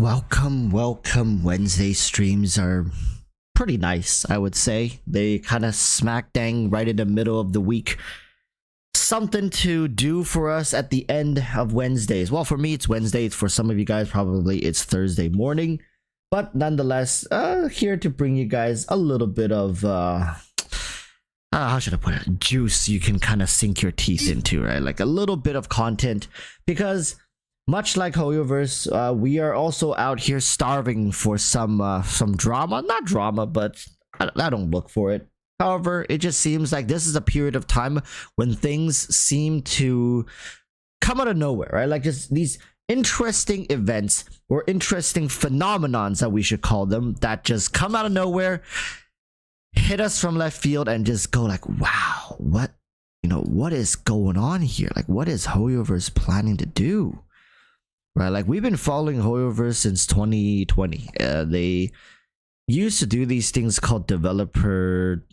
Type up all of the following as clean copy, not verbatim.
Welcome. Wednesday streams are pretty nice, I would say. They kind of smack dang right in the middle of the week. Something to do for us at the end of Wednesdays. Well, for me, it's Wednesday. For some of you guys, probably it's Thursday morning. But nonetheless, here to bring you guys a little bit of, how should I put it? Juice you can kind of sink your teeth into, right? Like a little bit of content. Because much like HoYoverse, we are also out here starving for some drama. Not drama, but I don't look for it. However, it just seems like this is a period of time when things seem to come out of nowhere, right? Like just these interesting events or interesting phenomenons that we should call them that just come out of nowhere, hit us from left field and just go like, wow, what is going on here? Like, what is HoYoverse planning to do? Right, like we've been following HoYoverse since 2020. They used to do these things called developer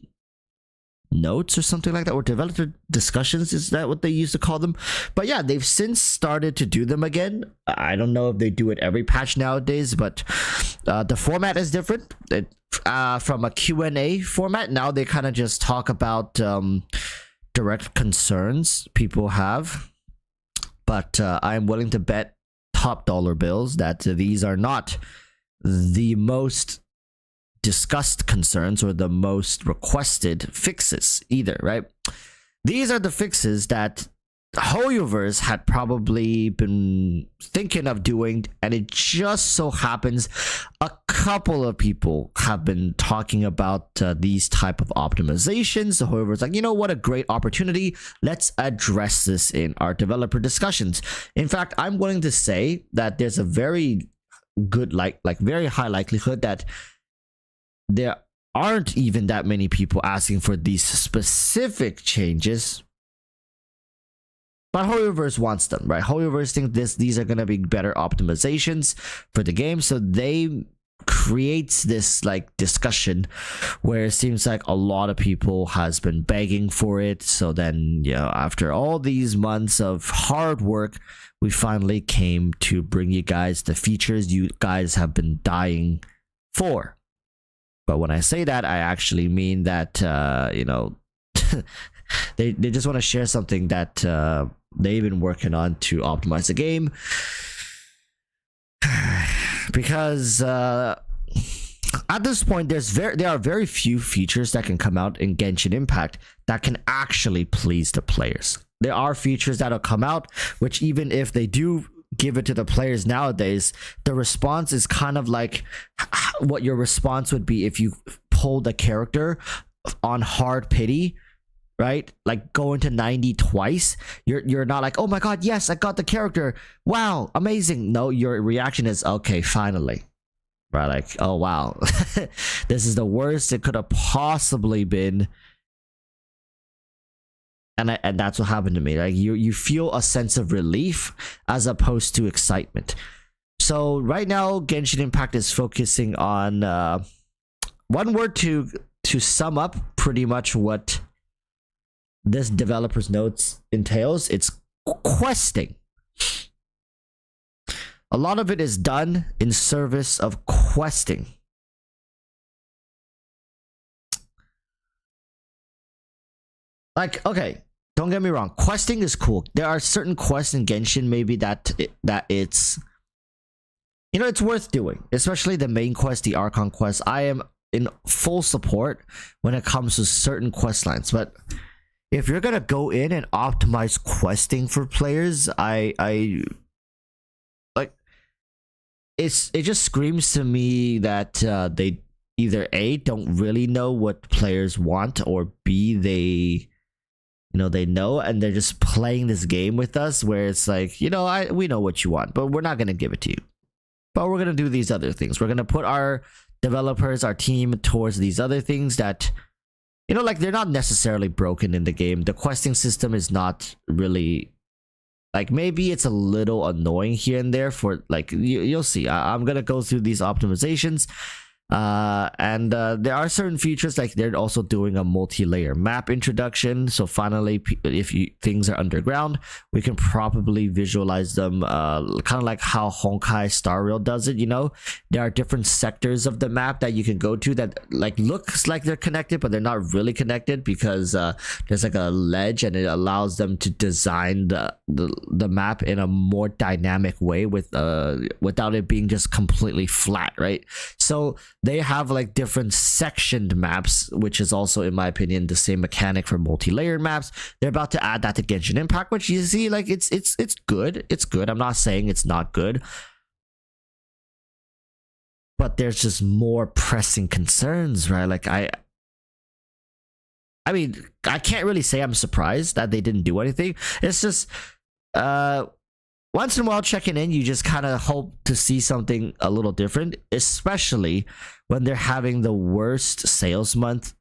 notes or something like that, or developer discussions. Is that what they used to call them? But yeah, they've since started to do them again. I don't know if they do it every patch nowadays, but the format is different. From a Q&A format, now they kind of just talk about direct concerns people have. But I'm willing to bet top dollar bills that these are not the most discussed concerns or the most requested fixes either, right? These are the fixes that HoYoverse had probably been thinking of doing, and it just so happens a couple of people have been talking about these type of optimizations. So HoYoverse like, you know what, a great opportunity, let's address this in our developer discussions. In fact, I'm willing to say that there's a very good very high likelihood that there aren't even that many people asking for these specific changes, but HoYoverse wants them, right? HoYoverse thinks these are going to be better optimizations for the game, so they creates this like discussion where it seems like a lot of people has been begging for it. So then, you know, after all these months of hard work, we finally came to bring you guys the features you guys have been dying for. But when I say that, I actually mean that you know, they just want to share something that they've been working on to optimize the game. Because at this point, there are very few features that can come out in Genshin Impact that can actually please the players. There are features that'll come out, which even if they do give it to the players nowadays, the response is kind of like what your response would be if you pulled a character on hard pity, right? Like going to 90 twice. You're not like, oh my god, yes, I got the character, wow, amazing. No, your reaction is, okay, finally, right? Like, oh wow, this is the worst it could have possibly been. And that's what happened to me. Like you feel a sense of relief as opposed to excitement. So right now, Genshin Impact is focusing on one word to sum up pretty much what this developer's notes entails. It's questing. A lot of it is done in service of questing. Like, okay, don't get me wrong, questing is cool. There are certain quests in Genshin maybe that it's, you know, it's worth doing, especially the main quest, the Archon quest. I am in full support when it comes to certain quest lines, but if you're gonna go in and optimize questing for players, I like it just screams to me that they either A, don't really know what players want, or B, they know and they're just playing this game with us where it's like, you know, we know what you want, but we're not gonna give it to you, but we're gonna do these other things. We're gonna put our developers, our team towards these other things that, you know, like they're not necessarily broken in the game. The questing system is not really, like, maybe it's a little annoying here and there for like, you'll see. I'm gonna go through these optimizations. And there are certain features, like they're also doing a multi-layer map introduction. So finally, if things are underground, we can probably visualize them, kind of like how Honkai Star Rail does it. You know, there are different sectors of the map that you can go to that like looks like they're connected, but they're not really connected, because there's like a ledge, and it allows them to design the map in a more dynamic way without it being just completely flat, right? So they have like different sectioned maps, which is also, in my opinion, the same mechanic for multi-layered maps. They're about to add that to Genshin Impact, which you see, like it's good. It's good. I'm not saying it's not good, but there's just more pressing concerns, right? Like I mean, I can't really say I'm surprised that they didn't do anything. It's just once in a while checking in, you just kind of hope to see something a little different, especially when they're having the worst sales month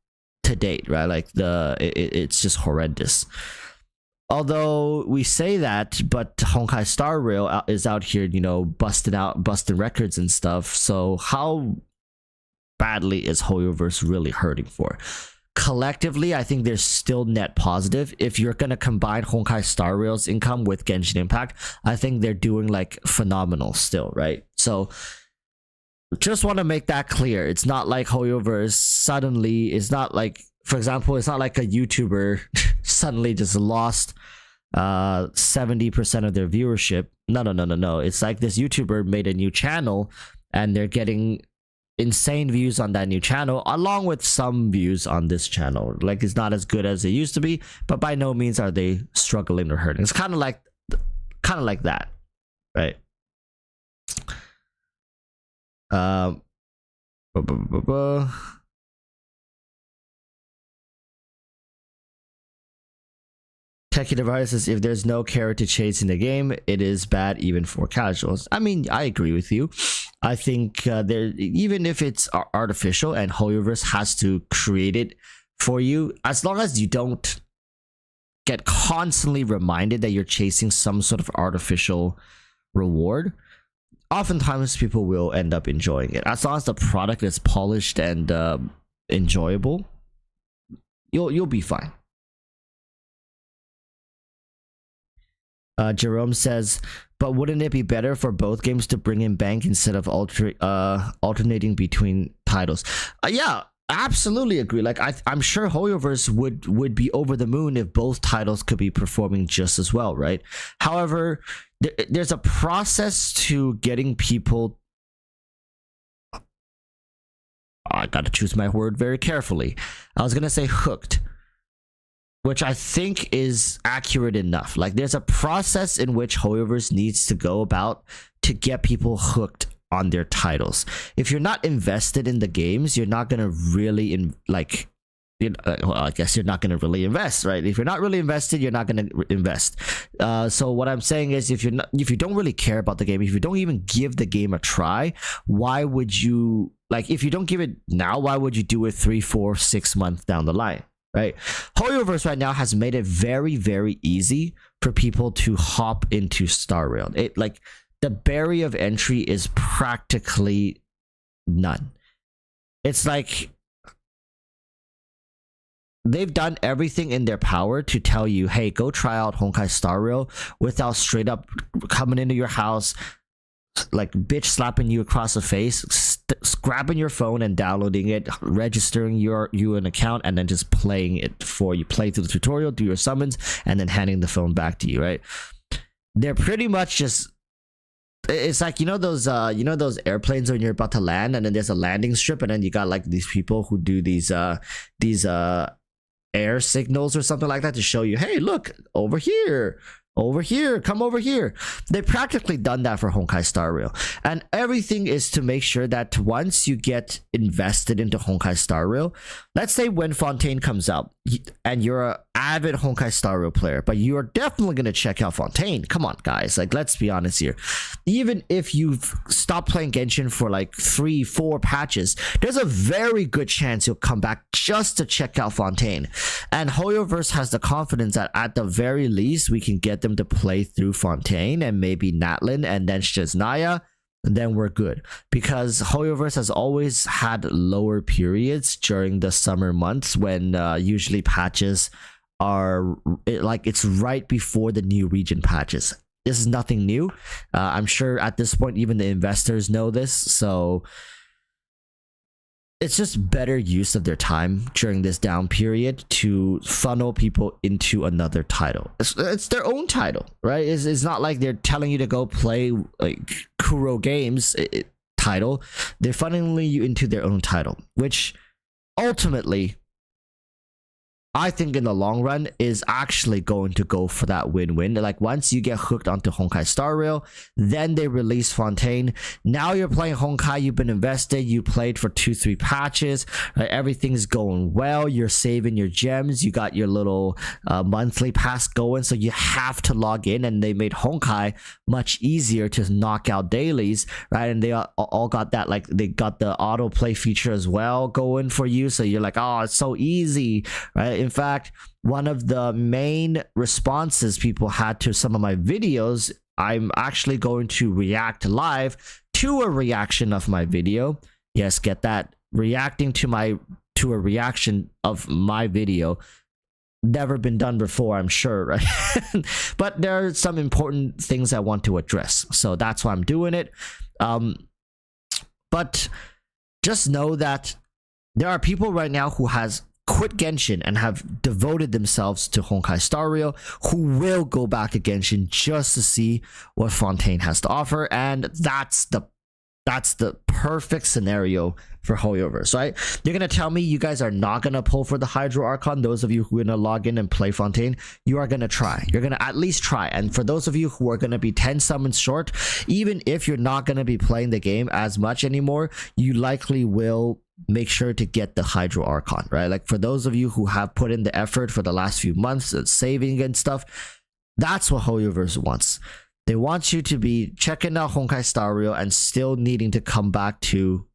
to date, right? Like it's just horrendous. Although we say that, but Honkai Star Rail is out here, you know, busting records and stuff. So how badly is HoYoverse really hurting for? Collectively, I think they're still net positive. If you're going to combine Honkai Star Rail's income with Genshin Impact, I think they're doing like phenomenal still, right? So just want to make that clear. It's not like HoYoverse suddenly, it's not like, for example, it's not like a YouTuber suddenly just lost 70% of their viewership. No. It's like this YouTuber made a new channel, and they're getting insane views on that new channel, along with some views on this channel. Like, it's not as good as it used to be, but by no means are they struggling or hurting. It's kind of like that, right? Techie Device says, if there's no carrot to chase in the game, it is bad even for casuals. I mean, I agree with you. I think there, even if it's artificial and HoYoverse has to create it for you, as long as you don't get constantly reminded that you're chasing some sort of artificial reward, oftentimes people will end up enjoying it. As long as the product is polished and enjoyable, you'll be fine. Jerome says, but wouldn't it be better for both games to bring in bank instead of alternating between titles? Yeah, absolutely agree. Like I'm sure HoYoverse would be over the moon if both titles could be performing just as well, right? However, there's a process to getting people, I gotta choose my word very carefully. I was gonna say hooked, which I think is accurate enough. Like, there's a process in which HoYoverse needs to go about to get people hooked on their titles. If you're not invested in the games, you're not gonna really well, I guess you're not gonna really invest, right? If you're not really invested, you're not gonna invest. So what I'm saying is, if you don't really care about the game, if you don't even give the game a try, why would you, like, if you don't give it now, why would you do it 3, 4, 6 months down the line? Right? HoYoverse right now has made it very, very easy for people to hop into Star Rail. It, like, the barrier of entry is practically none. It's like they've done everything in their power to tell you, hey, go try out Honkai Star Rail, without straight up coming into your house, like bitch slapping you across the face, grabbing your phone and downloading it, registering you an account, and then just playing it for you. Play through the tutorial, do your summons, and then handing the phone back to you, right? They're pretty much just, it's like, you know those airplanes when you're about to land, and then there's a landing strip, and then you got like these people who do these air signals or something like that to show you, hey, look over here, come over here. They've practically done that for Honkai Star Rail, and everything is to make sure that once you get invested into Honkai Star Rail, let's say when Fontaine comes out and you're an avid Honkai Star Rail player, but you're definitely going to check out Fontaine. Come on, guys, like, let's be honest here. Even if you've stopped playing Genshin for like 3, 4 patches, there's a very good chance you'll come back just to check out Fontaine. And HoYoverse has the confidence that at the very least we can get them to play through Fontaine and maybe Natlin and then Shesnaya then we're good. Because Hoyoverse has always had lower periods during the summer months when usually patches are it's right before the new region patches. This is nothing new. I'm sure at this point even the investors know this, so it's just better use of their time during this down period to funnel people into another title. It's their own title, right? It's not like they're telling you to go play like Kuro Games title. They're funneling you into their own title, which ultimately I think in the long run is actually going to go for that win-win. Like once you get hooked onto Honkai Star Rail, then they release Fontaine. Now you're playing Honkai, you've been invested, you played for 2-3 patches, right? Everything's going well, you're saving your gems, you got your little monthly pass going, so you have to log in, and they made Honkai much easier to knock out dailies, right? And they all got that, like they got the autoplay feature as well going for you, so you're like, oh, it's so easy, right? In fact, one of the main responses people had to some of my videos, I'm actually going to react live to a reaction of my video. Yes, get that. Reacting to a reaction of my video. Never been done before, I'm sure, right? But there are some important things I want to address. So that's why I'm doing it. But just know that there are people right now who has quit Genshin and have devoted themselves to Honkai Star Rail, who will go back to Genshin just to see what Fontaine has to offer, and that's the perfect scenario for Hoyoverse, right? You're gonna tell me you guys are not gonna pull for the Hydro Archon. Those of you who are gonna log in and play Fontaine, you are gonna try. You're gonna at least try. And for those of you who are gonna be 10 summons short, even if you're not gonna be playing the game as much anymore, you likely will make sure to get the Hydro Archon, right? Like for those of you who have put in the effort for the last few months, saving and stuff, that's what Hoyoverse wants. They want you to be checking out Honkai Star Rail and still needing to come back to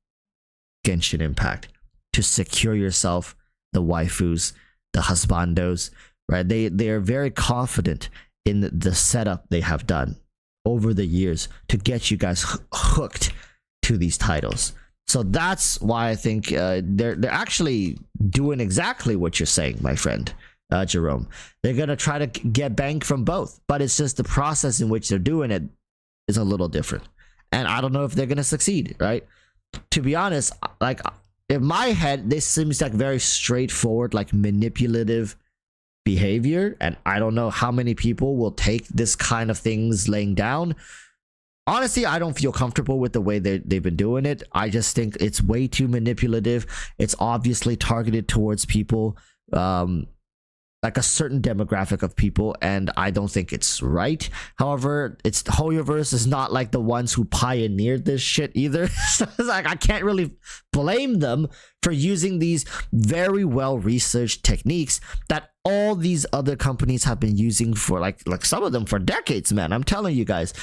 Genshin Impact to secure yourself the waifus, the husbandos, right? They are very confident in the setup they have done over the years to get you guys hooked to these titles. So that's why I think they're actually doing exactly what you're saying, my friend Jerome. They're gonna try to get bang from both, but it's just the process in which they're doing it is a little different, and I don't know if they're gonna succeed, right? To be honest, like in my head, this seems like very straightforward, like manipulative behavior, and I don't know how many people will take this kind of things laying down. Honestly, I don't feel comfortable with the way they've been doing it. I just think it's way too manipulative. It's obviously targeted towards people, like a certain demographic of people, and I don't think it's right. However, it's Hoyoverse is not like the ones who pioneered this shit either. So it's like I can't really blame them for using these very well researched techniques that all these other companies have been using for like some of them for decades, man. I'm telling you guys.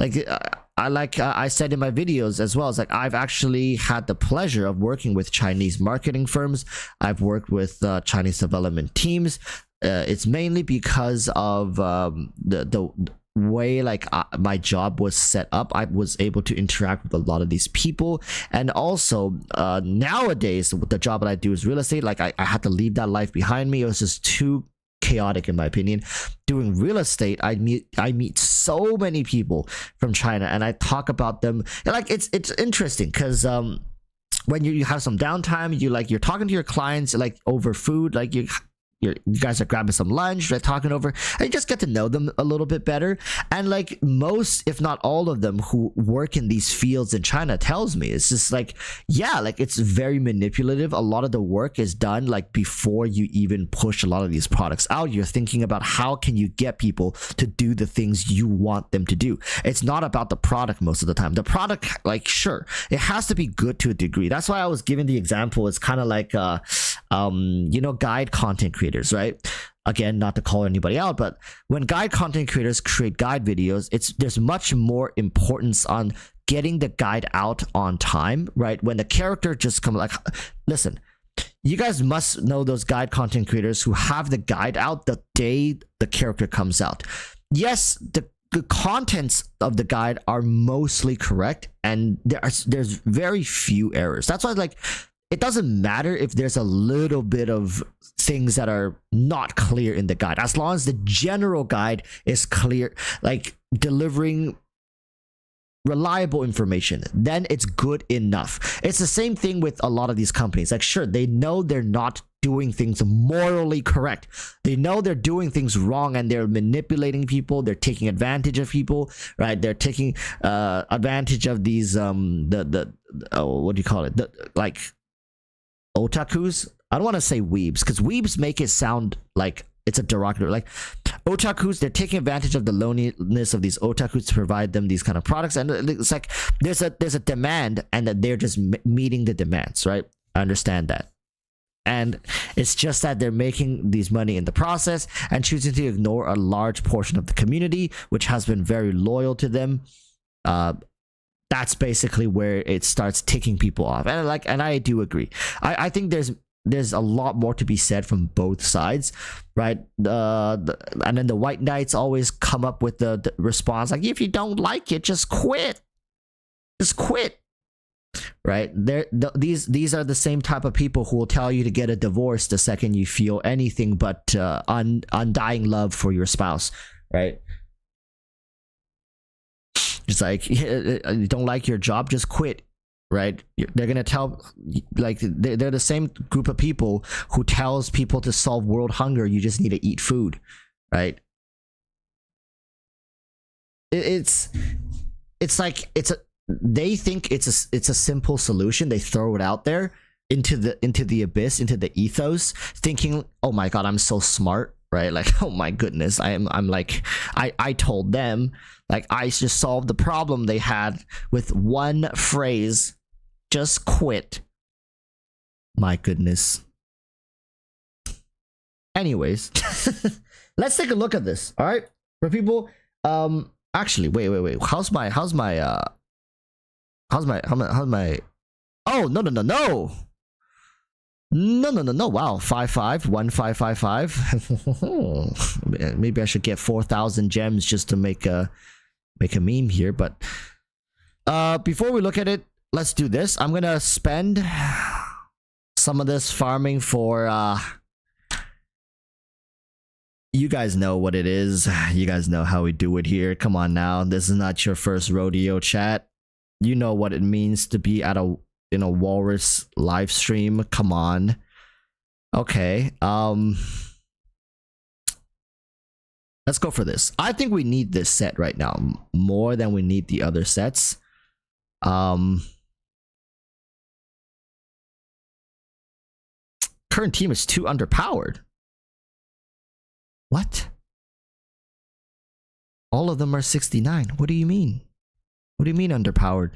I said in my videos as well, it's like I've actually had the pleasure of working with Chinese marketing firms. I've worked with Chinese development teams. It's mainly because of the way my job was set up. I was able to interact with a lot of these people, and also nowadays the job that I do is real estate. Like I had to leave that life behind me. It was just too chaotic in my opinion. Doing real estate, I meet so many people from China, and I talk about them. Like it's interesting because when you have some downtime, you're talking to your clients like over food, like you guys are grabbing some lunch, they're talking over, and you just get to know them a little bit better. And like most, if not all of them who work in these fields in China tells me, it's just like, yeah, like it's very manipulative. A lot of the work is done like before you even push a lot of these products out. You're thinking about how can you get people to do the things you want them to do. It's not about the product most of the time. The product, like, sure, it has to be good to a degree. That's why I was giving the example. It's kind of like guide content creators, right? Again, not to call anybody out, but when guide content creators create guide videos, there's much more importance on getting the guide out on time, right? When the character just comes, like, listen, you guys must know those guide content creators who have the guide out the day the character comes out. Yes, the contents of the guide are mostly correct, and there's very few errors. That's why, like, it doesn't matter if there's a little bit of things that are not clear in the guide, as long as the general guide is clear, like delivering reliable information, then it's good enough. It's the same thing with a lot of these companies. Like, sure, they know they're not doing things morally correct. They know they're doing things wrong, and they're manipulating people. They're taking advantage of people, right? They're taking advantage of these what do you call it? Like otakus. I don't want to say weebs, because weebs make it sound like it's a derogatory. Like otakus, they're taking advantage of the loneliness of these otakus to provide them these kind of products, and it's like there's a demand, and that they're just meeting the demands, right? I understand that. And it's just that they're making these money in the process and choosing to ignore a large portion of the community, which has been very loyal to them. That's basically where it starts ticking people off. And I do agree. I think there's a lot more to be said from both sides, right? And then the white knights always come up with the response like, if you don't like it, just quit. Just quit. Right? These are the same type of people who will tell you to get a divorce the second you feel anything but undying love for your spouse, right? It's like, you don't like your job, just quit, right? They're gonna tell, like, they're the same group of people who tells people to solve world hunger, you just need to eat food, right? It's like they think it's a simple solution. They throw it out there into the abyss, into the ethos, thinking, oh my god, I'm so smart, right? Like, oh my goodness, I'm like, I told them, like, I just solved the problem they had with one phrase, just quit. My goodness. Anyways, let's take a look at this. All right, for people, actually, wait, how's my oh, no, wow, 551555. Maybe I should get 4,000 gems just to make a meme here. But before we look at it, let's do this. I'm gonna spend some of this farming for you guys know what it is. You guys know how we do it here. Come on now, this is not your first rodeo, chat. You know what it means to be at a Walrus live stream. Come on. Okay. Let's go for this. I think we need this set right now more than we need the other sets. Current team is too underpowered. What? All of them are 69. What do you mean? What do you mean underpowered?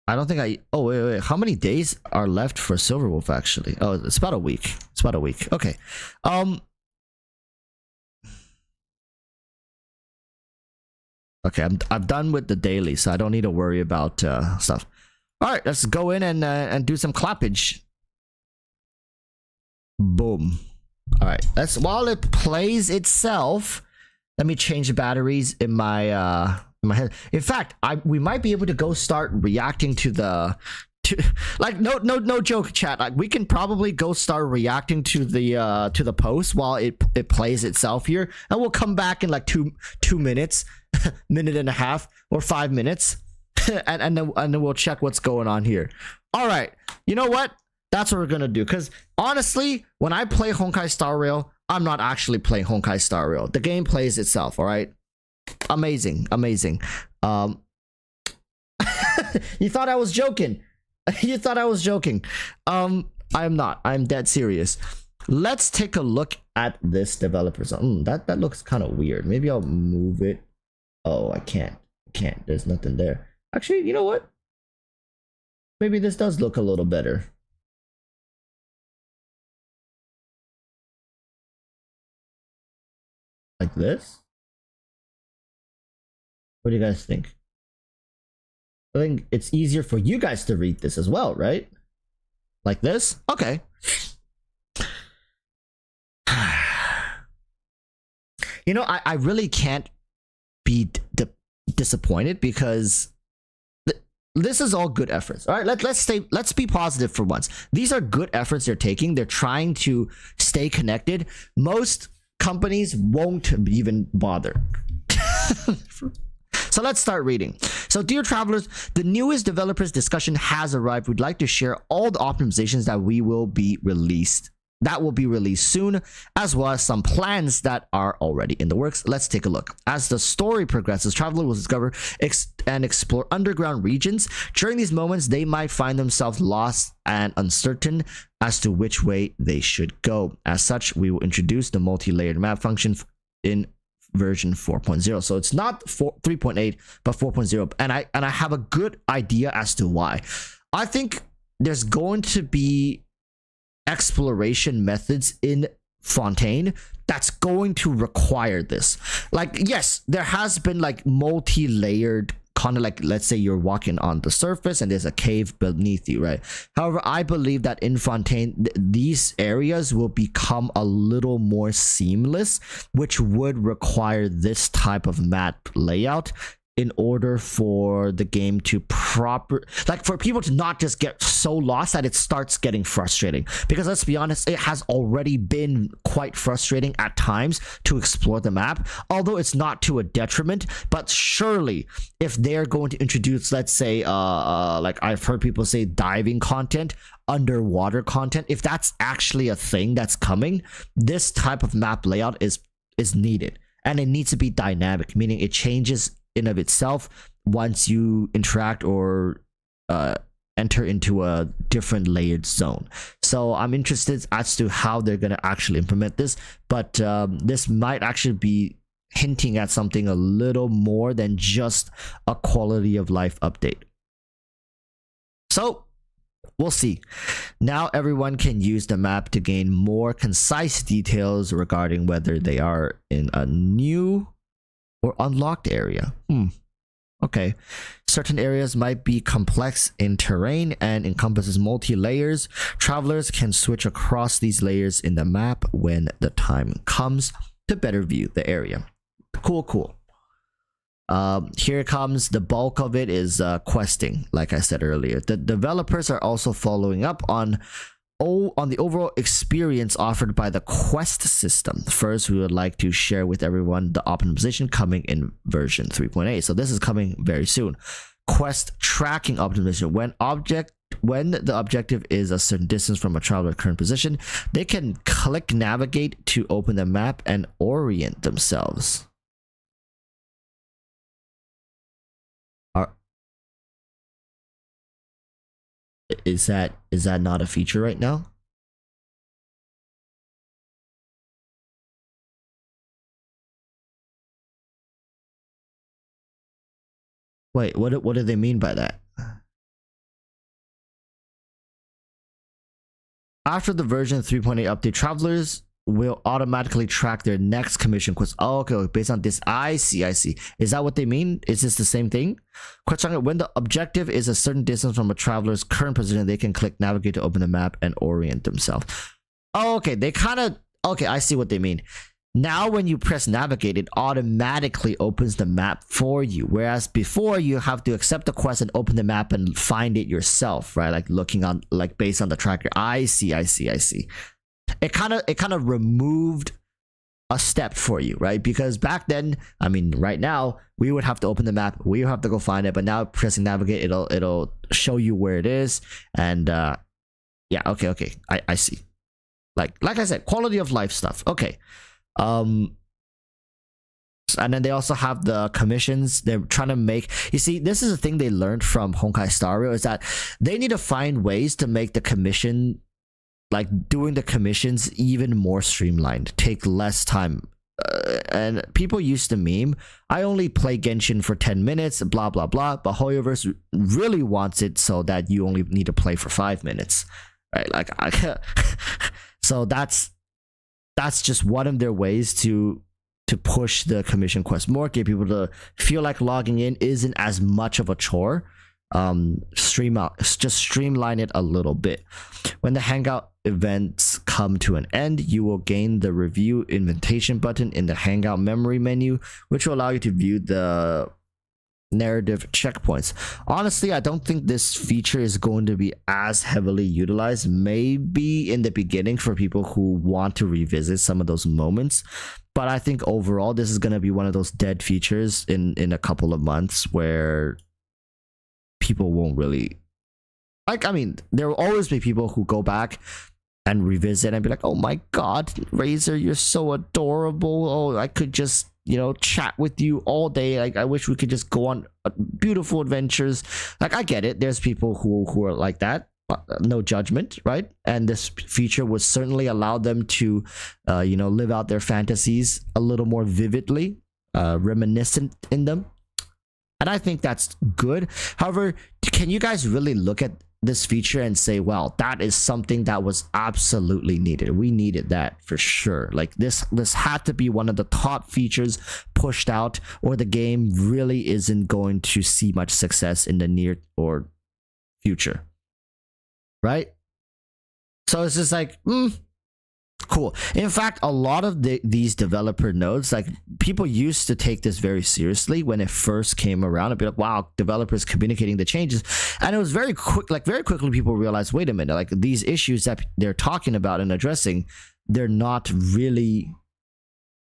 I don't think I... Oh, wait. How many days are left for Silverwolf, actually? Oh, it's about a week. It's about a week. Okay. Okay, I'm done with the daily, so I don't need to worry about stuff. All right, let's go in and do some clappage. Boom. All right, let's... While it plays itself, let me change the batteries in my head. In fact, we might be able to go start reacting to the like no joke, chat. Like, we can probably go start reacting to the post while it plays itself here, and we'll come back in like two minutes, minute and a half, or 5 minutes, and then we'll check what's going on here. All right, you know what? That's what we're gonna do. Because honestly, when I play Honkai Star Rail, I'm not actually playing Honkai Star Rail. The game plays itself. All right. Amazing. You thought I was joking. You thought I was joking. I am not. I'm dead serious. Let's take a look at this developer zone. That looks kind of weird. Maybe I'll move it. Oh, I can't. There's nothing there. Actually, you know what? Maybe this does look a little better. Like this? What do you guys think? I think it's easier for you guys to read this as well, right? Like this? Okay. You know, I really can't be disappointed, because this is all good efforts. All right, let's be positive for once. These are good efforts they're taking. They're trying to stay connected. Most companies won't even bother. So let's start reading. So, dear travelers, the newest developers discussion has arrived. We'd like to share all the optimizations that will be released soon, as well as some plans that are already in the works. Let's take a look. As the story progresses, travelers will discover and explore underground regions. During these moments, they might find themselves lost and uncertain as to which way they should go. As such, we will introduce the multi-layered map function in version 4.0. So it's not 3.8 but 4.0, and I have a good idea as to why. I think there's going to be exploration methods in Fontaine that's going to require this. Like, yes, there has been like multi-layered kind of, like, let's say you're walking on the surface and there's a cave beneath you, right? However, I believe that in Fontaine, these areas will become a little more seamless, which would require this type of map layout in order for the game to for people to not just get so lost that it starts getting frustrating. Because let's be honest, it has already been quite frustrating at times to explore the map, although it's not to a detriment. But surely if they're going to introduce, let's say like I've heard people say, diving content, underwater content, if that's actually a thing that's coming, this type of map layout is needed, and it needs to be dynamic, meaning it changes in of itself once you interact or enter into a different layered zone. So I'm interested as to how they're going to actually implement this, but this might actually be hinting at something a little more than just a quality of life update. So we'll see. Now everyone can use the map to gain more concise details regarding whether they are in a new or unlocked area. Okay. Certain areas might be complex in terrain and encompasses multi-layers. Travelers can switch across these layers in the map when the time comes to better view the area. Cool. Here comes the bulk of it is questing. Like I said earlier, the developers are also following up on the overall experience offered by the quest system. First, we would like to share with everyone the optimization coming in version 3.8. So this is coming very soon. Quest tracking optimization. When the objective is a certain distance from a traveler's current position, they can click navigate to open the map and orient themselves. Is that not a feature right now? Wait, what do they mean by that? After the version 3.8 update, travelers will automatically track their next commission quest. Oh, okay, based on this. I see. Is that what they mean? Is this the same thing? Question: when the objective is a certain distance from a traveler's current position, they can click navigate to open the map and orient themselves. Oh, okay, okay, I see what they mean. Now when you press navigate, it automatically opens the map for you, whereas before you have to accept the quest and open the map and find it yourself, right? Like looking on, like based on the tracker. I see. It kind of removed a step for you, right? Because back then, I mean, right now, we would have to open the map, we would have to go find it, but now pressing navigate, it'll show you where it is. And yeah, okay, I see. Like I said, quality of life stuff. Okay. And then they also have the commissions. They're trying to make, you see, this is a thing they learned from Honkai Star Rail, is that they need to find ways to make the commission, like doing the commissions, even more streamlined, take less time. And people used to meme, I only play Genshin for 10 minutes, blah blah blah, but Hoyoverse really wants it so that you only need to play for 5 minutes, right? Like so that's just one of their ways to push the commission quest more, get people to feel like logging in isn't as much of a chore. Just streamline it a little bit. When the Hangout events come to an end, you will gain the review invitation button in the Hangout memory menu, which will allow you to view the narrative checkpoints. Honestly, I don't think this feature is going to be as heavily utilized. Maybe in the beginning for people who want to revisit some of those moments, but I think overall this is going to be one of those dead features in a couple of months where people won't really like. I mean, there will always be people who go back and revisit and be like, oh my god, Razor, you're so adorable. Oh, I could just, you know, chat with you all day. Like, I wish we could just go on beautiful adventures. Like, I get it. There's people who are like that. No judgment, right? And this feature would certainly allow them to, you know, live out their fantasies a little more vividly, reminiscent in them. And I think that's good. However, can you guys really look at this feature and say, well, that is something that was absolutely needed? We needed that for sure. Like, this had to be one of the top features pushed out, or the game really isn't going to see much success in the near or future, right? So it's just like, cool. In fact, a lot of these developer nodes, like, people used to take this very seriously when it first came around and be like, wow, developers communicating the changes. And it was very quick, like very quickly people realized, wait a minute, like, these issues that they're talking about and addressing, they're not really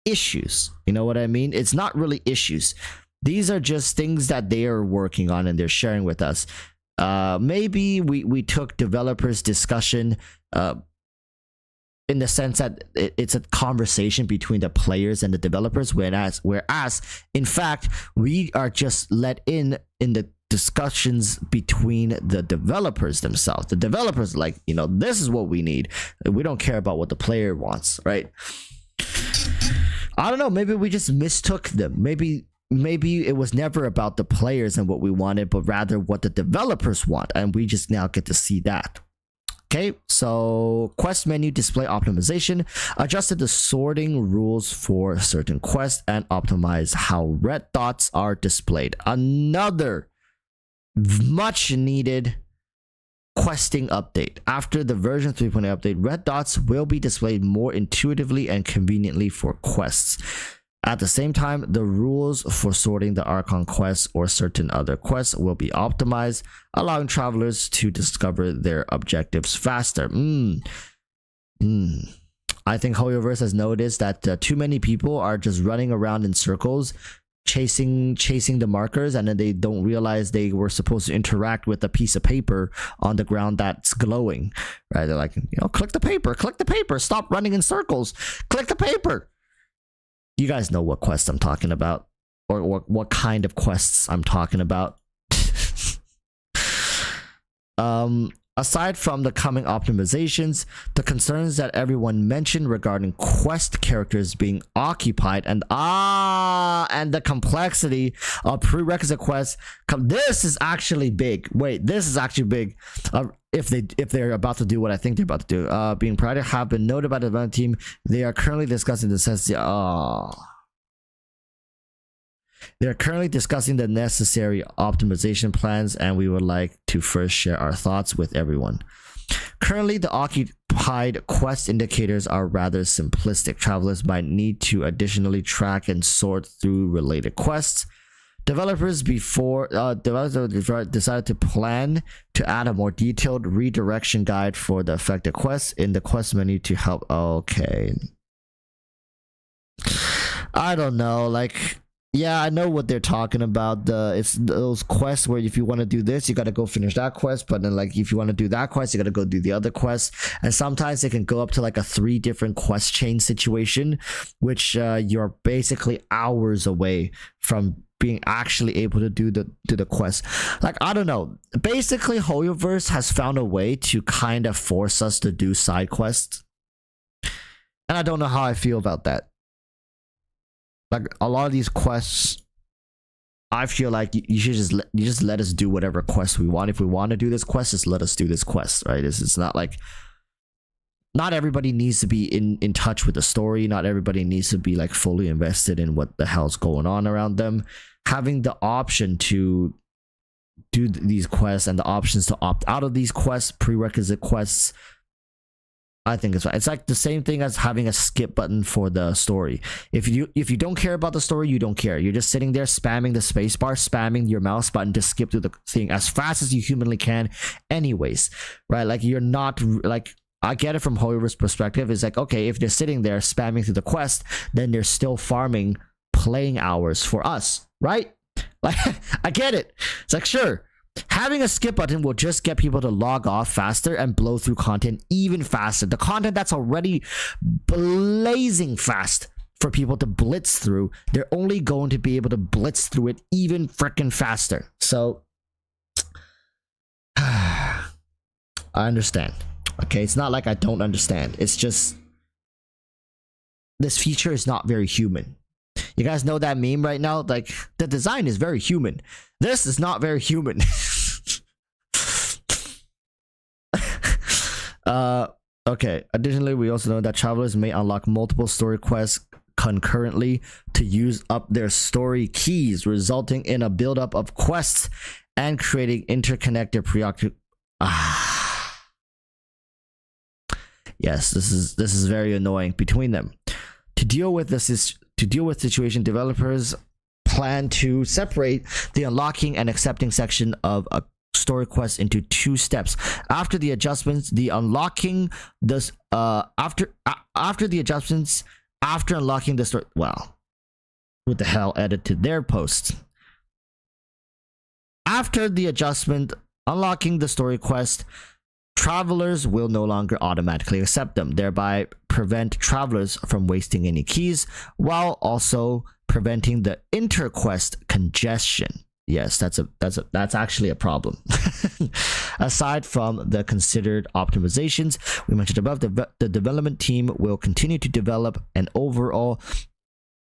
issues. You know what I mean? It's not really issues. These are just things that they are working on and they're sharing with us. Maybe we took developers discussion in the sense that it's a conversation between the players and the developers, whereas in fact we are just let in the discussions between the developers themselves. The developers are like, you know, this is what we need. We don't care about what the player wants, right? I don't know, maybe we just mistook them. Maybe it was never about the players and what we wanted, but rather what the developers want, and we just now get to see that. Okay, so quest menu display optimization. Adjusted the sorting rules for certain quests and optimized how red dots are displayed. Another much needed questing update. After the version 3.0 update, red dots will be displayed more intuitively and conveniently for quests. At the same time, the rules for sorting the Archon quests or certain other quests will be optimized, allowing travelers to discover their objectives faster. I think HoYoverse has noticed that too many people are just running around in circles, chasing the markers, and then they don't realize they were supposed to interact with a piece of paper on the ground that's glowing. Right? They're like, you know, click the paper, stop running in circles, click the paper. You guys know what quests I'm talking about, or what kind of quests I'm talking about. Aside from the coming optimizations, the concerns that everyone mentioned regarding quest characters being occupied and the complexity of prerequisite quests, this is actually big. Wait, this is actually big. If they're about to do what I think they're about to do, being prior have been noted by the development team. They are currently discussing the necessary optimization plans, and we would like to first share our thoughts with everyone. Currently, the occupied quest indicators are rather simplistic. Travelers might need to additionally track and sort through related quests. Developers decided to plan to add a more detailed redirection guide for the affected quests in the quest menu to help. Okay, I don't know, like, yeah, I know what they're talking about. It's those quests where if you want to do this, you got to go finish that quest, but then, like, if you want to do that quest, you got to go do the other quest. And sometimes it can go up to like a 3 different quest chain situation, which you're basically hours away from being actually able to do the quest. Like, I don't know, basically HoYoverse has found a way to kind of force us to do side quests, and I don't know how I feel about that. Like, a lot of these quests, I feel like you should just let us do whatever quest we want. If we want to do this quest, just let us do this quest, right? It's not like, not everybody needs to be in touch with the story. Not everybody needs to be like fully invested in what the hell's going on around them. Having the option to do these quests and the options to opt out of these quests, prerequisite quests, I think it's fine. It's like the same thing as having a skip button for the story. If you don't care about the story, you don't care. You're just sitting there spamming the spacebar, spamming your mouse button to skip through the thing as fast as you humanly can anyways, right? Like, you're not like, I get it from Hoyover's perspective. It's like, okay, if they're sitting there spamming through the quest, then they're still farming playing hours for us, right? Like, I get it. It's like, sure, having a skip button will just get people to log off faster and blow through content even faster. The content that's already blazing fast for people to blitz through, they're only going to be able to blitz through it even freaking faster. So I understand. Okay, it's not like I don't understand. It's just this feature is not very human. You guys know that meme right now? Like, the design is very human. This is not very human. Okay. Additionally, we also know that travelers may unlock multiple story quests concurrently to use up their story keys, resulting in a buildup of quests and creating interconnected Yes, this is very annoying between them. To deal with situation, developers plan to separate the unlocking and accepting section of a story quest into two steps. After the adjustments, the unlocking this after unlocking the story. Well, who the hell edited their post? After the adjustment, unlocking the story quest, travelers will no longer automatically accept them, thereby prevent travelers from wasting any keys, while also preventing the interquest congestion. Yes, that's actually a problem. Aside from the considered optimizations we mentioned above, the development team will continue to develop an overall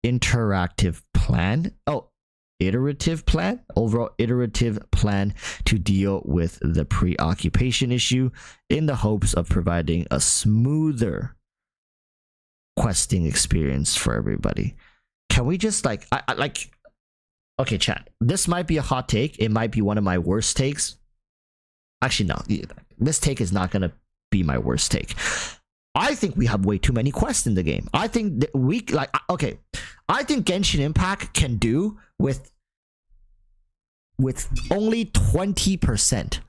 iterative plan to deal with the preoccupation issue, in the hopes of providing a smoother questing experience for everybody. Can we just okay, chat, this might be a hot take, it might be one of my worst takes. Actually, no, this take is not gonna be my worst take. I think we have way too many quests in the game. I think that I think Genshin Impact can do with only 20%.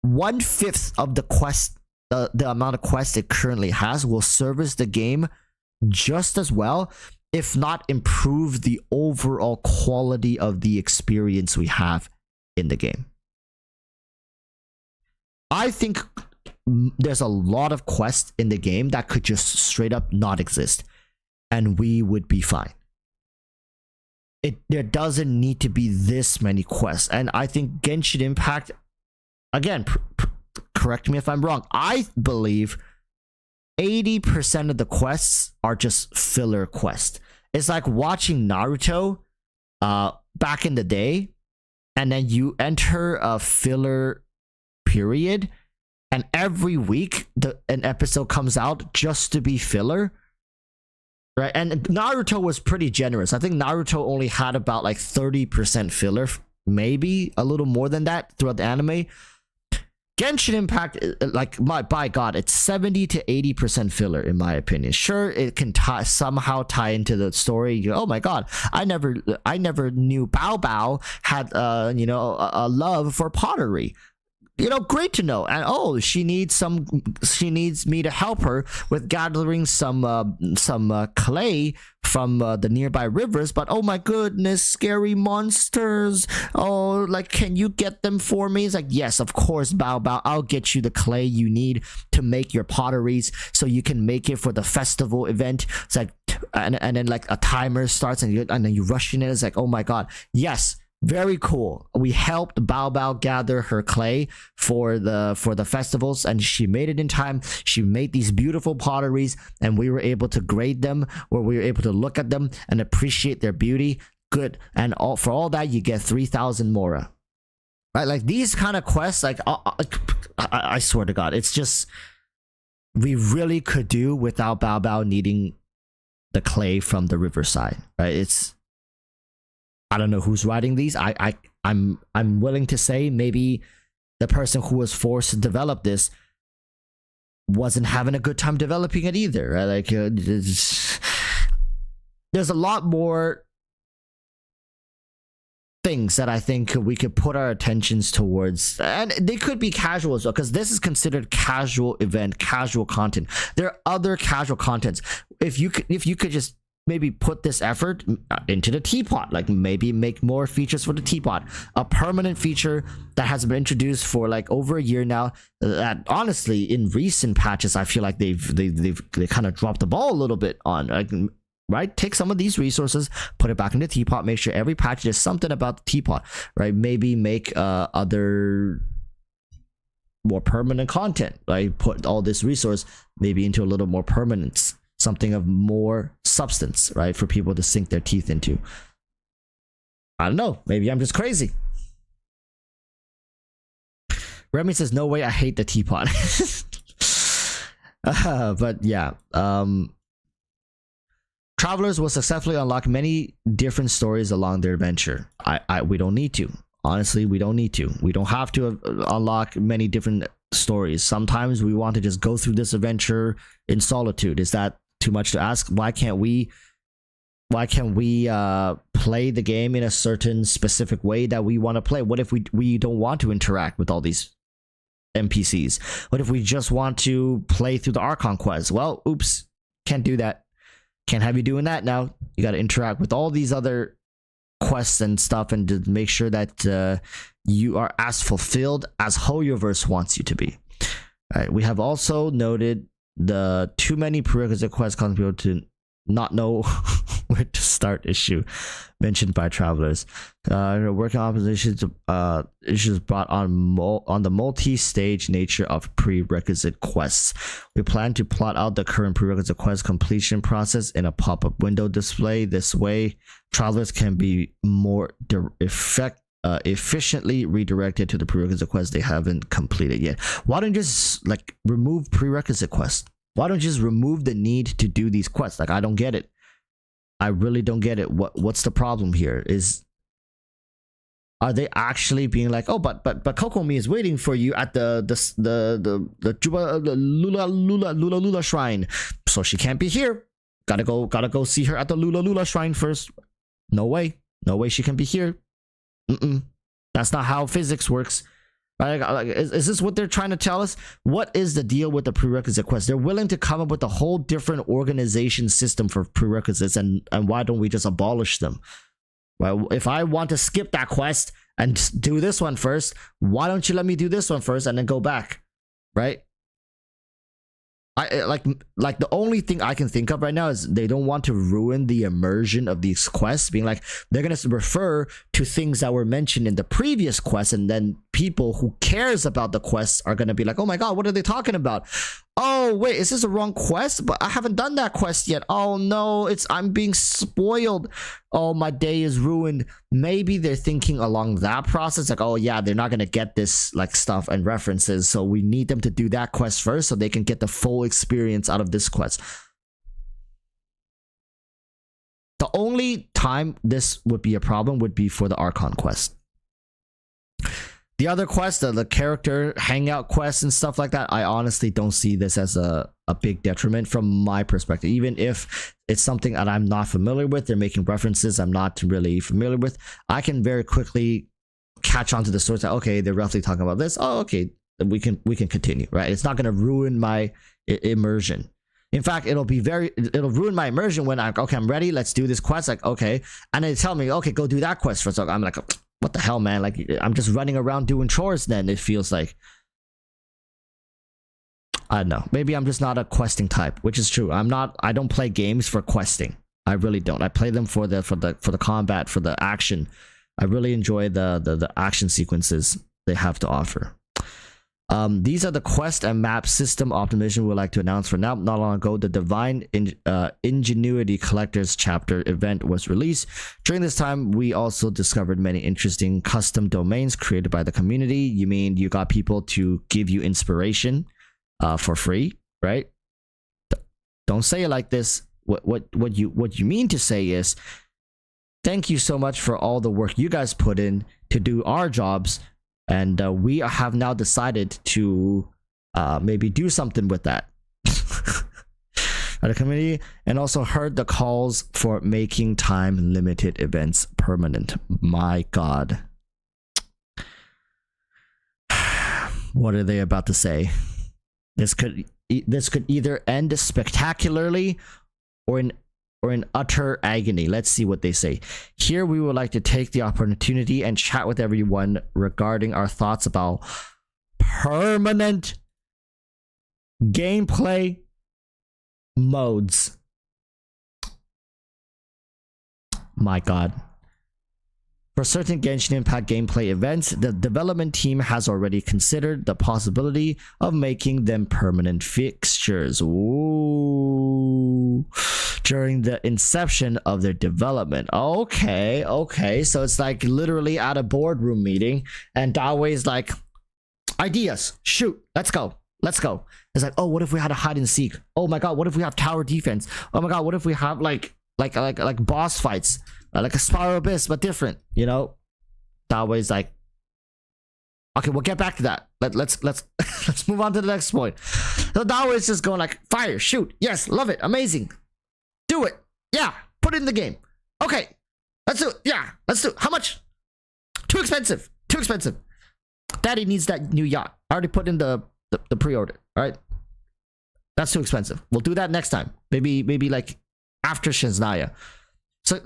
1/5 of the quest, the amount of quests it currently has, will service the game just as well, if not improve the overall quality of the experience we have in the game. I think there's a lot of quests in the game that could just straight up not exist, and we would be fine. There doesn't need to be this many quests, and I think Genshin Impact, again, correct me if I'm wrong, I believe 80% of the quests are just filler quests. It's like watching Naruto back in the day, and then you enter a filler period, and every week an episode comes out just to be filler, right? And Naruto was pretty generous. I think Naruto only had about like 30% filler, maybe a little more than that throughout the anime. Genshin Impact, by God, it's 70 to 80% filler in my opinion. Sure, it can somehow tie into the story. Oh my God, I never knew Bao Bao had a love for pottery. Great to know. And she needs me to help her with gathering some clay from the nearby rivers, but oh my goodness, scary monsters. Can you get them for me? It's like, yes, of course, Bao Bao, I'll get you the clay you need to make your potteries so you can make it for the festival event. It's like, and then like a timer starts and then you rush in it. It's like, oh my God, yes. Very cool. We helped Bao Bao gather her clay for the festivals, and she made it in time. She made these beautiful potteries, and we were able to grade them, or we were able to look at them and appreciate their beauty. Good. And for all that, you get 3,000 Mora. Right? Like these kind of quests, I swear to God, it's just, we really could do without Bao Bao needing the clay from the riverside. Right? I don't know who's writing these. I'm willing to say maybe the person who was forced to develop this wasn't having a good time developing it either, right? Like there's a lot more things that I think we could put our attentions towards, and they could be casual as well, because this is considered casual event, casual content. There are other casual contents. If you could just maybe put this effort into the teapot, like maybe make more features for the teapot, a permanent feature that has been introduced for like over a year now, that honestly in recent patches I feel like they kind of dropped the ball a little bit on, like, right? Take some of these resources, put it back in the teapot, make sure every patch there's something about the teapot, right? Maybe make other more permanent content, like put all this resource maybe into a little more permanence, something of more substance, right? For people to sink their teeth into. I don't know, maybe I'm just crazy. Remy says, no way, I hate the teapot. But yeah, travelers will successfully unlock many different stories along their adventure. We don't need to. Honestly, we don't need to. We don't have to unlock many different stories. Sometimes we want to just go through this adventure in solitude. Is that too much to ask? Why can't we play the game in a certain specific way that we want to play? What if we don't want to interact with all these NPCs? What if we just want to play through the Archon quest? Well, oops, can't do that. Can't have you doing that now. You got to interact with all these other quests and stuff, and to make sure that you are as fulfilled as Hoyoverse wants you to be. All right, we have also noted the too many prerequisite quests causing people to not know where to start issue mentioned by travelers. Working on oppositions issues brought on the multi-stage nature of prerequisite quests. We plan to plot out the current prerequisite quest completion process in a pop-up window display. This way, travelers can be more efficiently redirected to the prerequisite quests they haven't completed yet. Why don't you just like remove prerequisite quests? Why don't you just remove the need to do these quests? Like, I don't get it. I really don't get it. What's the problem here? Are they actually being like, oh, but Kokomi is waiting for you at the Lula shrine, so she can't be here. Gotta go see her at the Lula shrine first. No way she can be here. That's not how physics works. Is this what they're trying to tell us? What is the deal with the prerequisite quest? They're willing to come up with a whole different organization system for prerequisites, and why don't we just abolish them? Well, if I want to skip that quest and do this one first, why don't you let me do this one first and then go back, right? I like the only thing I can think of right now is they don't want to ruin the immersion of these quests, being like they're gonna refer to things that were mentioned in the previous quest, and then people who cares about the quests are gonna be like, oh my god, what are they talking about? Oh wait, is this the wrong quest? But I haven't done that quest yet. Oh no, I'm being spoiled. Oh, my day is ruined. Maybe they're thinking along that process, like, oh yeah, they're not gonna get this like stuff and references, so we need them to do that quest first so they can get the full experience out of this quest. The only time this would be a problem would be for the Archon quest. The other quests, the character hangout quests and stuff like that, I honestly don't see this as a big detriment from my perspective. Even if it's something that I'm not familiar with, they're making references I'm not really familiar with, I can very quickly catch on to the source that, okay, they're roughly talking about this. Oh, okay, we can continue, right? It's not going to ruin my immersion. In fact, it'll ruin my immersion when I'm ready, let's do this quest, like, okay, and they tell me, okay, go do that quest first. So I'm like, what the hell, man? Like, I'm just running around doing chores then, it feels like. I don't know. Maybe I'm just not a questing type, which is true. I don't play games for questing. I really don't. I play them for the combat, for the action. I really enjoy the action sequences they have to offer. These are the quest and map system optimization we would like to announce for now. Not long ago, the Divine Ingenuity Collectors Chapter event was released. During this time, we also discovered many interesting custom domains created by the community. You mean you got people to give you inspiration for free, right? Don't say it like this. What you mean to say is, thank you so much for all the work you guys put in to do our jobs. And we have now decided to maybe do something with that. The community, and also heard the calls for making time limited events permanent. My god. What are they about to say? This could either end spectacularly or in utter agony. Let's see what they say. Here we would like to take the opportunity and chat with everyone regarding our thoughts about permanent gameplay modes. My god. For certain Genshin Impact gameplay events, the development team has already considered the possibility of making them permanent fixtures. Ooh. During the inception of their development. Okay, so it's like literally at a boardroom meeting, and Dawei's like, ideas, shoot, let's go. It's like, oh, what if we had a hide and seek? Oh my god, what if we have tower defense? Oh my god, what if we have like boss fights, like a Spiral Abyss but different, you know? Dawei's like, okay, we'll get back to that. Let's let's move on to the next point. So Dawei's just going like, fire, shoot, yes, love it, amazing, do it, yeah, put it in the game. Okay, let's do it. Yeah, let's do it. How much? Too expensive. Daddy needs that new yacht. I already put in the pre-order. All right, that's too expensive. We'll do that next time. Maybe like after Shiznaya. So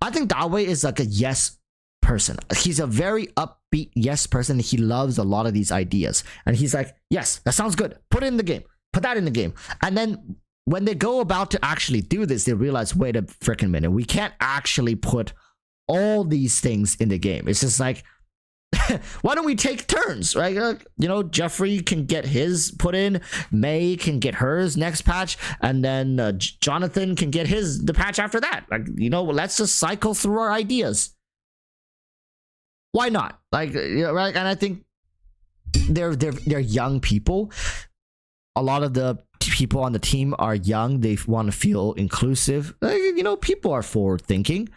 I think Dawei is like a yes person. He's a very upbeat yes person. He loves a lot of these ideas, and he's like, yes, that sounds good. Put it in the game. Put that in the game. And then when they go about to actually do this, they realize, wait a freaking minute, we can't actually put all these things in the game. It's just like, why don't we take turns, right? You know, Jeffrey can get his put in, May can get hers next patch, and then Jonathan can get the patch after that. Like, you know, let's just cycle through our ideas. Why not? Like, you know, right? And I think they're young people. A lot of the people on the team are young. They want to feel inclusive. You know, people are forward thinking.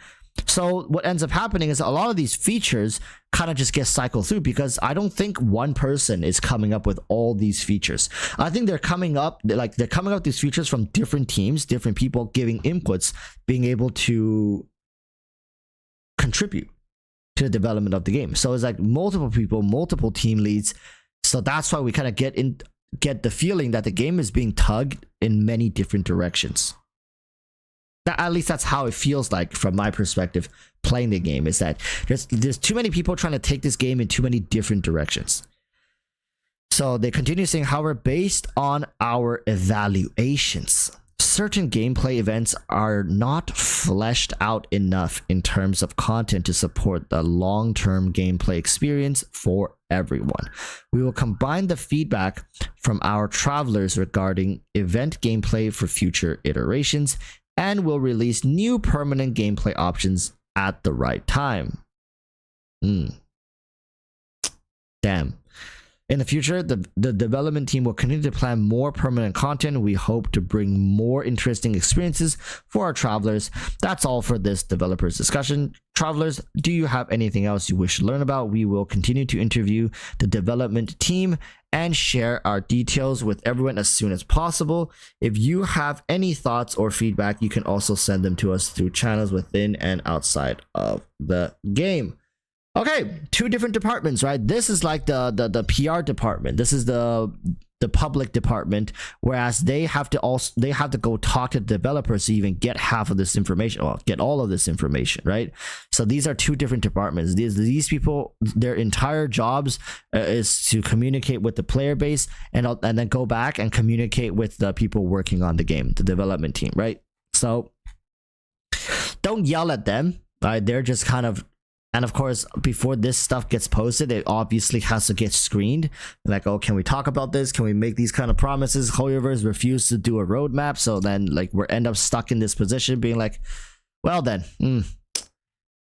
So what ends up happening is a lot of these features kind of just get cycled through, because I don't think one person is coming up with all these features. I think they're coming up with these features from different teams, different people giving inputs, being able to contribute to the development of the game. So it's like multiple people, multiple team leads. So that's why we kind of get the feeling that the game is being tugged in many different directions. At least that's how it feels like from my perspective playing the game, is that there's too many people trying to take this game in too many different directions. So they continue saying, however, based on our evaluations, certain gameplay events are not fleshed out enough in terms of content to support the long-term gameplay experience for everyone. We will combine the feedback from our travelers regarding event gameplay for future iterations, and will release new permanent gameplay options at the right time. Damn. In the future, the development team will continue to plan more permanent content. We hope to bring more interesting experiences for our travelers. That's all for this developers discussion. Travelers, do you have anything else you wish to learn about? We will continue to interview the development team and share our details with everyone as soon as possible. If you have any thoughts or feedback, you can also send them to us through channels within and outside of the game. Okay, two different departments, right? This is like the PR department. This is the public department, whereas they have to go talk to the developers to even get half of this information, or get all of this information, right? So these are two different departments. These people, their entire jobs is to communicate with the player base, and then go back and communicate with the people working on the game, the development team, right? So don't yell at them, right? They're just kind of. And of course, before this stuff gets posted, it obviously has to get screened. Like, oh, can we talk about this? Can we make these kind of promises? Hoyoverse refused to do a roadmap, so then like we end up stuck in this position, being like, well then,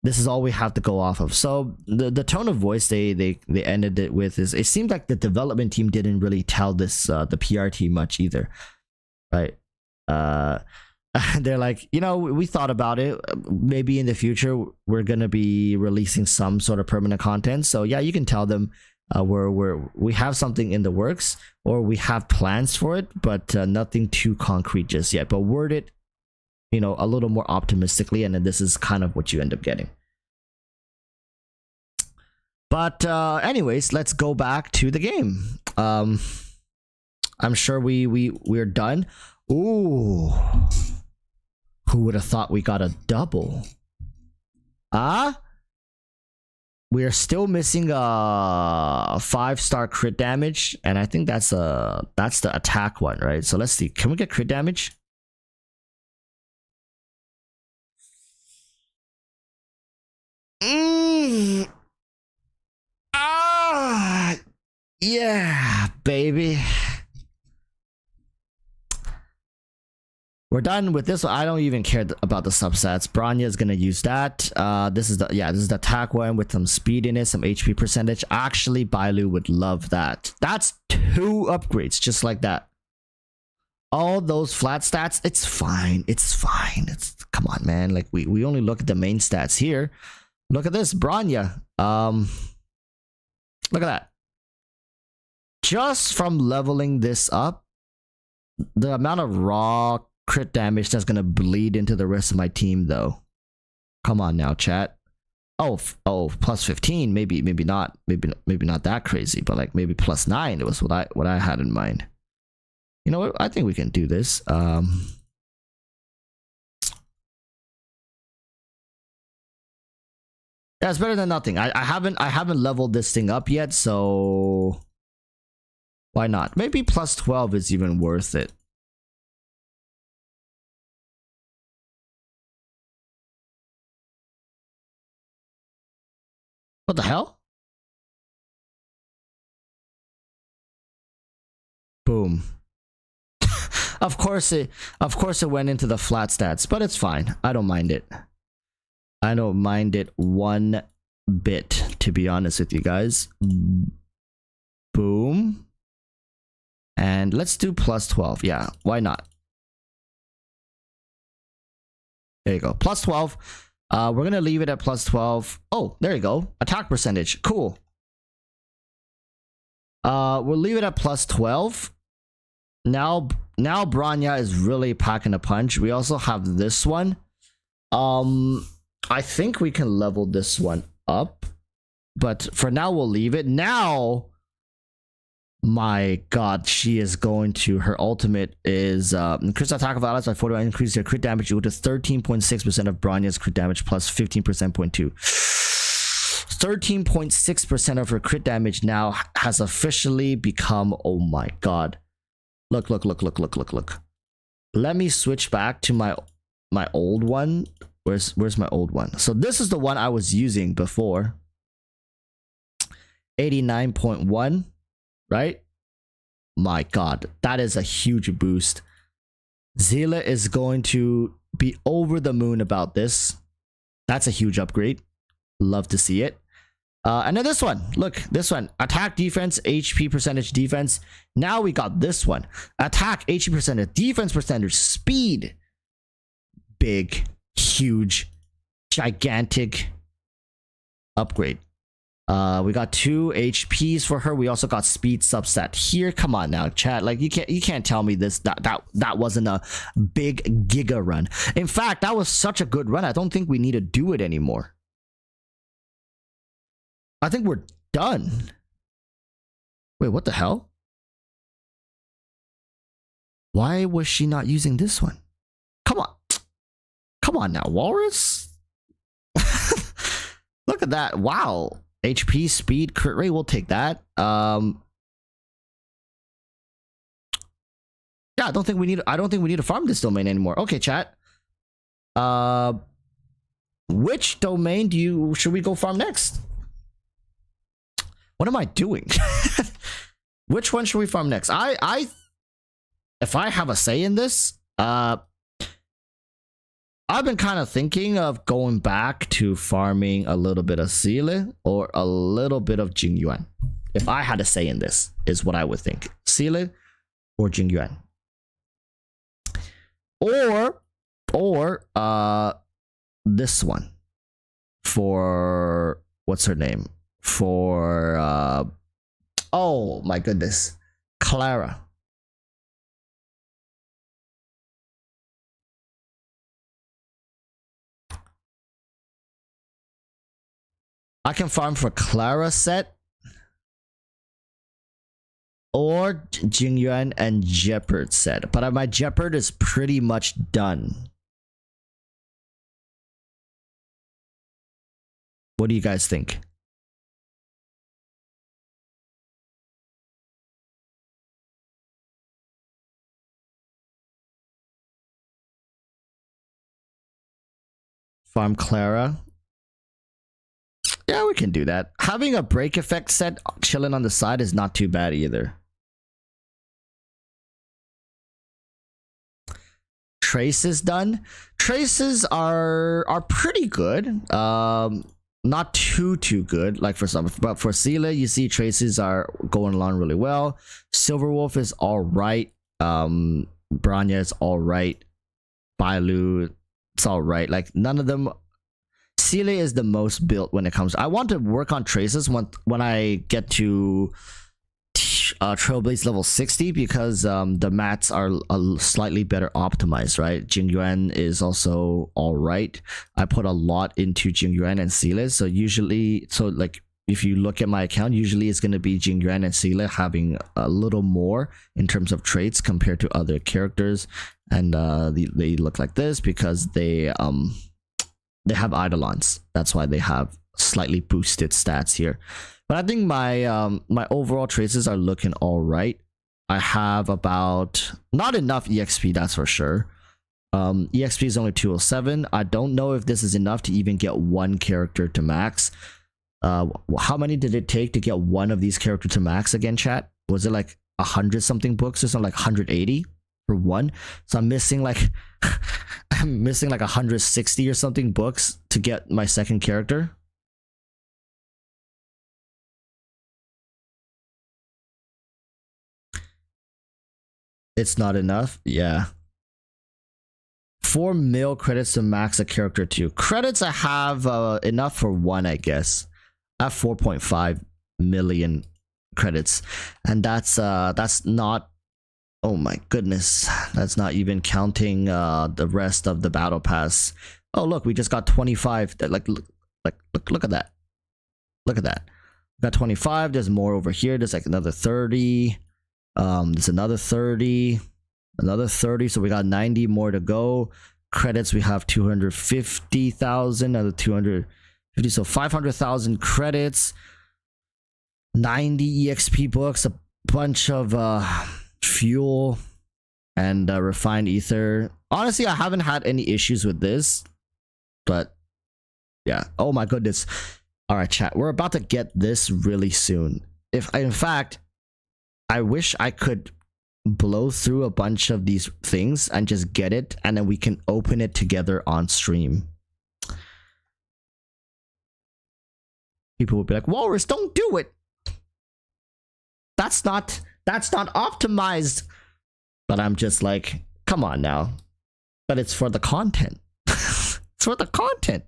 this is all we have to go off of. So the tone of voice they ended it with is, it seemed like the development team didn't really tell this the PR team much either, right? They're like, you know, we thought about it. Maybe in the future we're gonna be releasing some sort of permanent content. So yeah, you can tell them we have something in the works, or we have plans for it, but nothing too concrete just yet. But word it, you know, a little more optimistically, and then this is kind of what you end up getting. But anyways, let's go back to the game. I'm sure we're done. Ooh, who would have thought we got a double? We are still missing a 5-star crit damage, and I think that's the attack one, right? So let's see. Can we get crit damage? Yeah, baby. We're done with this one. I don't even care about the substats. Bronya is gonna use that. This is the attack one with some speed in it, some HP percentage. Actually, Bailu would love that. That's 2 upgrades just like that. All those flat stats, it's fine. It's fine. Come on, man. Like we only look at the main stats here. Look at this, Bronya. Look at that. Just from leveling this up, the amount of raw crit damage that's gonna bleed into the rest of my team, though. Come on now, chat. Oh, plus 15. Maybe not. Maybe not that crazy, but like maybe plus 9. It was what I had in mind. You know what? I think we can do this. Yeah, it's better than nothing. I haven't leveled this thing up yet, so why not? Maybe plus 12 is even worth it. What the hell? Boom. Of course it went into the flat stats, but it's fine. I don't mind it. I don't mind it one bit, to be honest with you guys. Boom. And let's do plus 12. Yeah, why not? There you go. Plus 12. We're gonna leave it at plus 12. Oh, there you go. Attack percentage. Cool. We'll leave it at plus 12. Now Bronya is really packing a punch. We also have this one. I think we can level this one up, but for now we'll leave it. Now, my god, she is going to, her ultimate is increase attack of allies by 40%, increase their crit damage equal to 13.6% of Bronya's crit damage plus 15.2%. 13.6% of her crit damage now has officially become, oh my god. Look. Let me switch back to my old one. Where's my old one? So this is the one I was using before. 89.1, right? My god, that is a huge boost. Zila is going to be over the moon about this. That's a huge upgrade. Love to see it. And then this one, look, this one, attack, defense, HP percentage, defense. Now we got this one, attack, HP percentage, defense percentage, speed. Big, huge, gigantic upgrade. We got 2 HPs for her. We also got speed substat here. Come on now, chat. Like you can't tell me this that wasn't a big giga run. In fact, that was such a good run. I don't think we need to do it anymore. I think we're done. Wait, what the hell? Why was she not using this one? Come on now, Walrus. Look at that. Wow. HP, speed, crit rate, we'll take that. Yeah, I don't think we need to farm this domain anymore. Okay, chat. Which domain should we go farm next? What am I doing? Which one should we farm next? If I have a say in this, I've been kind of thinking of going back to farming a little bit of Seele or a little bit of Jingyuan. If I had a say in this, is what I would think. Seele or Jingyuan. Or this one for what's her name? For Oh my goodness. Clara. I can farm for Clara set or Jingyuan and Jeopard set, but my Jeopard is pretty much done. What do you guys think? Farm Clara. Yeah, we can do that. Having a break effect set chilling on the side is not too bad either. Traces done. Traces are pretty good. Not too good. Like for some, but for Seele, you see traces are going along really well. Silverwolf is all right. Branya is all right. Bailu, it's all right. Like none of them. Seele is the most built when it comes. I want to work on traces when I get to Trailblaze level 60 because the mats are slightly better optimized, right? Jingyuan is also all right. I put a lot into Jingyuan and Seele, so usually, like if you look at my account, usually it's going to be Jingyuan and Seele having a little more in terms of traits compared to other characters, and they look like this because they have Eidolons. That's why they have slightly boosted stats here. But I think my my overall traces are looking all right. I have about not enough EXP, that's for sure. EXP is only 207. I don't know if this is enough to even get one character to max. How many did it take to get one of these characters to max again, chat? Was it like 100 something books or something, like 180 for one? So I'm missing like I'm missing like 160 or something books to get my second character. It's not enough. Yeah. 4 mil credits to max a character to. Credits I have enough for one, I guess. I have 4.5 million credits, and that's not. Oh my goodness, that's not even counting the rest of the battle pass. Oh look, we just got 25. Look at that. Look at that. We got 25. There's more over here. There's like another 30. There's another 30. Another 30. So we got 90 more to go. Credits, we have 250,000. Another 250. So 500,000 credits. 90 EXP books. A bunch of fuel and refined ether. Honestly, I haven't had any issues with this, but yeah. Oh my goodness. All right, chat, we're about to get this really soon. In fact, I wish I could blow through a bunch of these things and just get it, and then we can open it together on stream. People would be like, Walrus, don't do it. That's not optimized. But I'm just like, come on now. But it's for the content. It's for the content.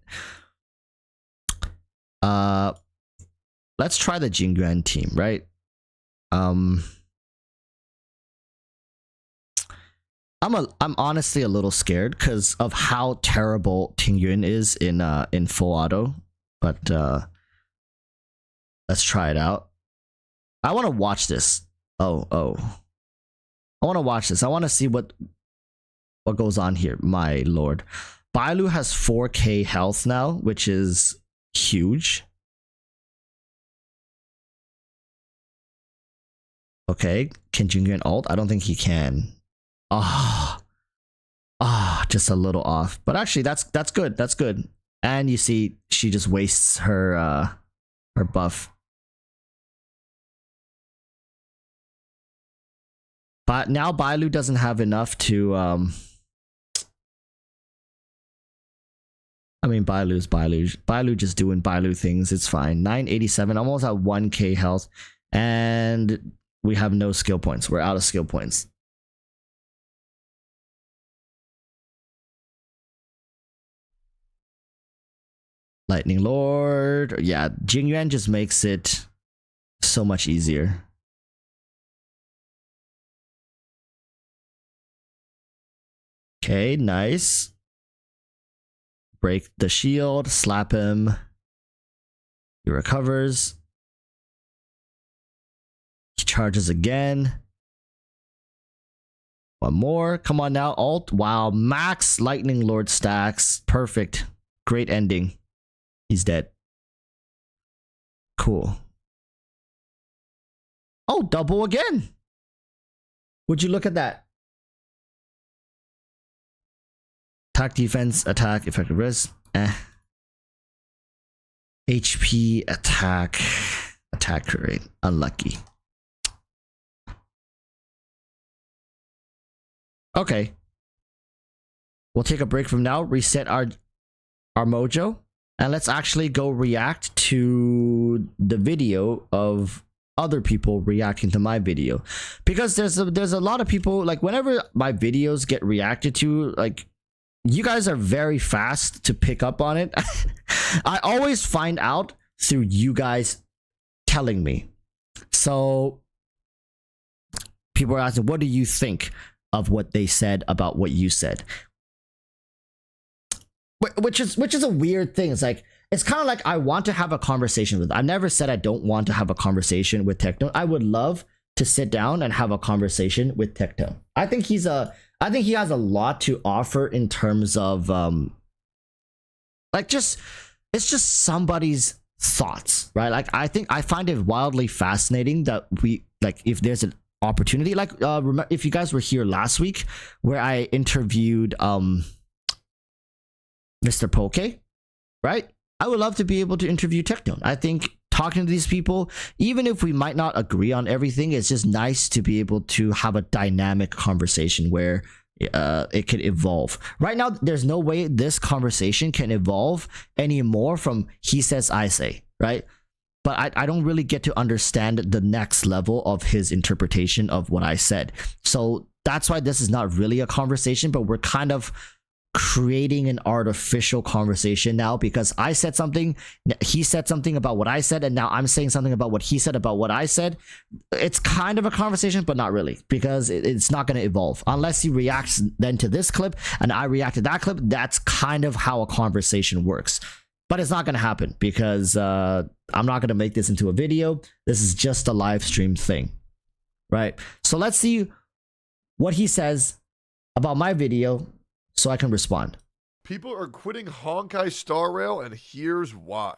Let's try the Jingyuan team, right? I'm honestly a little scared because of how terrible Tingyun is in full auto. But let's try it out. I want to watch this. Oh. I want to watch this. I want to see what goes on here. My lord. Bailu has 4k health now, which is huge. Okay, can Jingyuan ult? I don't think he can. Just a little off. But actually, that's good. That's good. And you see, she just wastes her buff. But now Bailu doesn't have enough to I mean, Bailu's Bailu. Bailu just doing Bailu things. It's fine. 987, almost at 1k health. And we have no skill points. We're out of skill points. Lightning Lord. Yeah, Jingyuan just makes it so much easier. Okay, nice. Break the shield, slap him. He recovers. He charges again. One more. Come on now, alt. Wow, max Lightning Lord stacks. Perfect. Great ending. He's dead. Cool. Oh, double again. Would you look at that? Attack, defense, attack, effective risk. HP, attack, attack rate. Unlucky. Okay. We'll take a break from now, reset our mojo, and let's actually go react to the video of other people reacting to my video, because there's a lot of people, like, whenever my videos get reacted to, like, you guys are very fast to pick up on it. I always find out through you guys telling me. So people are asking, what do you think of what they said about what you said? Which is a weird thing. It's like, it's kind of like, I want to have a conversation with. I never said I don't want to have a conversation with Techno. I would love to sit down and have a conversation with Techno. I think he has a lot to offer in terms of like, it's just somebody's thoughts, right? Like, I find it wildly fascinating that we, like, if there's an opportunity, like, remember, if you guys were here last week where I interviewed Mr. Poke, right? I would love to be able to interview Techno. I think talking to these people, even if we might not agree on everything, it's just nice to be able to have a dynamic conversation where it could evolve. Right now, there's no way this conversation can evolve anymore from he says, I say, right? But I don't really get to understand the next level of his interpretation of what I said. So that's why this is not really a conversation, but we're kind of creating an artificial conversation now, because I said something, he said something about what I said, and now I'm saying something about what he said about what I said. It's kind of a conversation, but not really, because it's not going to evolve unless he reacts then to this clip and I react to that clip. That's kind of how a conversation works, but it's not going to happen because I'm not going to make this into a video. This is just a live stream thing, right? So let's see what he says about my video so I can respond. People are quitting Honkai Star Rail, and here's why.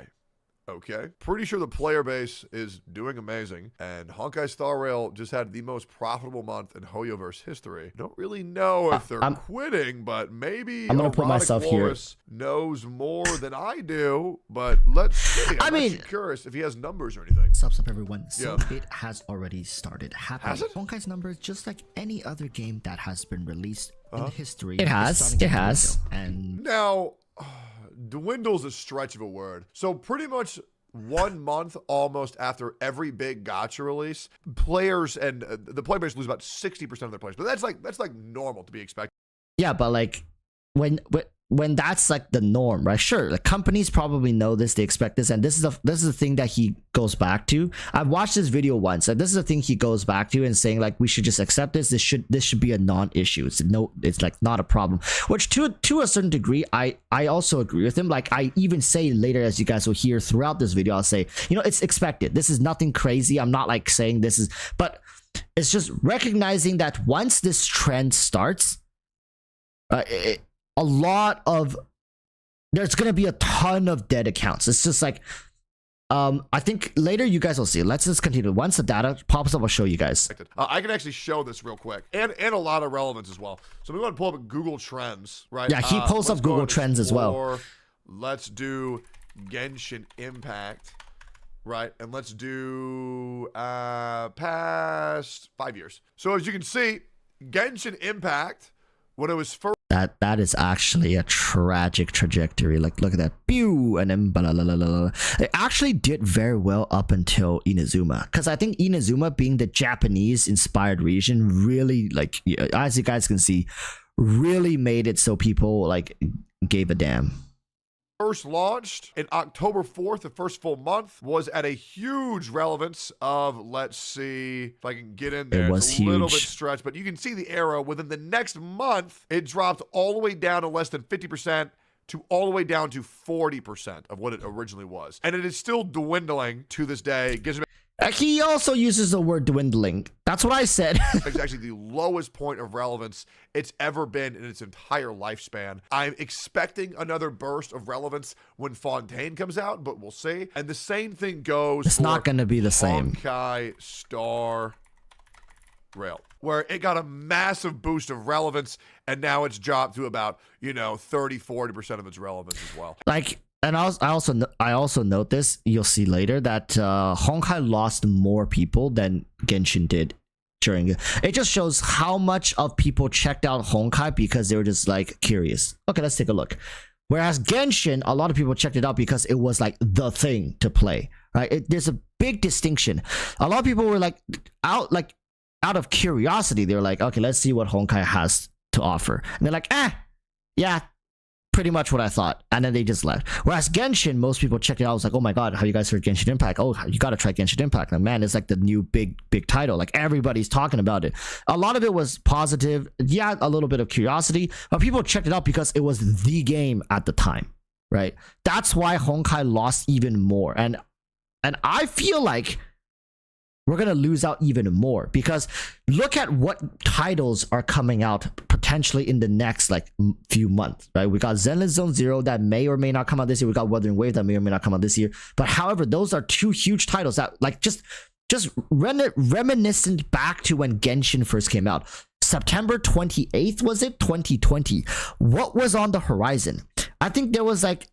Okay, pretty sure the player base is doing amazing, and Honkai Star Rail just had the most profitable month in Hoyoverse history. Don't really know if they're quitting, but maybe I'm gonna put myself here. Knows more than I do, but let's see. I'm actually curious if he has numbers or anything. Sup everyone. So it has already started happening. Has it? Honkai's numbers, just like any other game that has been released in history. It has. And now, dwindle's a stretch of a word. So pretty much 1 month almost after every big gacha release, players and the player base lose about 60% of their players. But that's like normal to be expected. Yeah, but like when that's like the norm, right? Sure, like companies probably know this, they expect this, and this is the thing that he goes back to. I've watched this video once, and this is the thing he goes back to and saying like, we should just accept this. This should be a non-issue. It's like not a problem. Which to a certain degree, I also agree with him. Like, I even say later, as you guys will hear throughout this video, I'll say, you know, it's expected. This is nothing crazy. I'm not like saying this is, but it's just recognizing that once this trend starts, there's gonna be a ton of dead accounts. It's just like, I think later you guys will see. Let's just continue. Once the data pops up, I'll show you guys. I can actually show this real quick, and a lot of relevance as well. So we want to pull up Google Trends, right? Yeah, he pulls up Google Trends as well. Let's do Genshin Impact, right? And let's do past 5 years. So as you can see, Genshin Impact, when it was first. That is actually a tragic trajectory. Like, look at that, pew, and then blah, blah, blah, blah, blah. It actually did very well up until Inazuma, because I think Inazuma, being the Japanese-inspired region, really, like, as you guys can see, really made it so people like gave a damn. first launched in October 4th, the first full month, was at a huge relevance of, let's see if I can get in there. It was it's a little bit huge. stretched, but you can see the arrow. Within the next month, it dropped all the way down to less than 50%. To all the way down to 40% of what it originally was. And it is still dwindling to this day. Genshin He also uses the word dwindling. That's what I said. It's actually the lowest point of relevance it's ever been in its entire lifespan. I'm expecting another burst of relevance when Fontaine comes out, but we'll see. And the same thing goes It's for not going to be the same. Honkai Star Rail, where it got a massive boost of relevance, and now it's dropped to about, 30-40% of its relevance as well. Like, and I also note this. You'll see later that Honkai lost more people than Genshin did during it. It just shows how much of people checked out Honkai because they were just like curious. Okay, let's take a look. Whereas Genshin, a lot of people checked it out because it was like the thing to play. Right? There's a big distinction. A lot of people were like out of curiosity. They were like, okay, let's see what Honkai has to offer. And they're like, yeah, pretty much what I thought. And then they just left. Whereas Genshin, most people checked it out. I was like, oh my god, have you guys heard Genshin Impact? Oh, you gotta try Genshin Impact. And man, it's like the new big title. Like everybody's talking about it. A lot of it was positive. Yeah, a little bit of curiosity. But people checked it out because it was the game at the time. Right? That's why Honkai lost even more. And I feel like we're going to lose out even more because look at what titles are coming out potentially in the next few months, right? We got Zenless Zone Zero that may or may not come out this year. We got Wuthering Wave that may or may not come out this year. But however, those are two huge titles that just reminiscent back to when Genshin first came out. September 28th, was it? 2020. What was on the horizon? I think there was like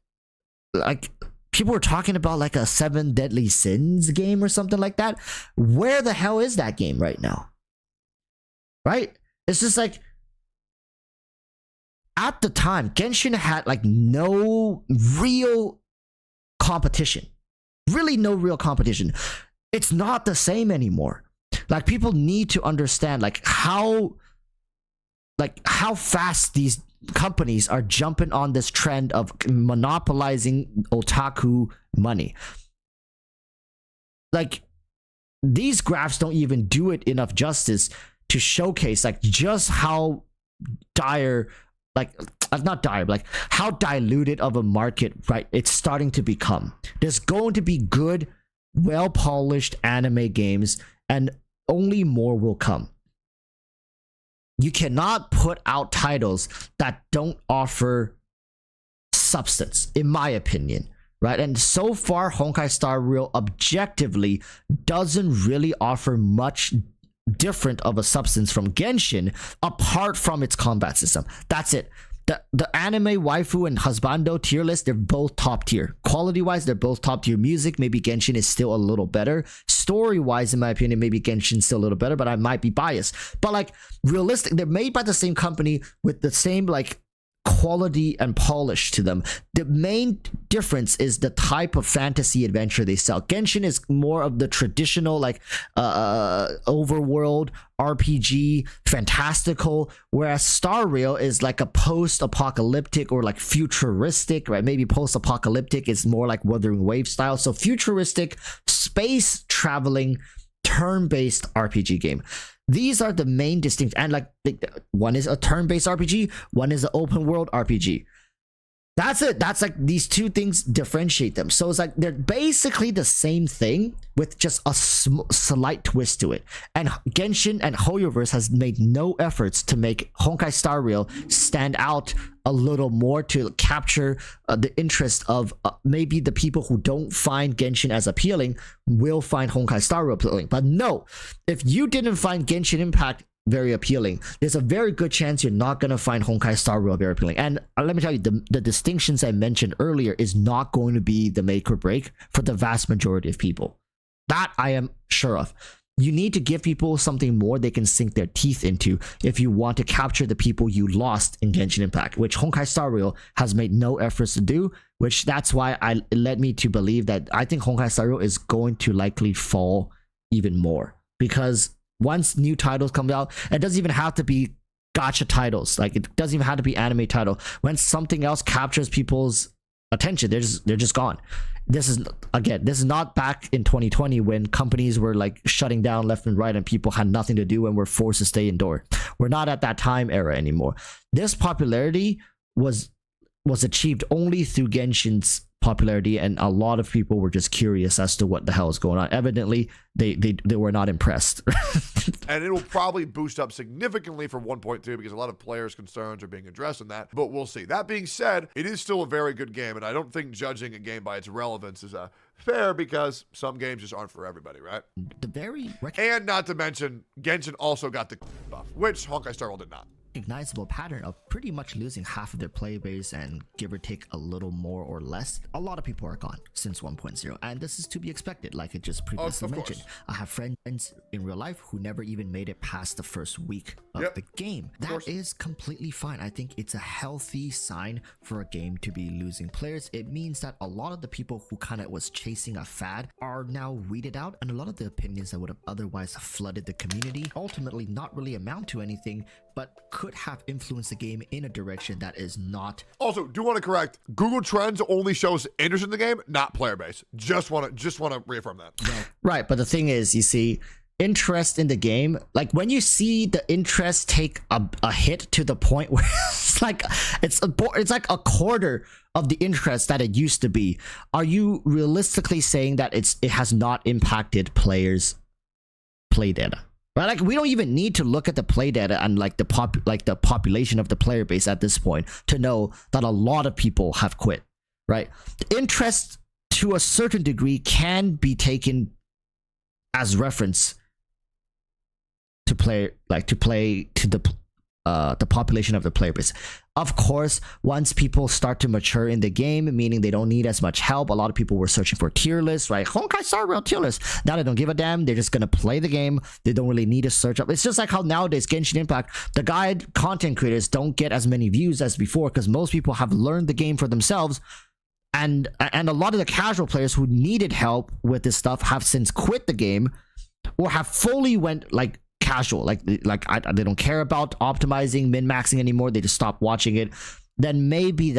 people were talking about like a 7 Deadly Sins game or something like that. Where the hell is that game right now? Right? It's just like at the time, Genshin had like no real competition. Really no real competition. It's not the same anymore. Like people need to understand how fast these companies are jumping on this trend of monopolizing otaku money. Like these graphs don't even do it enough justice to showcase like just how dire, not dire, but like how diluted of a market, right, it's starting to become. There's going to be good, well polished anime games, and only more will come. You cannot put out titles that don't offer substance, in my opinion, right? And so far, Honkai Star Rail objectively doesn't really offer much different of a substance from Genshin, apart from its combat system. That's it. The anime waifu and husbando tier list, they're both top tier. Quality wise, they're both top tier. Music, maybe Genshin is still a little better. Story wise, in my opinion, maybe Genshin's still a little better, but I might be biased. But like realistic, they're made by the same company with the same like quality and polish to them. The main difference is the type of fantasy adventure they sell. Genshin is more of the traditional like overworld RPG, fantastical, whereas Star Rail is like a post-apocalyptic or like futuristic, right? Maybe post-apocalyptic is more like Wuthering Wave style. So futuristic, space traveling, turn-based RPG game. These are the main distinct, and like one is a turn-based RPG, one is an open world RPG. That's it. That's like these two things differentiate them. So it's like they're basically the same thing with just a slight twist to it. And Genshin and HoYoverse has made no efforts to make Honkai Star Rail stand out a little more to capture the interest of maybe the people who don't find Genshin as appealing will find Honkai Star Rail appealing. But no, if you didn't find Genshin Impact very appealing, there's a very good chance you're not going to find Honkai Star Rail very appealing. And let me tell you, the distinctions I mentioned earlier is not going to be the make or break for the vast majority of people. That I am sure of. You need to give people something more they can sink their teeth into if you want to capture the people you lost in Genshin Impact, which Honkai Star Rail has made no efforts to do, which that's why it led me to believe that I think Honkai Star Rail is going to likely fall even more. Because once new titles come out, it doesn't even have to be gacha titles. Like it doesn't even have to be anime title. When something else captures people's attention. They're just gone. This is not back in 2020 when companies were like shutting down left and right and people had nothing to do and were forced to stay indoors. We're not at that time era anymore. This popularity was achieved only through Genshin's popularity, and a lot of people were just curious as to what the hell is going on. Evidently, they were not impressed. And it will probably boost up significantly for 1.2 because a lot of players' concerns are being addressed in that, but we'll see. That being said, it is still a very good game, and I don't think judging a game by its relevance is fair because some games just aren't for everybody, right? And not to mention, Genshin also got the buff, which Honkai Star Rail did not. Recognizable pattern of pretty much losing half of their player base and give or take a little more or less. A lot of people are gone since 1.0, and this is to be expected, like I just previously mentioned. I have friends in real life who never even made it past the first week of the game. That is completely fine. I think it's a healthy sign for a game to be losing players. It means that a lot of the people who kind of was chasing a fad are now weeded out, and a lot of the opinions that would have otherwise flooded the community ultimately not really amount to anything, but could have influenced the game in a direction that is not. Also, do want to correct, Google Trends only shows interest in the game, not player base. Just want to reaffirm that. Right, but the thing is, you see, interest in the game, like when you see the interest take a hit to the point where it's like a quarter of the interest that it used to be, are you realistically saying that it has not impacted players' play data? Right? Like, we don't even need to look at the play data and like the population of the player base at this point to know that a lot of people have quit, right? Interest to a certain degree can be taken as reference to play to the population of the player base. Of course, once people start to mature in the game, meaning they don't need as much help, a lot of people were searching for tier lists, right? Honkai Star Rail tier lists. Now they don't give a damn. They're just gonna play the game. They don't really need to search up. It's just like how nowadays Genshin Impact, the guide content creators don't get as many views as before because most people have learned the game for themselves. And a lot of the casual players who needed help with this stuff have since quit the game or have fully went like casual, they don't care about optimizing, min-maxing anymore. They just stop watching it. Then maybe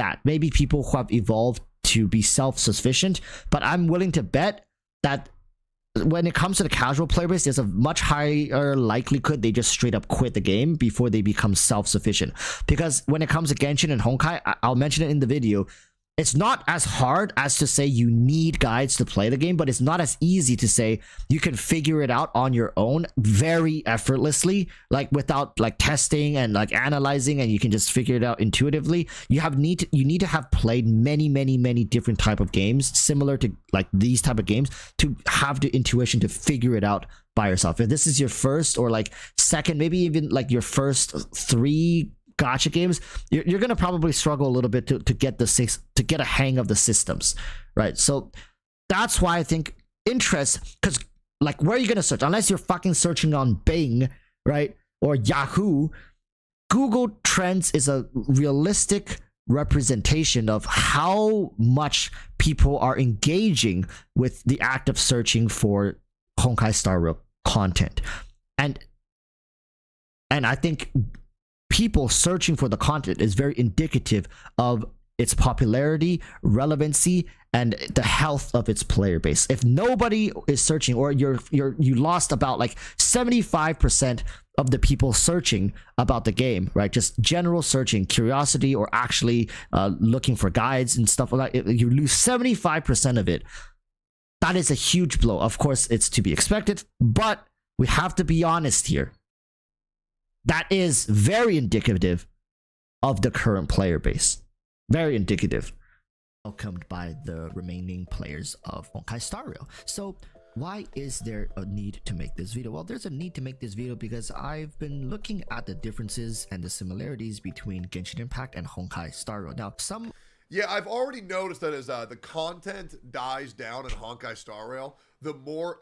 people who have evolved to be self-sufficient. But I'm willing to bet that when it comes to the casual player base, there's a much higher likelihood they just straight up quit the game before they become self-sufficient. Because when it comes to Genshin and Honkai, I'll mention it in the video, it's not as hard as to say you need guides to play the game, but it's not as easy to say you can figure it out on your own very effortlessly, like without like testing and like analyzing, and you can just figure it out intuitively. You need to have played many different type of games similar to like these type of games to have the intuition to figure it out by yourself. If this is your first or like second, maybe even like your first 3 gacha games, you're gonna probably struggle a little bit to get a hang of the systems, right? So that's why I think interest, because like where are you gonna search unless you're fucking searching on Bing, right, or Yahoo? Google Trends is a realistic representation of how much people are engaging with the act of searching for Honkai Star Rail content, and I think people searching for the content is very indicative of its popularity, relevancy, and the health of its player base. If nobody is searching, or you lost about like 75% of the people searching about the game, right? Just general searching, curiosity, or actually looking for guides and stuff like that. You lose 75% of it. That is a huge blow. Of course, it's to be expected, but we have to be honest here. That is very indicative of the current player base. Very indicative. Welcomed by the remaining players of Honkai Star Rail. So why is there a need to make this video? Well, there's a need to make this video because I've been looking at the differences and the similarities between Genshin Impact and Honkai Star Rail. Now, Yeah, I've already noticed that as the content dies down in Honkai Star Rail, the more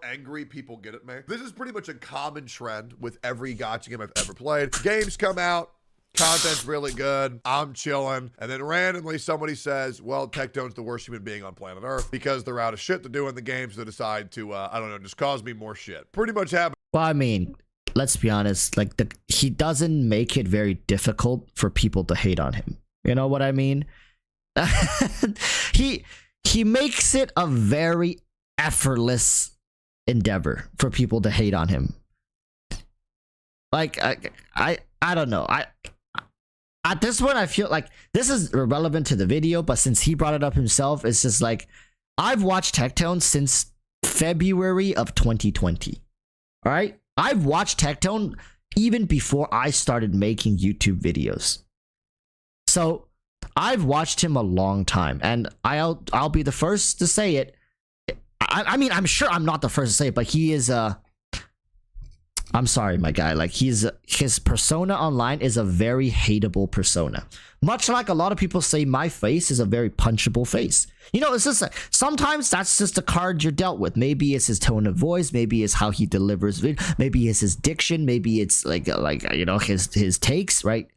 angry people get at me. This is pretty much a common trend with every gacha game I've ever played. Games come out, content's really good, I'm chilling, and then randomly somebody says, well, Tectone's the worst human being on planet Earth because they're out of shit to do in the game, so they decide to, I don't know, just cause me more shit. Pretty much happens. Well, I mean, let's be honest, like he doesn't make it very difficult for people to hate on him. You know what I mean? he makes it a very effortless endeavor for people to hate on him. Like I don't know. At this point I feel like this is irrelevant to the video, but since he brought it up himself, it's just like I've watched Tectone since February of 2020. All right? I've watched Tectone even before I started making YouTube videos. So I've watched him a long time, and I'll be the first to say it. I mean, I'm sure I'm not the first to say it, but he is I'm sorry, my guy. Like, his persona online is a very hateable persona. Much like a lot of people say my face is a very punchable face. You know, it's just like, sometimes that's just the card you're dealt with. Maybe it's his tone of voice, maybe it's how he delivers video, maybe it's his diction, maybe it's like you know, his takes, right?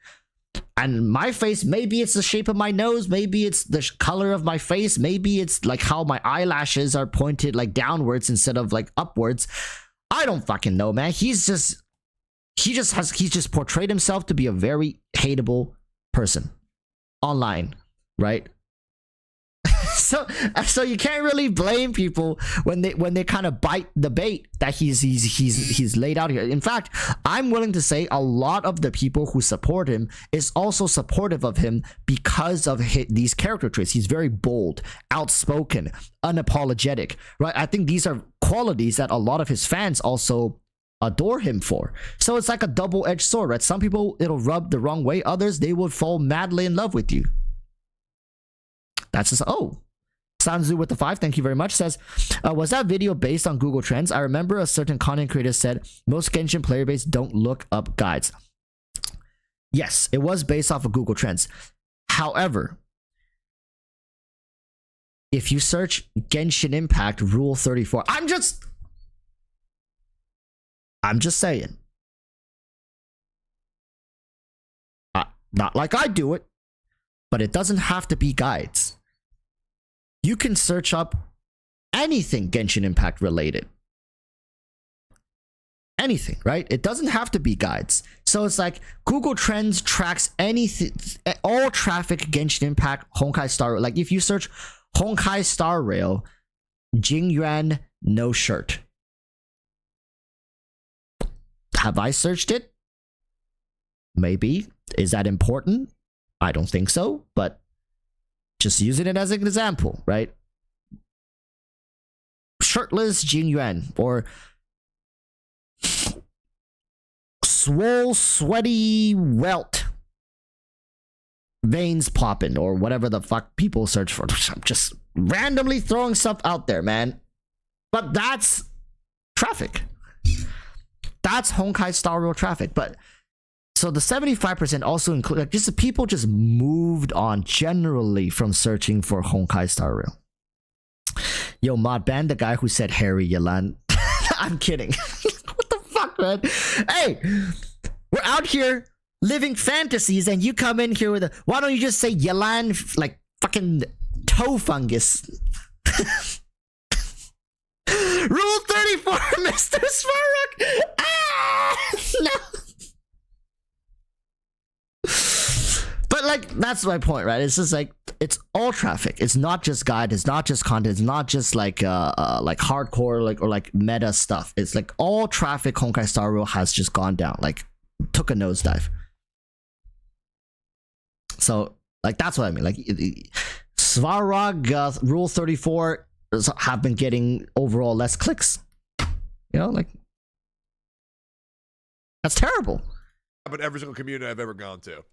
And my face, maybe it's the shape of my nose, maybe it's the color of my face, maybe it's like how my eyelashes are pointed like downwards instead of like upwards. I don't fucking know, man. He's just portrayed himself to be a very hateable person online, right? So you can't really blame people when they kind of bite the bait that he's laid out here. In fact, I'm willing to say a lot of the people who support him is also supportive of him because of these character traits. He's very bold, outspoken, unapologetic, right? I think these are qualities that a lot of his fans also adore him for. So it's like a double-edged sword, right? Some people it'll rub the wrong way, others they will fall madly in love with you. That's just Sanzu with the 5, thank you very much, says, was that video based on Google Trends? I remember a certain content creator said most Genshin player base don't look up guides. Yes, it was based off of Google Trends. However, if you search Genshin Impact Rule 34, I'm just saying. Not like I do it, but it doesn't have to be guides. You can search up anything Genshin Impact related. Anything, right? It doesn't have to be guides. So it's like Google Trends tracks anything, all traffic Genshin Impact, Honkai Star Rail. Like if you search Honkai Star Rail, Jingyuan no shirt. Have I searched it? Maybe. Is that important? I don't think so, but just using it as an example, right? Shirtless Jingyuan, or swole, sweaty welt, veins popping, or whatever the fuck people search for. I'm just randomly throwing stuff out there, man. But that's traffic. That's Honkai Star Rail traffic. But so the 75% also include like just the people just moved on generally from searching for Honkai Star Rail. Yo, mod ban the guy who said Harry Yalan. I'm kidding. What the fuck, man? Hey, we're out here living fantasies, and you come in here with a. Why don't you just say Yalan like fucking toe fungus? Rule 34, Mr. Svaruk. Ah, no. But like that's my point, right? It's just like it's all traffic. It's not just guide. It's not just content. It's not just like hardcore or like meta stuff. It's like all traffic. Honkai Star Rail has just gone down, like took a nosedive. So like that's what I mean. Like Svarog Rule 34 have been getting overall less clicks. You know, like that's terrible. But every single community I've ever gone to.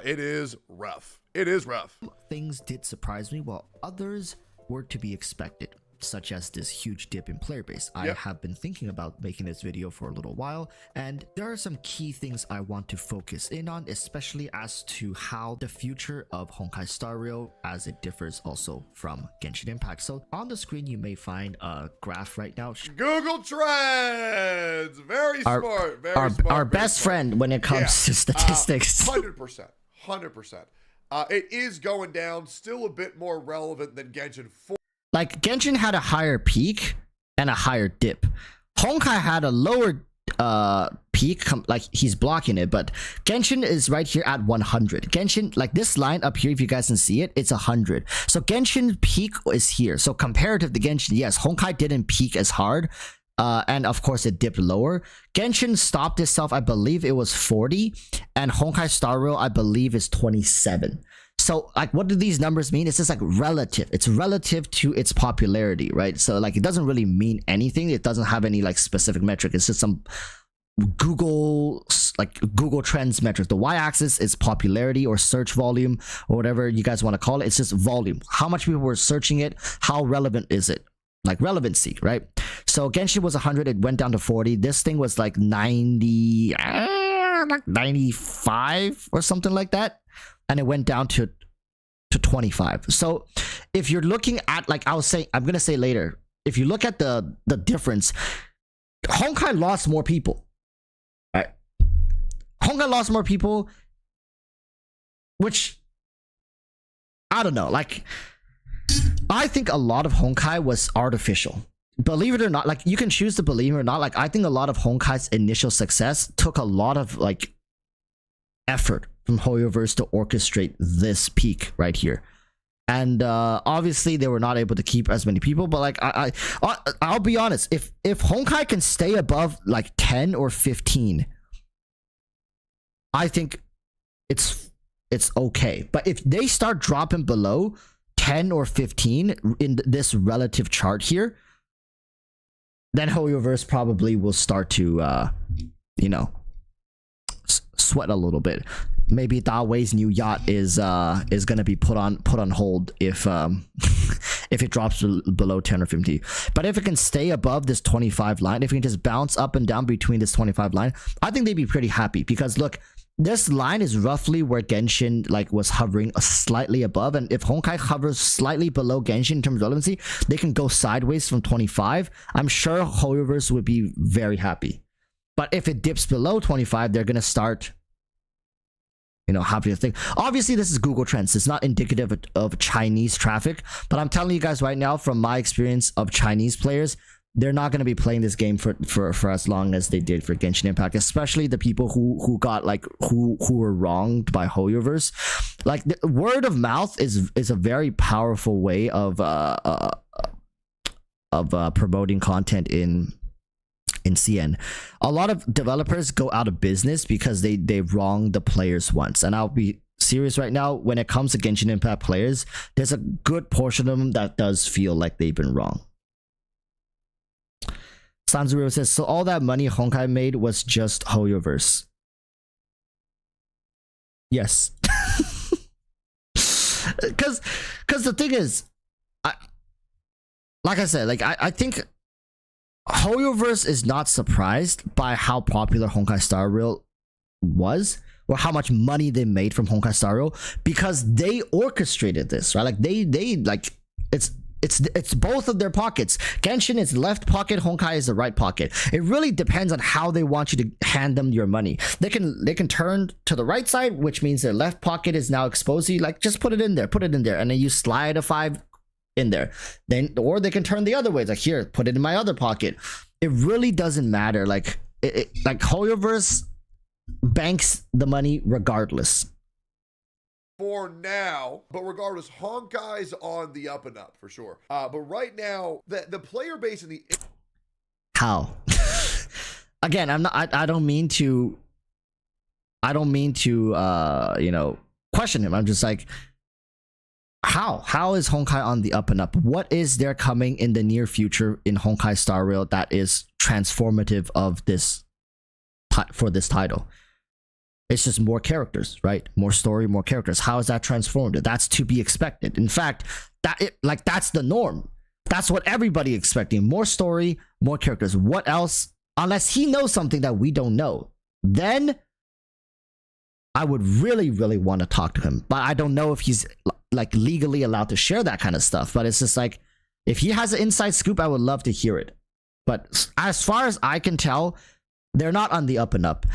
It is rough. It is rough. Things did surprise me, while others were to be expected, such as this huge dip in player base. I have been thinking about making this video for a little while, and there are some key things I want to focus in on, especially as to how the future of Honkai Star Rail as it differs also from Genshin Impact. So on the screen you may find a graph right now. Google Trends! Very smart, very smart. Our best friend when it comes to statistics. 100%. 100%. It is going down, still a bit more relevant than Genshin 4. Like, Genshin had a higher peak and a higher dip. Honkai had a lower peak peak, like he's blocking it, but Genshin is right here at 100. Genshin, like this line up here, if you guys can see it, it's 100. So Genshin peak is here. So comparative to Genshin, yes, Honkai didn't peak as hard. And of course it dipped lower. Genshin stopped itself, I believe it was 40, and Honkai Star Rail, I believe, is 27. So like, what do these numbers mean? It's just like relative. It's relative to its popularity, right? So like, it doesn't really mean anything. It doesn't have any like specific metric. It's just some Google Trends metric. The y-axis is popularity or search volume or whatever you guys want to call it. It's just volume. How much people were searching it? How relevant is it? Like relevancy, right? So Genshin was 100, it went down to 40. This thing was like 90, like 95 or something like that, and it went down to 25. So if you're looking at, like I'm gonna say later, if you look at the difference, Honkai lost more people, right? Honkai lost more people, which I don't know, like, I think a lot of Honkai was artificial. Believe it or not, like you can choose to believe it or not. Like I think a lot of Honkai's initial success took a lot of like effort from HoYoverse to orchestrate this peak right here. And obviously they were not able to keep as many people, but like I'll be honest, if Honkai can stay above like 10 or 15, I think it's okay. But if they start dropping below 10 or 15 in this relative chart here, then HoYoverse probably will start to you know, sweat a little bit. Maybe Dawei's new yacht is gonna be put on hold if if it drops below 10 or 15. But if it can stay above this 25 line, if it can just bounce up and down between this 25 line, I think they'd be pretty happy. Because look, this line is roughly where Genshin like was hovering slightly above, and if Honkai hovers slightly below Genshin in terms of relevancy, they can go sideways from 25. I'm sure HoYoverse would be very happy. But if it dips below 25, they're gonna start, you know, happy to think. Obviously, this is Google Trends. It's not indicative of Chinese traffic, but I'm telling you guys right now, from my experience of Chinese players, they're not going to be playing this game for as long as they did for Genshin Impact, especially the people who got like who were wronged by HoYoverse. Like the word of mouth is a very powerful way of promoting content in CN. A lot of developers go out of business because they wronged the players once, and I'll be serious right now, when it comes to Genshin Impact players, there's a good portion of them that does feel like they've been wrong. Sanzuru says, so all that money Honkai made was just HoYoverse. Yes. Because the thing is, like I said, like I think HoYoverse is not surprised by how popular Honkai Star Rail was, or how much money they made from Honkai Star Rail, because they orchestrated this, right? Like they like it's both of their pockets. Genshin is left pocket, Honkai is the right pocket. It really depends on how they want you to hand them your money. They can turn to the right side, which means their left pocket is now exposed. You like, just put it in there, and then you slide a 5 in there. Then, or they can turn the other way. It's like, here, put it in my other pocket. It really doesn't matter. Like like HoYoverse banks the money regardless. For now, but regardless, Honkai's on the up and up for sure. But right now, the player base in the how again, I don't mean to you know, question him. I'm just like, how is Honkai on the up and up? What is there coming in the near future in Honkai Star Rail that is transformative of this for this title? It's just more characters, right? More story, more characters. How is that transformative? That's to be expected. In fact, that's the norm. That's what everybody expecting. More story, more characters. What else? Unless he knows something that we don't know, then I would really, really want to talk to him. But I don't know if he's like legally allowed to share that kind of stuff. But it's just like, if he has an inside scoop, I would love to hear it. But as far as I can tell, they're not on the up and up.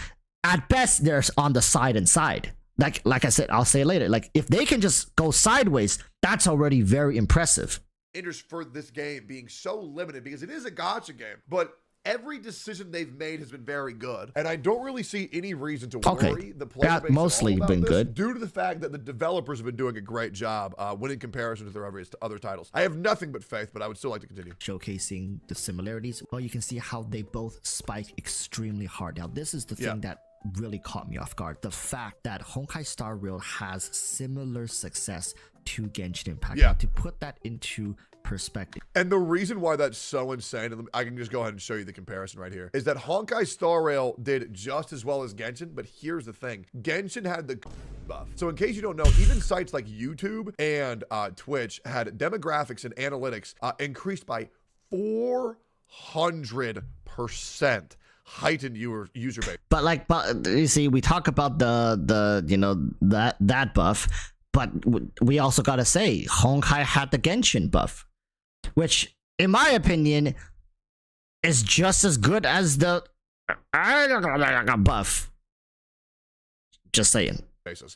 At best, they're on the side and side. Like I said, I'll say later. Like, if they can just go sideways, that's already very impressive. Interest for this game being so limited, because it is a gacha game, but every decision they've made has been very good, and I don't really see any reason to Okay. worry the player base Mostly at all about been this, good. due to the fact that the developers have been doing a great job when in comparison to their other titles. I have nothing but faith, but I would still like to continue. Showcasing the similarities. Well, you can see how they both spike extremely hard. Now, this is the thing that really caught me off guard. The fact that Honkai Star Rail has similar success to Genshin Impact. Yeah. Now, to put that into perspective. And the reason why that's so insane, and I can just go ahead and show you the comparison right here, is that Honkai Star Rail did just as well as Genshin, but here's the thing. Genshin had the buff. So in case you don't know, even sites like YouTube and Twitch had demographics and analytics increased by 400% heightened user base. But you see, we talk about the you know, that buff, but we also gotta say Honkai had the Genshin buff, which in my opinion is just as good as the buff. Just saying.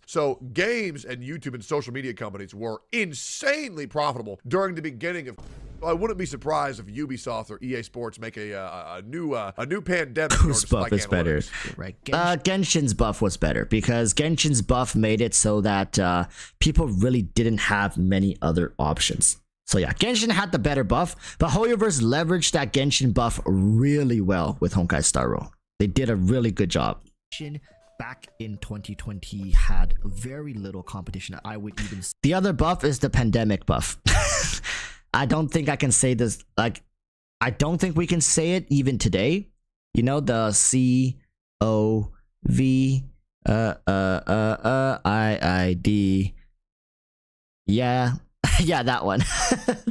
So games and YouTube and social media companies were insanely profitable during the beginning of. I wouldn't be surprised if Ubisoft or EA Sports make a new pandemic. Whose buff is better? Right. Genshin's buff was better because Genshin's buff made it so that people really didn't have many other options. So yeah, Genshin had the better buff, but Hoyoverse leveraged that Genshin buff really well with Honkai Star Rail. They did a really good job. Back in 2020 had very little competition. I would even say. The other buff is the pandemic buff. I don't think I can say this, like, I don't think we can say it even today. You know, the COVID. Yeah. Yeah, that one.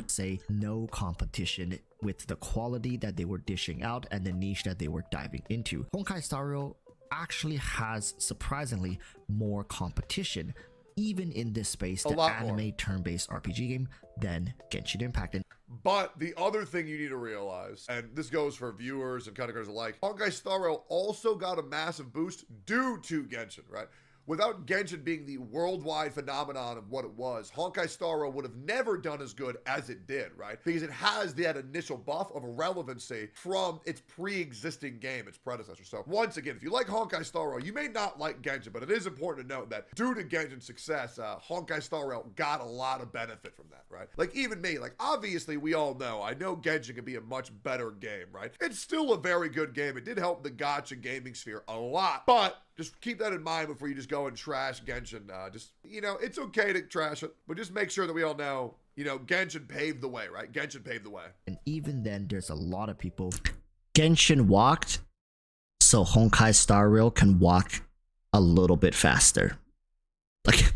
Say no competition with the quality that they were dishing out and the niche that they were diving into. Honkai Star Rail actually has surprisingly more competition, even in this space, the anime turn-based RPG game, than Genshin Impact. But the other thing you need to realize, and this goes for viewers and content creators alike, Honkai Star Rail also got a massive boost due to Genshin, right? Without Genshin being the worldwide phenomenon of what it was, Honkai Star Rail would have never done as good as it did, right? Because it has that initial buff of relevancy from its pre-existing game, its predecessor. So once again, if you like Honkai Star Rail, you may not like Genshin, but it is important to note that due to Genshin's success, Honkai Star Rail got a lot of benefit from that, right? Like even me, like obviously we all know, I know Genshin can be a much better game, right? It's still a very good game. It did help the gacha gaming sphere a lot, but just keep that in mind before you just go and trash Genshin. Just, you know, it's okay to trash it, but just make sure that we all know, you know, Genshin paved the way, right? Genshin paved the way. And even then, there's a lot of people. Genshin walked, so Honkai Star Rail can walk a little bit faster. Like,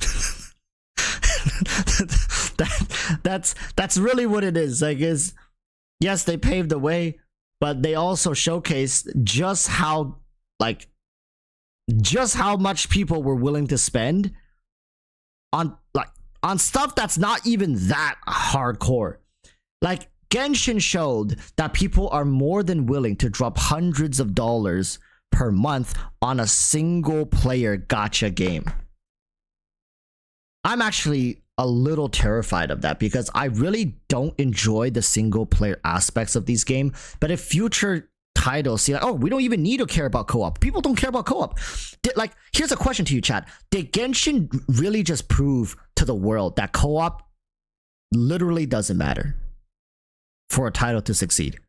that's really what it is. Like, yes, they paved the way, but they also showcased just how much people were willing to spend on stuff that's not even that hardcore. Like Genshin showed that people are more than willing to drop hundreds of dollars per month on a single player gacha game. I'm actually a little terrified of that because I really don't enjoy the single player aspects of these games. But if future titles see like, oh, we don't even need to care about co-op. People don't care about co-op. Here's a question to you, chat. Did Genshin really just prove to the world that co-op literally doesn't matter for a title to succeed?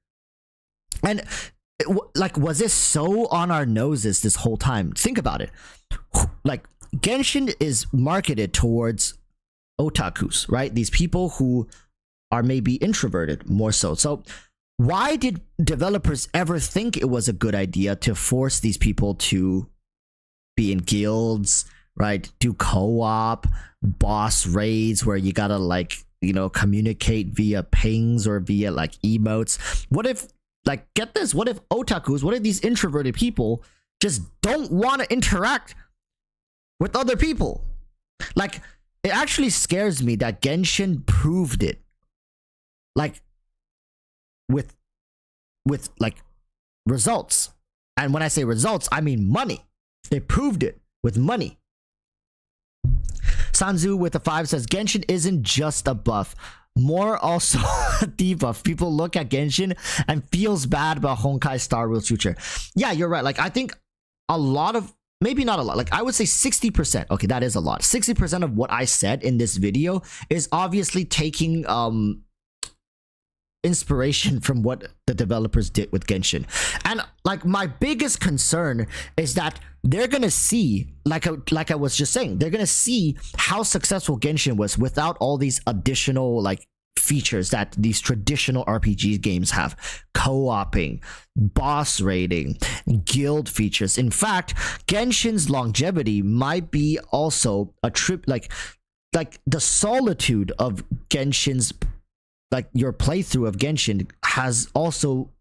And was it so on our noses this whole time? Think about it. Like Genshin is marketed towards otakus, right? These people who are maybe introverted more so. So why did developers ever think it was a good idea to force these people to be in guilds, right? Do co-op, boss raids where you gotta communicate via pings or via emotes? What if, get this, what if otakus, what if these introverted people just don't want to interact with other people? It actually scares me that Genshin proved it. With results. And when I say results, I mean money. They proved it with money. Sanzu with a 5 says Genshin isn't just a buff. More also debuff. People look at Genshin and feels bad about Honkai Star Rail's future. Yeah, you're right. Like I think a lot of, maybe not a lot, like I would say 60%. Okay, that is a lot. 60% of what I said in this video is obviously taking inspiration from what the developers did with Genshin. And like my biggest concern is that they're gonna see, like I was just saying, they're gonna see how successful Genshin was without all these additional like features that these traditional RPG games have. Co-oping, boss raiding, guild features. In fact, Genshin's longevity might be also a trip, like the solitude of Genshin's, like your playthrough of Genshin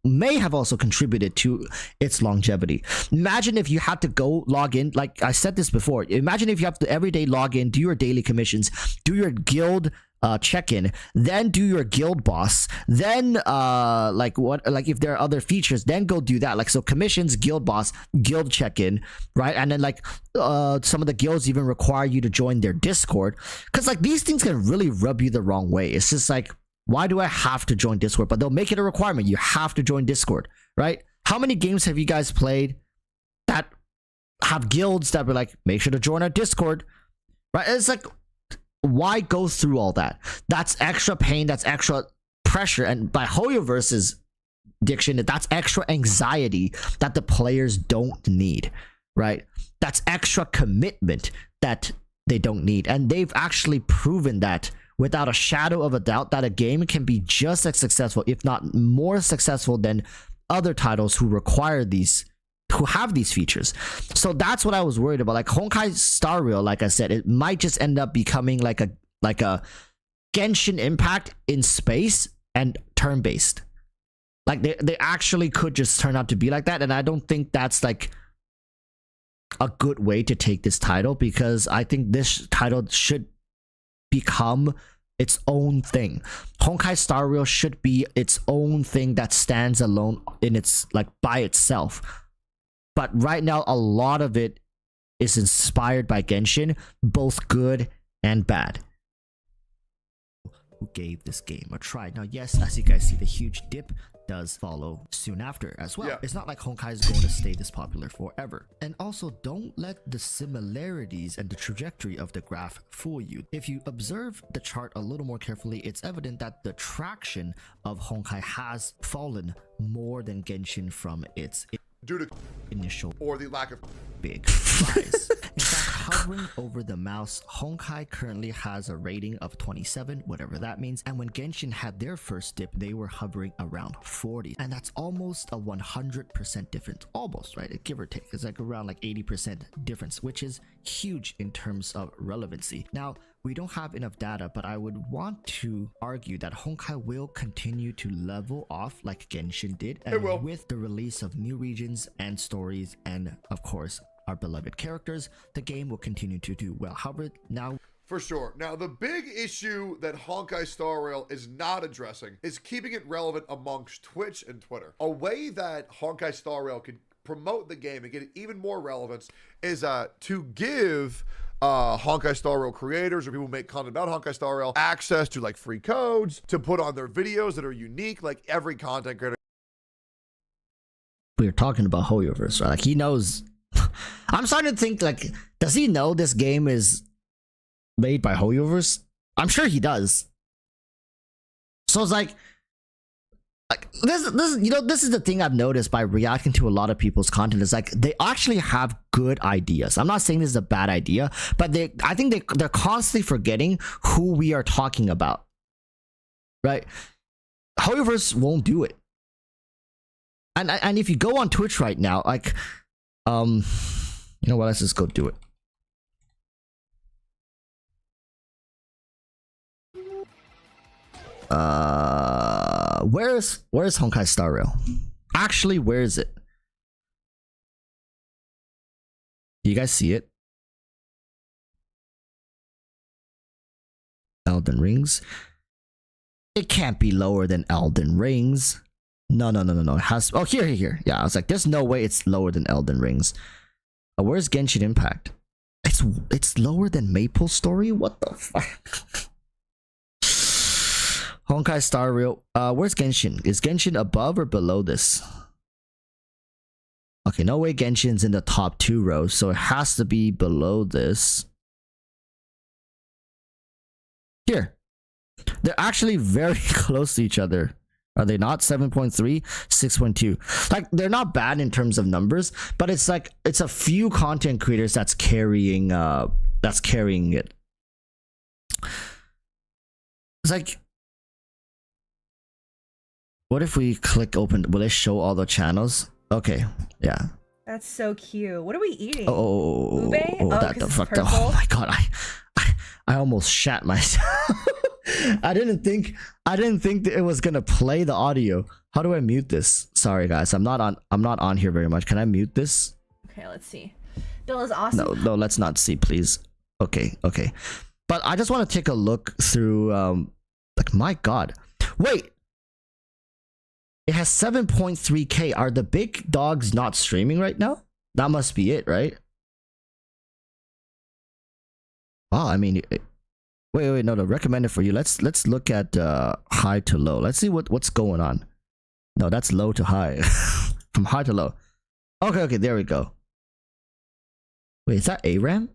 may have also contributed to its longevity. Imagine if you had to go log in, like I said this before, imagine if you have to every day log in, do your daily commissions, do your guild check-in, then do your guild boss, then like if there are other features, then go do that. Like so commissions, guild boss, guild check-in, right? And then like some of the guilds even require you to join their Discord, because like these things can really rub you the wrong way. It's just like, why do I have to join Discord? But they'll make it a requirement. You have to join Discord, right? How many games have you guys played that have guilds that were like, make sure to join our Discord, right? It's like, why go through all that? That's extra pain. That's extra pressure. And by HoYoVerse's diction, that's extra anxiety that the players don't need, right? That's extra commitment that they don't need. And they've actually proven that without a shadow of a doubt, that a game can be just as successful, if not more successful, than other titles who require these, who have these features. So that's what I was worried about. Like Honkai Star Rail, like I said, it might just end up becoming like a Genshin Impact in space and turn-based. Like they actually could just turn out to be like that, and I don't think that's like a good way to take this title, because I think this title should become its own thing. Honkai Star Rail should be its own thing that stands alone in its, like, by itself. But right now a lot of it is inspired by Genshin, both good and bad. Who gave this game a try. Now yes, as you guys see, the huge dip does follow soon after as well. Yeah. It's not like Honkai is going to stay this popular forever. And also, don't let the similarities and the trajectory of the graph fool you. If you observe the chart a little more carefully, it's evident that the traction of Honkai has fallen more than Genshin from its due to initial or the lack of big rise. In fact, hovering over the mouse, Honkai currently has a rating of 27, whatever that means, and when Genshin had their first dip, they were hovering around 40, and that's almost a 100% difference. Almost, right? Give or take. It's like around like 80% difference, which is huge in terms of relevancy. Now, we don't have enough data, but I would want to argue that Honkai will continue to level off like Genshin did, and with the release of new regions and stories, and of course our beloved characters, the game will continue to do well. However, now for sure. Now, the big issue that Honkai Star Rail is not addressing is keeping it relevant amongst Twitch and Twitter. A way that Honkai Star Rail can promote the game and get it even more relevance is to give Honkai Star Rail creators or people who make content about Honkai Star Rail access to like free codes to put on their videos that are unique, like every content creator. We were talking about HoYoVerse, right? Like he knows. I'm starting to think, like, does he know this game is made by HoYoVerse? I'm sure he does. So it's like this you know, this is the thing I've noticed by reacting to a lot of people's content, is like they actually have good ideas. I'm not saying this is a bad idea, but I think they're constantly forgetting who we are talking about, right? HoYoVerse won't do it. And if you go on Twitch right now, like you know what, let's just go do it. Where's Honkai Star Rail? Actually, where is it? You guys see it? Elden Rings. It can't be lower than Elden Rings. No. It has. Oh, here. Yeah, I was like, there's no way it's lower than Elden Rings. Where's Genshin Impact? It's lower than Maple Story. What the fuck? Honkai Star Rail. Where's Genshin? Is Genshin above or below this? Okay, no way Genshin's in the top 2 rows, so it has to be below this. Here. They're actually very close to each other. Are they not? 7.3, 6.2. Like, they're not bad in terms of numbers, but it's like it's a few content creators that's carrying it. It's like, what if we click open? Will it show all the channels? Okay, yeah. That's so cute. What are we eating? Oh, Ube? that the fuck. Oh my god, I almost shat myself. I didn't think that it was gonna play the audio. How do I mute this? Sorry guys, I'm not on here very much. Can I mute this? Okay, let's see. Bill is awesome. No, let's not see, please. Okay. But I just want to take a look through. Like, my god, wait. It has 7.3K. Are the big dogs not streaming right now? That must be it, right? Oh, I mean, wait, no, recommended for you. Let's look at high to low. Let's see what's going on. No, that's low to high. From high to low. Okay, there we go. Wait, is that ARAM?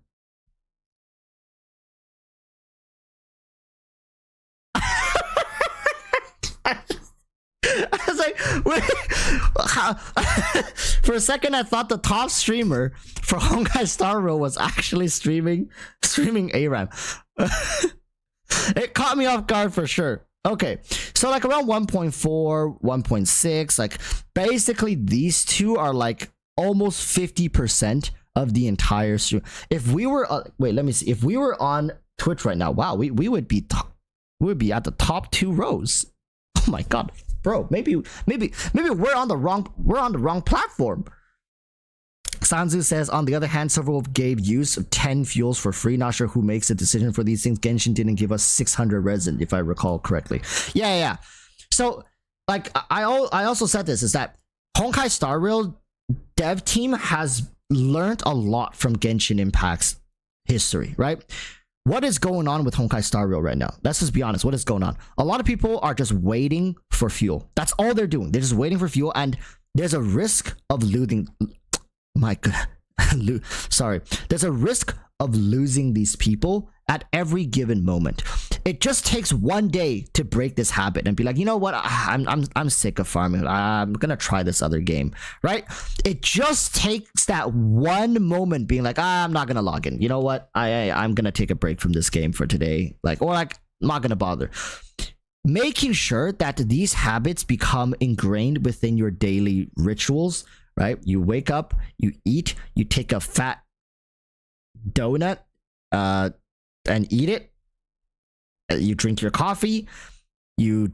I was like, wait, for a second I thought the top streamer for Honkai Star Rail was actually streaming ARAM. It caught me off guard for sure. Okay, so like around 1.4, 1.6, like basically these two are like almost 50% of the entire stream. If we were wait, let me see. If we were on Twitch right now, wow, we would be at the top 2 rows. Oh my god. Bro, maybe we're on the wrong platform. Sanzu says, on the other hand, Silverwolf gave use of 10 fuels for free. Not sure who makes a decision for these things. Genshin didn't give us 600 resin, if I recall correctly. Yeah. So, like, I also said this, is that Honkai Star Rail dev team has learned a lot from Genshin Impact's history, right? What is going on with Honkai Star Rail right now? Let's just be honest. What is going on? A lot of people are just waiting for fuel. That's all they're doing. They're just waiting for fuel, and there's a risk of losing. My god, sorry. There's a risk of losing these people at every given moment. It just takes one day to break this habit and be like, you know what? I'm sick of farming. I'm gonna try this other game, right? It just takes that one moment being like, I'm not gonna log in. You know what? I'm gonna take a break from this game for today. Like, or like, I'm not gonna bother. Making sure that these habits become ingrained within your daily rituals, right? You wake up, you eat, you take a fat donut, and eat it. You drink your coffee, you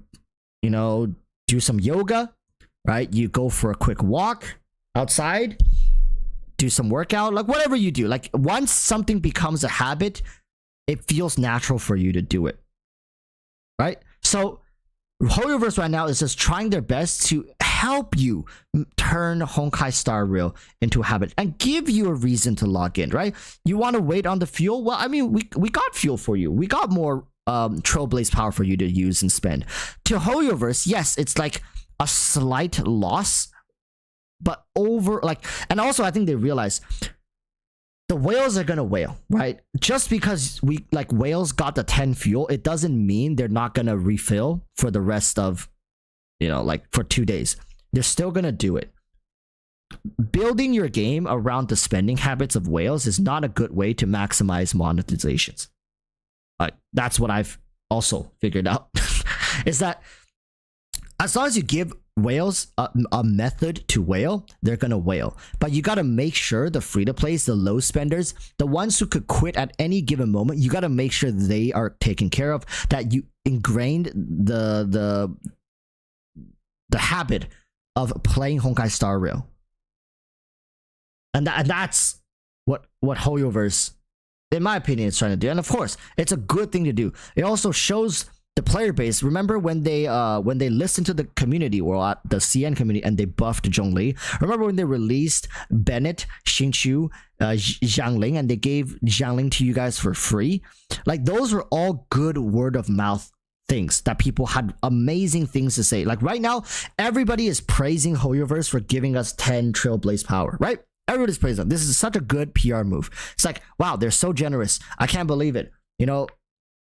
know, do some yoga, right? You go for a quick walk outside, do some workout, like whatever you do. Like, once something becomes a habit, it feels natural for you to do it, right? So HoYoverse right now is just trying their best to help you turn Honkai Star Rail into a habit and give you a reason to log in, right? You want to wait on the fuel? Well, I mean, we got fuel for you. We got more Trailblaze power for you to use and spend. To HoYoverse, yes, it's like a slight loss, but and also I think they realize the whales are gonna whale, right? Just because whales got the 10 fuel, it doesn't mean they're not gonna refill for the rest of, for 2 days. They're still gonna do it. Building your game around the spending habits of whales is not a good way to maximize monetizations. That's what I've also figured out. Is that as long as you give whales a method to whale, they're gonna whale. But you gotta make sure the free-to-plays, the low spenders, the ones who could quit at any given moment, you gotta make sure they are taken care of, that you ingrained the habit of playing Honkai Star Rail. And that's what HoYoverse, in my opinion, is trying to do. And of course, it's a good thing to do. It also shows the player base. Remember when they listened to the community, or at the CN community, and they buffed Zhongli? Remember when they released Bennett, Xingqiu, Xiangling, and they gave Xiangling to you guys for free? Like, those were all good word of mouth things that people had amazing things to say. Like right now, everybody is praising HoYoverse for giving us 10 Trailblaze power, right? Everybody's praising them. This is such a good PR move. It's like, wow, they're so generous. I can't believe it. You know,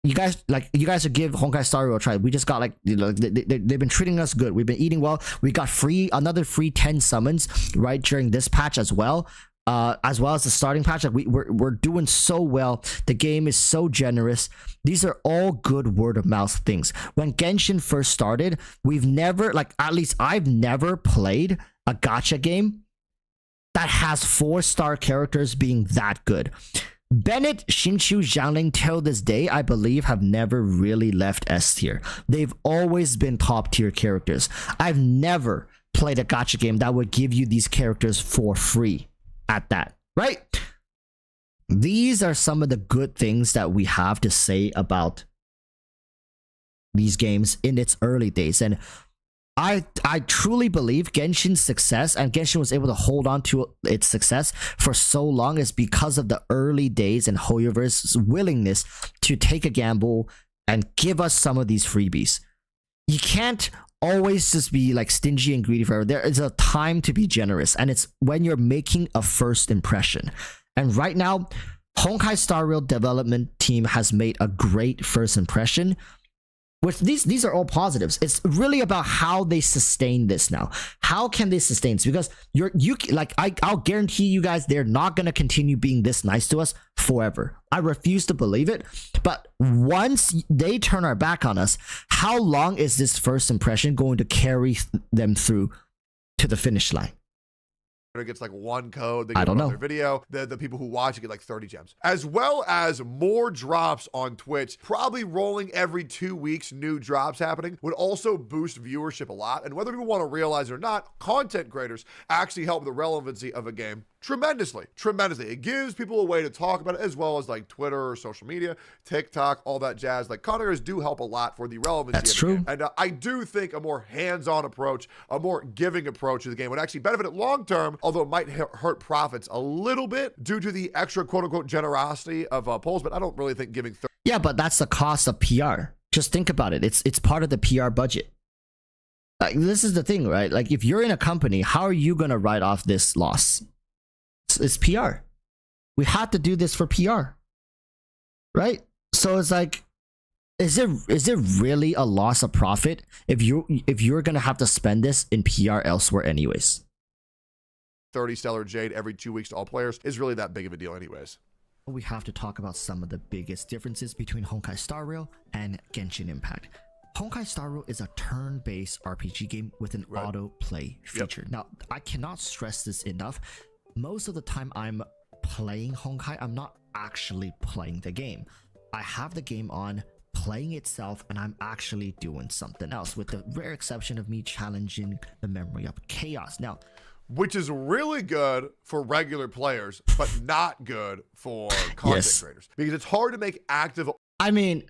you guys should give Honkai Star Rail a try. We just got they've been treating us good. We've been eating well. We got another free 10 summons right during this patch as well. As well as the starting patch. Like we're doing so well. The game is so generous. These are all good word of mouth things. When Genshin first started, we've never, at least I've never played a gacha game that has 4-star characters being that good. Bennett, Xingqiu, Xiangling till this day, I believe, have never really left S tier. They've always been top tier characters. I've never played a gacha game that would give you these characters for free at that, right? These are some of the good things that we have to say about these games in its early days. And I truly believe Genshin's success, and Genshin was able to hold on to its success for so long, is because of the early days and HoYoverse's willingness to take a gamble and give us some of these freebies. You can't always just be stingy and greedy forever. There is a time to be generous, and it's when you're making a first impression. And right now, Honkai Star Rail development team has made a great first impression. With these are all positives. It's really about how they sustain this now. How can they sustain this? Because I'll guarantee you guys, they're not gonna continue being this nice to us forever. I refuse to believe it. But once they turn our back on us, how long is this first impression going to carry them through to the finish line? Gets one code, they I get don't know. their video, the people who watch it get 30 gems, as well as more drops on Twitch, probably rolling every 2 weeks. New drops happening would also boost viewership a lot, and whether people want to realize it or not, content creators actually help the relevancy of a game tremendously. It gives people a way to talk about it, as well as Twitter or social media, TikTok, all that jazz. Content creators do help a lot for the relevancy. That's of the true. game. And I do think a more hands-on approach, a more giving approach to the game would actually benefit it long term, although it might hurt profits a little bit due to the extra quote-unquote generosity of polls. But I don't really think giving Yeah, but that's the cost of PR. Just think about it. It's part of the PR budget. This is the thing, right? If you're in a company, how are you gonna write off this loss? It's PR. We had to do this for PR, right? So it's is it really a loss of profit if you're gonna have to spend this in PR elsewhere anyways? 30 Stellar Jade every 2 weeks to all players is really that big of a deal anyways. We have to talk about some of the biggest differences between Honkai Star Rail and Genshin Impact. Honkai Star Rail is a turn-based RPG game with an auto-play feature. Now, I cannot stress this enough. Most of the time I'm playing Honkai, I'm not actually playing the game. I have the game on, playing itself, and I'm actually doing something else, with the rare exception of me challenging the memory of chaos. Now, which is really good for regular players, but not good for content creators, because it's hard to make active. I mean,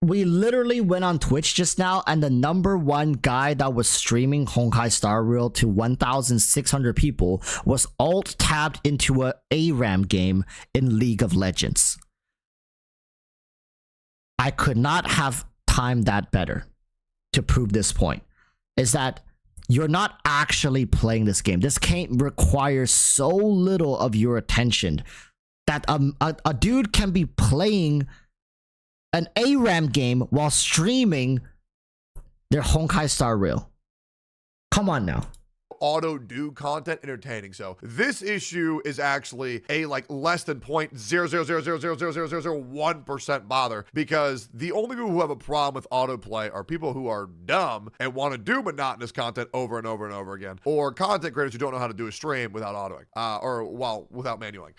we literally went on Twitch just now, and the #1 guy that was streaming Honkai Star Rail to 1,600 people was alt-tabbed into a ARAM game in League of Legends. I could not have timed that better to prove this point. Is that you're not actually playing this game. This game requires so little of your attention that a dude can be playing an ARAM game while streaming their Honkai Star Rail. Come on now. Auto do content entertaining. So this issue is actually a less than 0.000000001% bother, because the only people who have a problem with autoplay are people who are dumb and want to do monotonous content over and over and over again, or content creators who don't know how to do a stream without autoing without manualing.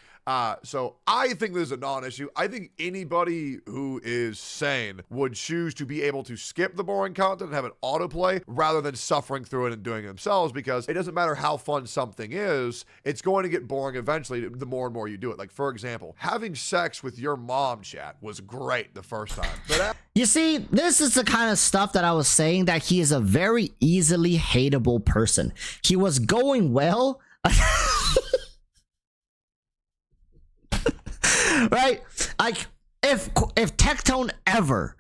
So I think this is a non-issue. I think anybody who is sane would choose to be able to skip the boring content and have an autoplay rather than suffering through it and doing it themselves, because it doesn't matter how fun something is, it's going to get boring eventually the more and more you do it. For example, having sex with your mom, chat, was great the first time. But you see, this is the kind of stuff that I was saying, that he is a very easily hateable person. He was going well. Right? If Tectone ever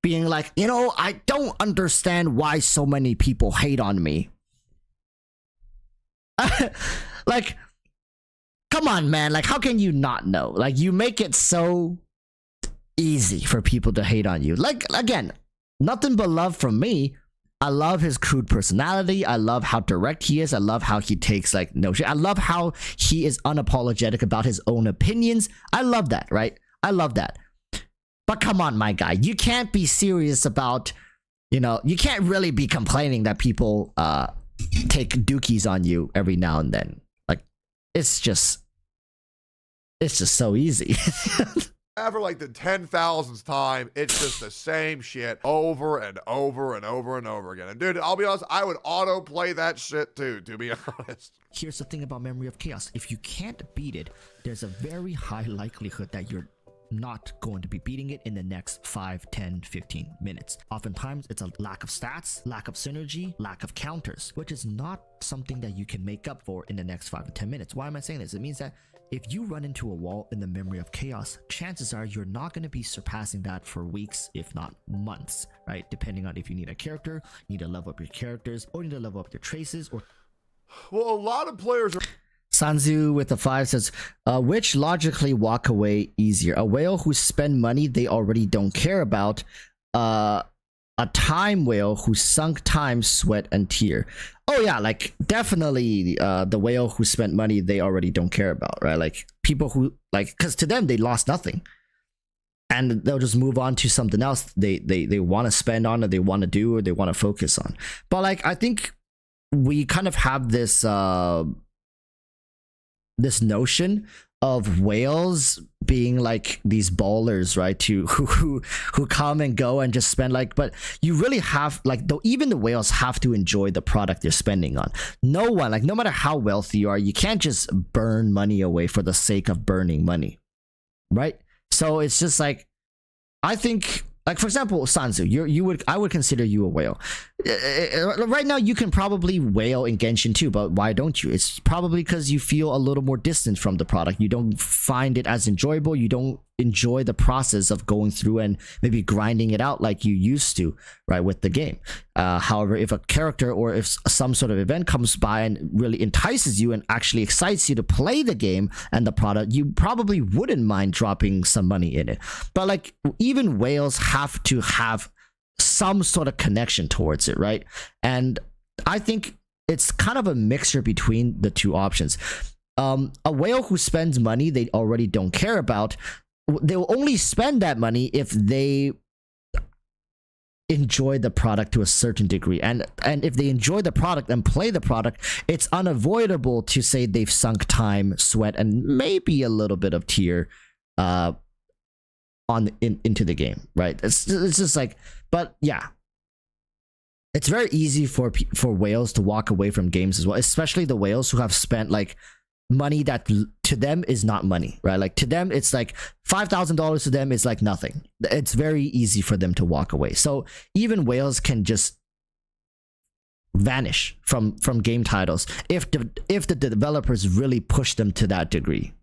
being like, you know, I don't understand why so many people hate on me. Like, come on, man. Like, how can you not know? Like, you make it so easy for people to hate on you. Like, again, nothing but love from me. I love his crude personality. I love how direct he is. I love how he takes like no shit. I love how he is unapologetic about his own opinions. I love that, right? I love that. But come on, my guy. You can't be serious about, you know, you can't really be complaining that people take dookies on you every now and then. Like, it's just so easy. For like the 10,000th time, it's just the same shit over and over and over and over again. And dude, I'll be honest, I would auto play that shit too, to be honest. Here's the thing about Memory of Chaos. If you can't beat it, there's a very high likelihood that you're not going to be beating it in the next 5, 10, 15 minutes. Oftentimes, it's a lack of stats, lack of synergy, lack of counters, which is not something that you can make up for in the next 5 to 10 minutes. Why am I saying this? It means that if you run into a wall in the Memory of Chaos, chances are you're not going to be surpassing that for weeks, if not months, right? Depending on if you need a character, you need to level up your characters, or you need to level up your traces, or... Well, a lot of players are... Sanzu with the 5 says, which logically walk away easier? A whale who spend money they already don't care about, a time whale who sunk time, sweat, and tear. Oh yeah, like definitely the whale who spent money they already don't care about, right? Like people who like, because to them they lost nothing, and they'll just move on to something else they want to spend on, or they want to do, or they want to focus on. But like, I think we kind of have this this notion of whales being like these ballers, right? Who come and go and just spend like, but you really have like, though, even the whales have to enjoy the product you're spending on. No one, like, no matter how wealthy you are, you can't just burn money away for the sake of burning money, right? So it's just like, I think, like, for example, Sanzu, I would consider you a whale. Right now, you can probably whale in Genshin too, but why don't you? It's probably because you feel a little more distant from the product. You don't find it as enjoyable. You don't enjoy the process of going through and maybe grinding it out like you used to, right, with the game. However, if a character or if some sort of event comes by and really entices you and actually excites you to play the game and the product, you probably wouldn't mind dropping some money in it. But like, even whales have to have some sort of connection towards it, right? And I think it's kind of a mixture between the two options. A whale who spends money they already don't care about, they'll only spend that money if they enjoy the product to a certain degree, and if they enjoy the product and play the product, it's unavoidable to say they've sunk time, sweat, and maybe a little bit of tear into the game, right? It's just like, but yeah, it's very easy for whales to walk away from games as well, especially the whales who have spent like money that to them is not money, right? Like to them it's like $5,000 to them is like nothing. It's very easy for them to walk away. So even whales can just vanish from game titles if the developers really push them to that degree.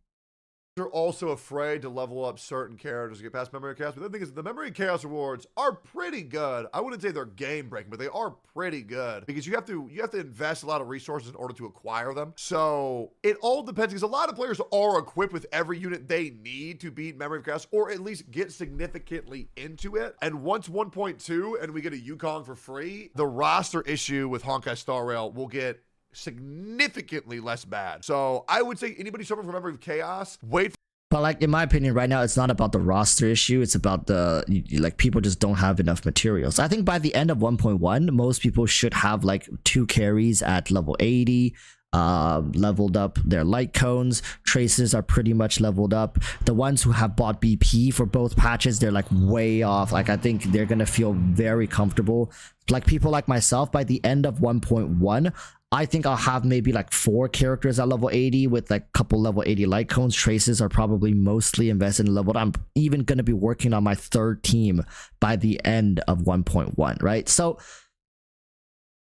They're also afraid to level up certain characters to get past Memory of Chaos. But the thing is, the Memory of Chaos rewards are pretty good. I wouldn't say they're game breaking, but they are pretty good because you have to invest a lot of resources in order to acquire them. So it all depends, because a lot of players are equipped with every unit they need to beat Memory of Chaos, or at least get significantly into it. And once 1.2 and we get a Yukong for free, the roster issue with Honkai Star Rail will get significantly less bad. So I would say anybody suffering from Memory of Chaos, wait. But like, in my opinion, right now, it's not about the roster issue. It's about like, people just don't have enough materials. I think by the end of 1.1, most people should have like 2 carries at level 80, leveled up their light cones. Traces are pretty much leveled up. The ones who have bought BP for both patches, they're like way off. Like, I think they're gonna feel very comfortable. Like, people like myself, by the end of 1.1, I think I'll have maybe like 4 characters at level 80 with like a couple level 80 light cones. Traces are probably mostly invested in leveled. I'm even going to be working on my 3rd team by the end of 1.1, right? So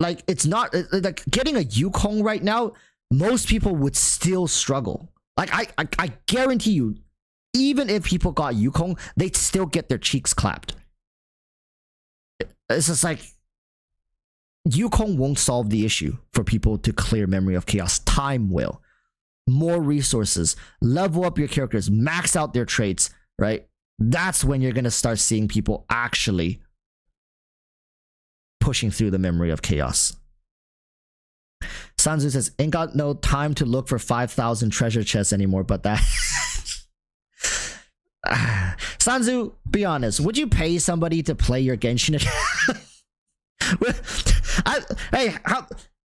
like, it's not like getting a Yukong right now, most people would still struggle. Like, I guarantee you, even if people got Yukong, they'd still get their cheeks clapped. It's just like Yukong won't solve the issue for people to clear Memory of Chaos. Time will. More resources, level up your characters, max out their traits, right? That's when you're gonna start seeing people actually pushing through the Memory of Chaos. Sanzu says, ain't got no time to look for 5,000 treasure chests anymore, but that... Sanzu, be honest, would you pay somebody to play your Genshin account? Hey,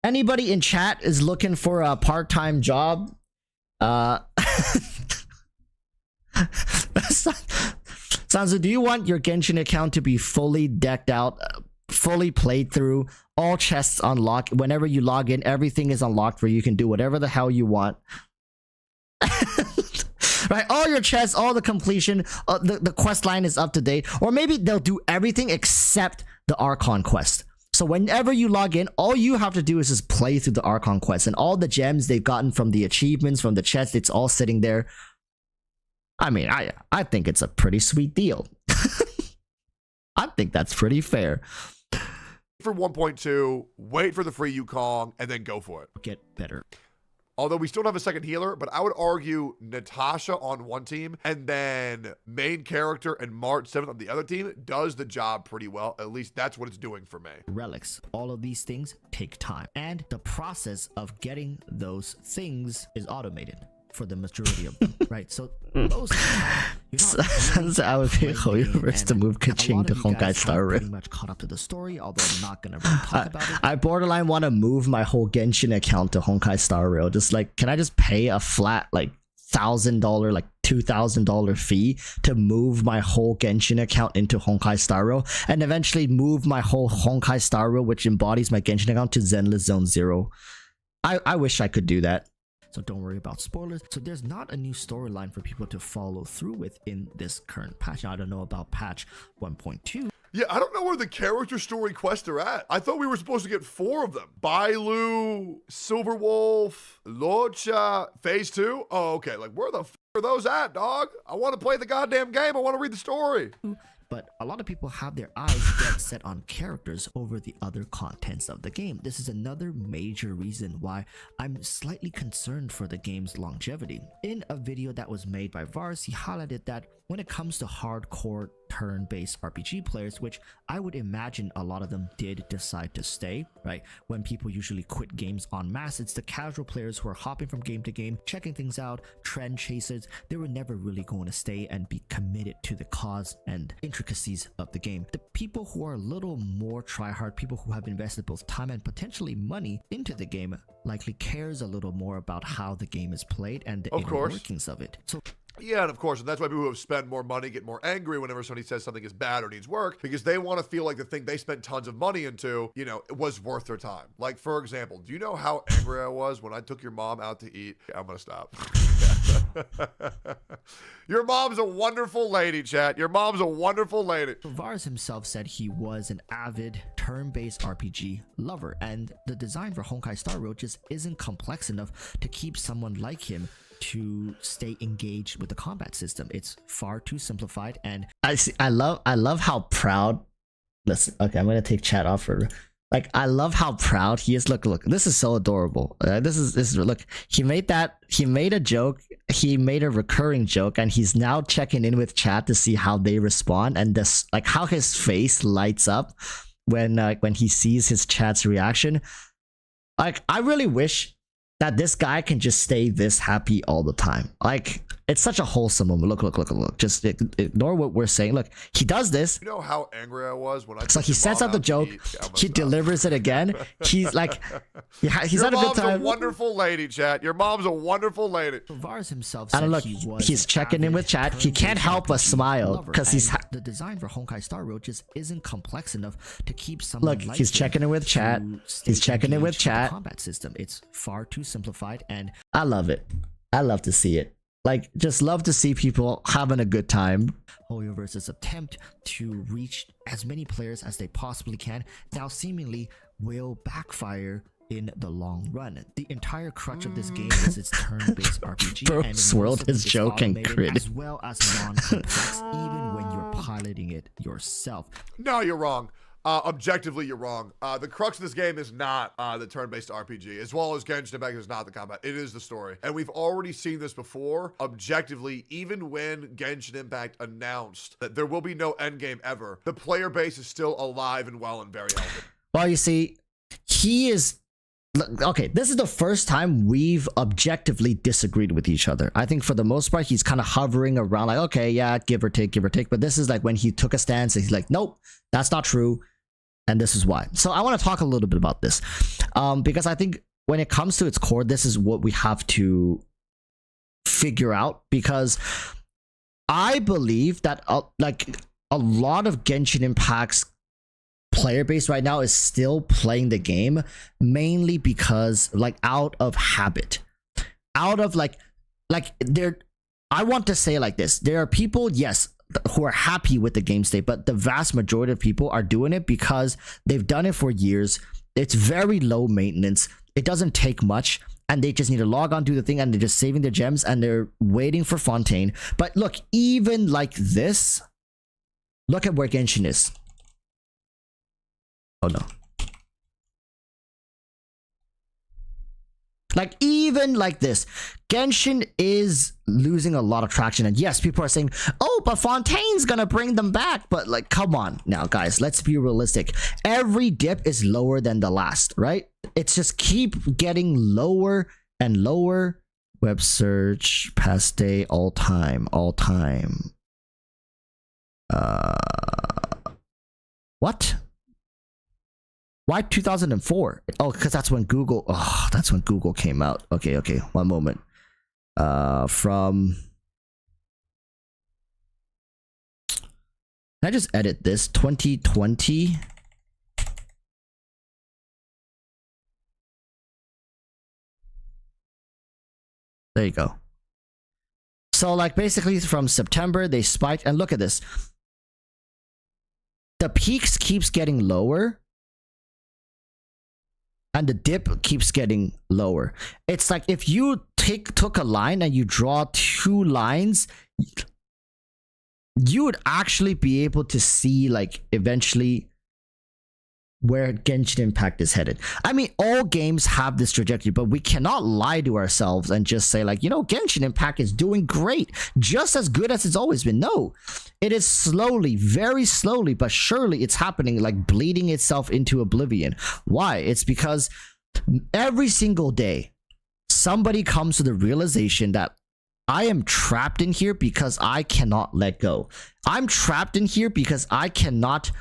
anybody in chat is looking for a part-time job? Sanzu, do you want your Genshin account to be fully decked out, fully played through, all chests unlocked? Whenever you log in, everything is unlocked where you can do whatever the hell you want. Right, all your chests, all the completion, the quest line is up to date. Or maybe they'll do everything except the Archon quest. So whenever you log in, all you have to do is just play through the Archon quest, and all the gems they've gotten from the achievements, from the chests, it's all sitting there. I mean, I think it's a pretty sweet deal. I think that's pretty fair. For 1.2, wait for the free Yukong, and then go for it. Get better. Although we still don't have a second healer, but I would argue Natasha on one team and then main character and March 7th on the other team does the job pretty well. At least that's what it's doing for me. Relics. All of these things take time. And the process of getting those things is automated for the majority of them, right? So most of the time, I would pick HoYoverse to move Kaching to Honkai Star Rail. Pretty much caught up to the story, although I'm not gonna really talk about it. I borderline want to move my whole Genshin account to Honkai Star Rail. Just like, can I just pay a flat like $1,000, like $2,000 fee to move my whole Genshin account into Honkai Star Rail, and eventually move my whole Honkai Star Rail, which embodies my Genshin account, to Zenless Zone Zero? I wish I could do that. So don't worry about spoilers. So there's not a new storyline for people to follow through with in this current patch. Now, I don't know about patch 1.2. Yeah, I don't know where the character story quests are at. I thought we were supposed to get 4 of them. Bailu, Silverwolf, Lorcha, Phase 2. Oh, okay. Like, where the f are those at, dog? I want to play the goddamn game. I want to read the story. But a lot of people have their eyes dead set on characters over the other contents of the game. This is another major reason why I'm slightly concerned for the game's longevity. In a video that was made by Vars, he highlighted that when it comes to hardcore turn-based RPG players, which I would imagine a lot of them did decide to stay, right? When people usually quit games en masse, it's the casual players who are hopping from game to game, checking things out, trend chasers. They were never really going to stay and be committed to the cause and intricacies of the game. The people who are a little more try-hard, people who have invested both time and potentially money into the game, likely cares a little more about how the game is played and the inner workings of it. So yeah, and of course, and that's why people who have spent more money get more angry whenever somebody says something is bad or needs work, because they want to feel like the thing they spent tons of money into, you know, it was worth their time. Like, for example, do you know how angry I was when I took your mom out to eat? I'm gonna stop. Your mom's a wonderful lady, chat. Your mom's a wonderful lady. Vars himself said he was an avid turn-based RPG lover, and the design for Honkai Star Rail just isn't complex enough to keep someone like him to stay engaged with the combat system. It's far too simplified, and I love how proud. Listen, okay, I'm gonna take chat off for. Like, I love how proud he is. Look, this is so adorable. This is look. He made a joke. He made a recurring joke, and he's now checking in with chat to see how they respond, and this, like, how his face lights up when he sees his chat's reaction. Like, I really wish that this guy can just stay this happy all the time. Like, it's such a wholesome moment. Look. Just ignore what we're saying. Look, he does this. You know how angry I was when I. It's like he sets up the joke, he delivers it again. He's like, yeah, he's had a good time. Your mom's a wonderful lady, chat. Your mom's a wonderful lady. Vars himself said he's checking in with chat. He can't help but smile because he's the design for Honkai Star Rail just isn't complex enough to keep someone. Look, he's checking in with chat. He's checking in with chat. Combat system. It's far too simplified, and I love it. I love to see it. Like, just love to see people having a good time. HoYoverse's attempt to reach as many players as they possibly can now seemingly will backfire in the long run. The entire crutch of this game is its turn-based RPG. Bro, and swirled his joke and crit. As well as non-complex, even when you're piloting it yourself. No, you're wrong. Objectively, you're wrong. The crux of this game is not the turn-based RPG, as well as Genshin Impact is not the combat. It is the story. And we've already seen this before. Objectively, even when Genshin Impact announced that there will be no endgame ever, the player base is still alive and well and very healthy. Well, you see, he is... Okay, this is the first time we've objectively disagreed with each other. I think for the most part, he's kind of hovering around like, okay, yeah, give or take. But this is like when he took a stance and he's like, nope, that's not true. And this is why. So I want to talk a little bit about this because I think when it comes to its core, this is what we have to figure out, because I believe that like a lot of Genshin Impact's player base right now is still playing the game mainly because like out of habit, out of like there, I want to say like this, there are people, yes, who are happy with the game state, but the vast majority of people are doing it because they've done it for years. It's very low maintenance, it doesn't take much, and they just need to log on, do the thing, and they're just saving their gems and they're waiting for Fontaine. But look, even like this, look at where Genshin is. Oh no. Like even like this, Genshin is losing a lot of traction. And yes, people are saying, oh, but Fontaine's gonna bring them back. But like, come on now, guys, let's be realistic. Every dip is lower than the last, right? It's just keep getting lower and lower. Web search, past day, all time. What? Why 2004? Oh, because that's when Google. Oh, that's when Google came out. Okay. One moment. From. Can I just edit this? 2020. There you go. So like basically from September they spiked, and look at this. The peaks keeps getting lower. And the dip keeps getting lower. It's like if you took a line and you draw two lines, you would actually be able to see like eventually where Genshin Impact is headed. I mean, all games have this trajectory, but we cannot lie to ourselves and just say like, you know, Genshin Impact is doing great, just as good as it's always been. No, it is slowly, very slowly, but surely it's happening, like bleeding itself into oblivion. Why? It's because every single day, somebody comes to the realization that I am trapped in here because I cannot let go. I'm trapped in here because I cannot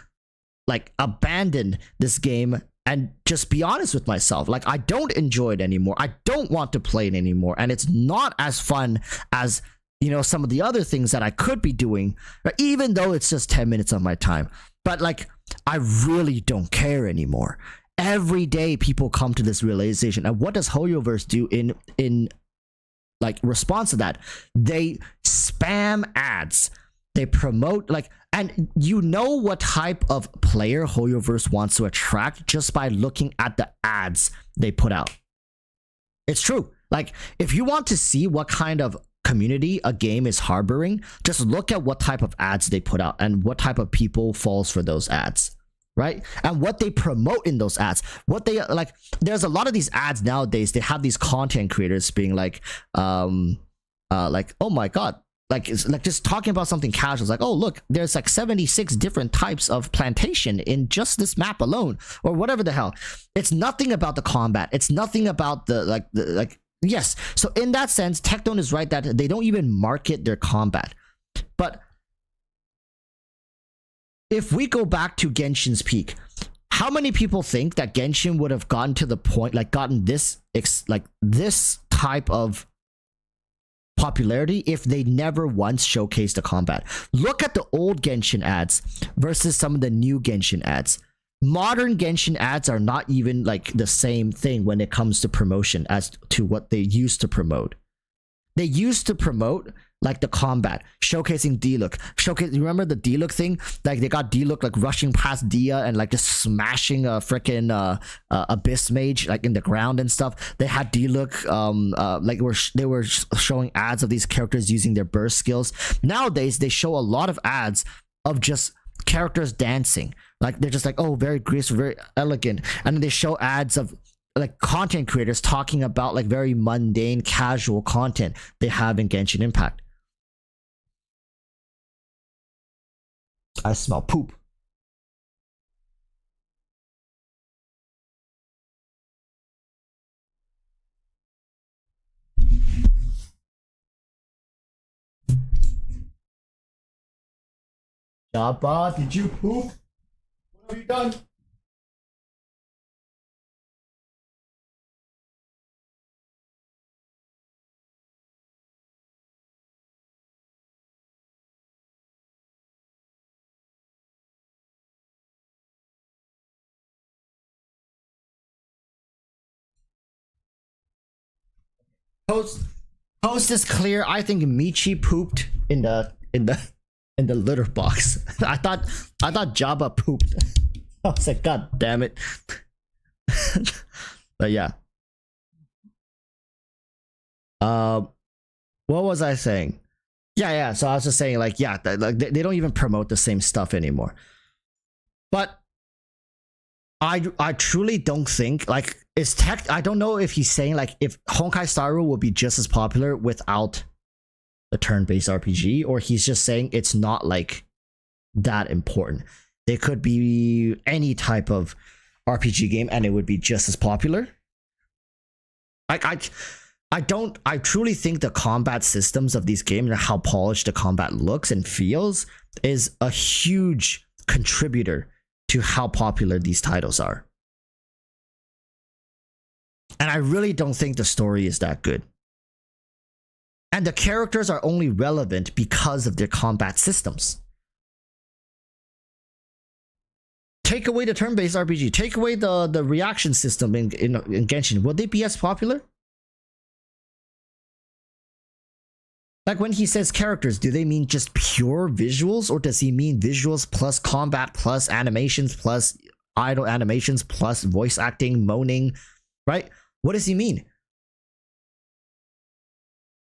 like abandon this game and just be honest with myself. Like I don't enjoy it anymore. I don't want to play it anymore. And it's not as fun as, you know, some of the other things that I could be doing, even though it's just 10 minutes of my time. But like, I really don't care anymore. Every day people come to this realization. And what does HoYoverse do in like response to that? They spam ads. They promote like, and you know what type of player HoYoverse wants to attract just by looking at the ads they put out. It's true. Like if you want to see what kind of community a game is harboring, just look at what type of ads they put out and what type of people falls for those ads, right? And what they promote in those ads, what they like. There's a lot of these ads nowadays. They have these content creators being like oh my god, like it's like just talking about something casual. It's like, oh look, there's like 76 different types of plantation in just this map alone, or whatever the hell. It's nothing about the combat. It's nothing about the yes. So in that sense, Technone is right that they don't even market their combat. But if we go back to Genshin's peak, how many people think that Genshin would have gotten to the point, like gotten this this type of popularity if they never once showcased the combat? Look at the old Genshin ads versus some of the new Genshin ads. Modern Genshin ads are not even like the same thing when it comes to promotion as to what they used to promote. They used to promote like the combat, showcasing D-Look. Remember the D-Look thing? Like they got D-Look like rushing past Dia and like just smashing a freaking Abyss Mage like in the ground and stuff. They had D-Look like they were showing ads of these characters using their burst skills. Nowadays they show a lot of ads of just characters dancing. Like they're just like, oh, very graceful, very elegant, and then they show ads of like content creators talking about like very mundane, casual content they have in Genshin Impact. I smell poop. Jabba, did you poop? What have you done? Post is clear. I think Michi pooped in the litter box. I thought Jabba pooped. I was like, God damn it. But yeah. What was I saying? Yeah. So I was just saying, like, yeah, like they don't even promote the same stuff anymore. But I truly don't think like it's tech. I don't know if he's saying like if Honkai Star Rail will be just as popular without the turn-based RPG, or he's just saying it's not like that important. It could be any type of RPG game and it would be just as popular. I truly think the combat systems of these games and how polished the combat looks and feels is a huge contributor to how popular these titles are. And I really don't think the story is that good. And the characters are only relevant because of their combat systems. Take away the turn-based RPG, take away the reaction system in Genshin, will they be as popular? Like when he says characters, do they mean just pure visuals, or does he mean visuals plus combat plus animations plus idle animations plus voice acting, moaning, right? What does he mean?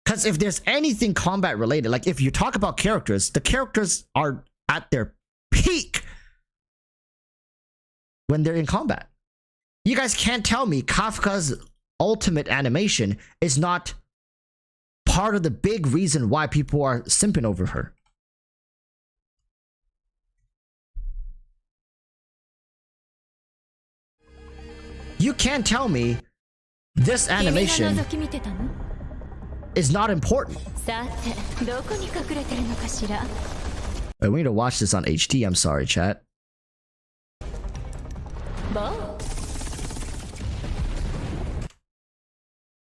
Because if there's anything combat related, like if you talk about characters, the characters are at their peak when they're in combat. You guys can't tell me Kafka's ultimate animation is not part of the big reason why people are simping over her. You can't tell me this animation is not important. We need to watch this on HD. I'm sorry, chat.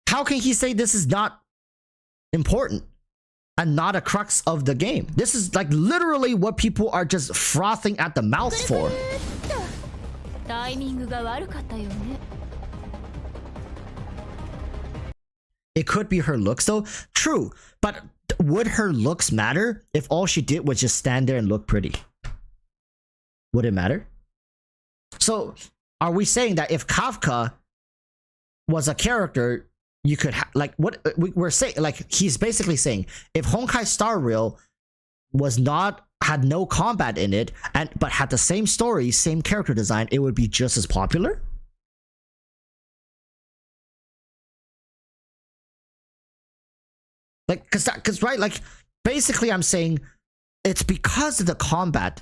How can he say this is not important and not a crux of the game? This is like literally what people are just frothing at the mouth for. It could be her looks though. True, but would her looks matter if all she did was just stand there and look pretty? Would it matter? So are we saying that if Kafka was a character, you could like what we're saying, like he's basically saying if Honkai Star Rail was not, had no combat in it, and but had the same story, same character design, it would be just as popular? Like because right, like basically I'm saying it's because of the combat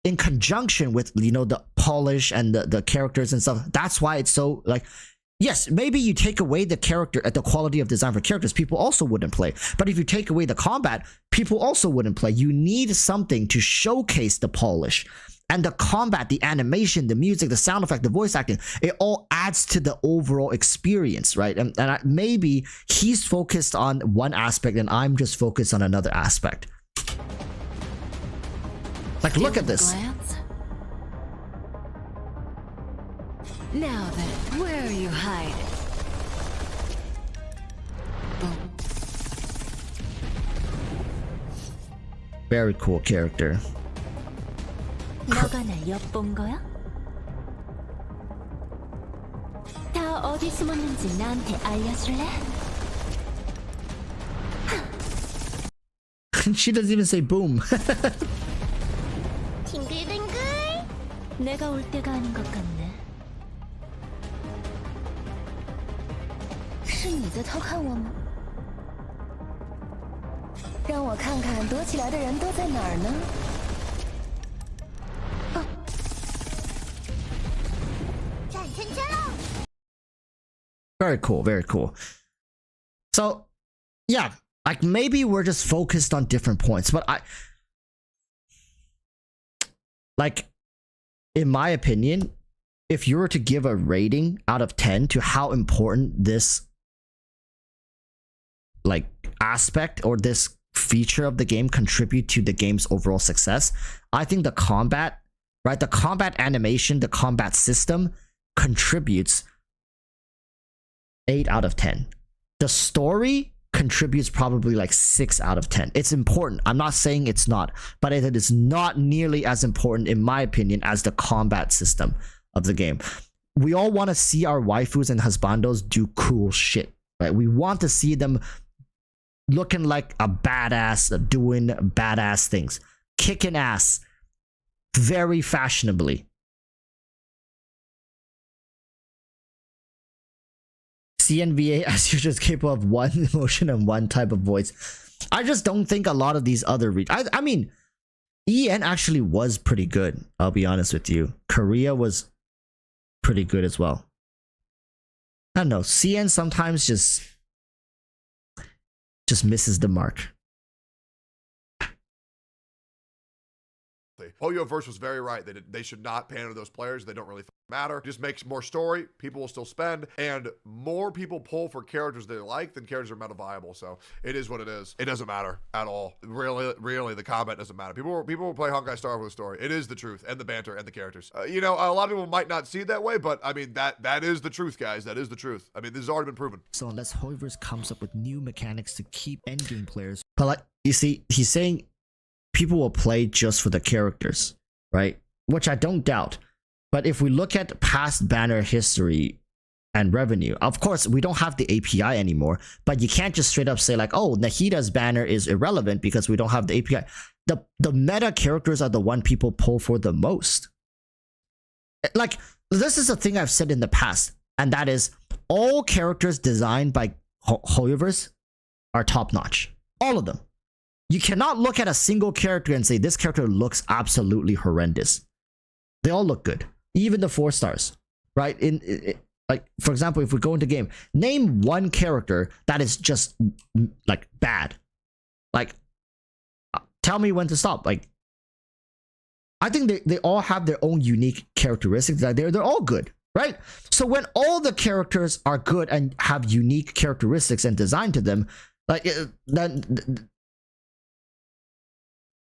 in conjunction with, you know, the polish and the characters and stuff. That's why it's so like, yes, maybe you take away the character at the quality of design for characters, people also wouldn't play. But if you take away the combat, people also wouldn't play. You need something to showcase the polish. And the combat, the animation, the music, the sound effect, the voice acting, it all adds to the overall experience, right? And maybe he's focused on one aspect and I'm just focused on another aspect. Like, look at this. Now then, where are you hiding? Very cool character. 너가 날 엿본 거야? 다 어디 숨었는지 나한테 알려줄래? She doesn't even say boom. 내가 올 때가 아닌 것 같네. 是你在偷看我吗？让我看看躲起来的人都在哪儿呢？ Very cool, very cool. So, yeah, like maybe we're just focused on different points, but like, in my opinion, if you were to give a rating out of 10 to how important this like aspect or this feature of the game contribute to the game's overall success, I think the combat, right, the combat animation, the combat system contributes 8 out of 10. The story contributes probably like 6 out of 10. It's important. I'm not saying it's not, but it is not nearly as important, in my opinion, as the combat system of the game. We all want to see our waifus and husbandos do cool shit, right? We want to see them looking like a badass, doing badass things, kicking ass very fashionably. CNVA as usual is capable of one emotion and one type of voice. I just don't think a lot of these other I mean, EN actually was pretty good, I'll be honest with you. Korea was pretty good as well. I don't know, CN sometimes just misses the mark. HoYoVerse was very right. They should not pander those players. They don't really matter. It just makes more story. People will still spend, and more people pull for characters they like than characters that are meta viable. So it is what it is. It doesn't matter at all. Really, the combat doesn't matter. People will play Honkai Star for the story. It is the truth and the banter and the characters. You know, a lot of people might not see it that way, but I mean that is the truth, guys. That is the truth. I mean, this has already been proven. So unless HoYoVerse comes up with new mechanics to keep endgame players, but like you see, he's saying people will play just for the characters, right? Which I don't doubt. But if we look at past banner history and revenue, of course, we don't have the API anymore, but you can't just straight up say like, oh, Nahida's banner is irrelevant because we don't have the API. The meta characters are the one people pull for the most. Like, this is a thing I've said in the past, and that is all characters designed by HoYoVerse are top-notch. All of them. You cannot look at a single character and say this character looks absolutely horrendous. They all look good, even the 4 stars, right? Like, for example, if we go into game, name one character that is just like bad. Like, tell me when to stop. Like, I think they all have their own unique characteristics. Like, they're all good, right? So when all the characters are good and have unique characteristics and design to them, like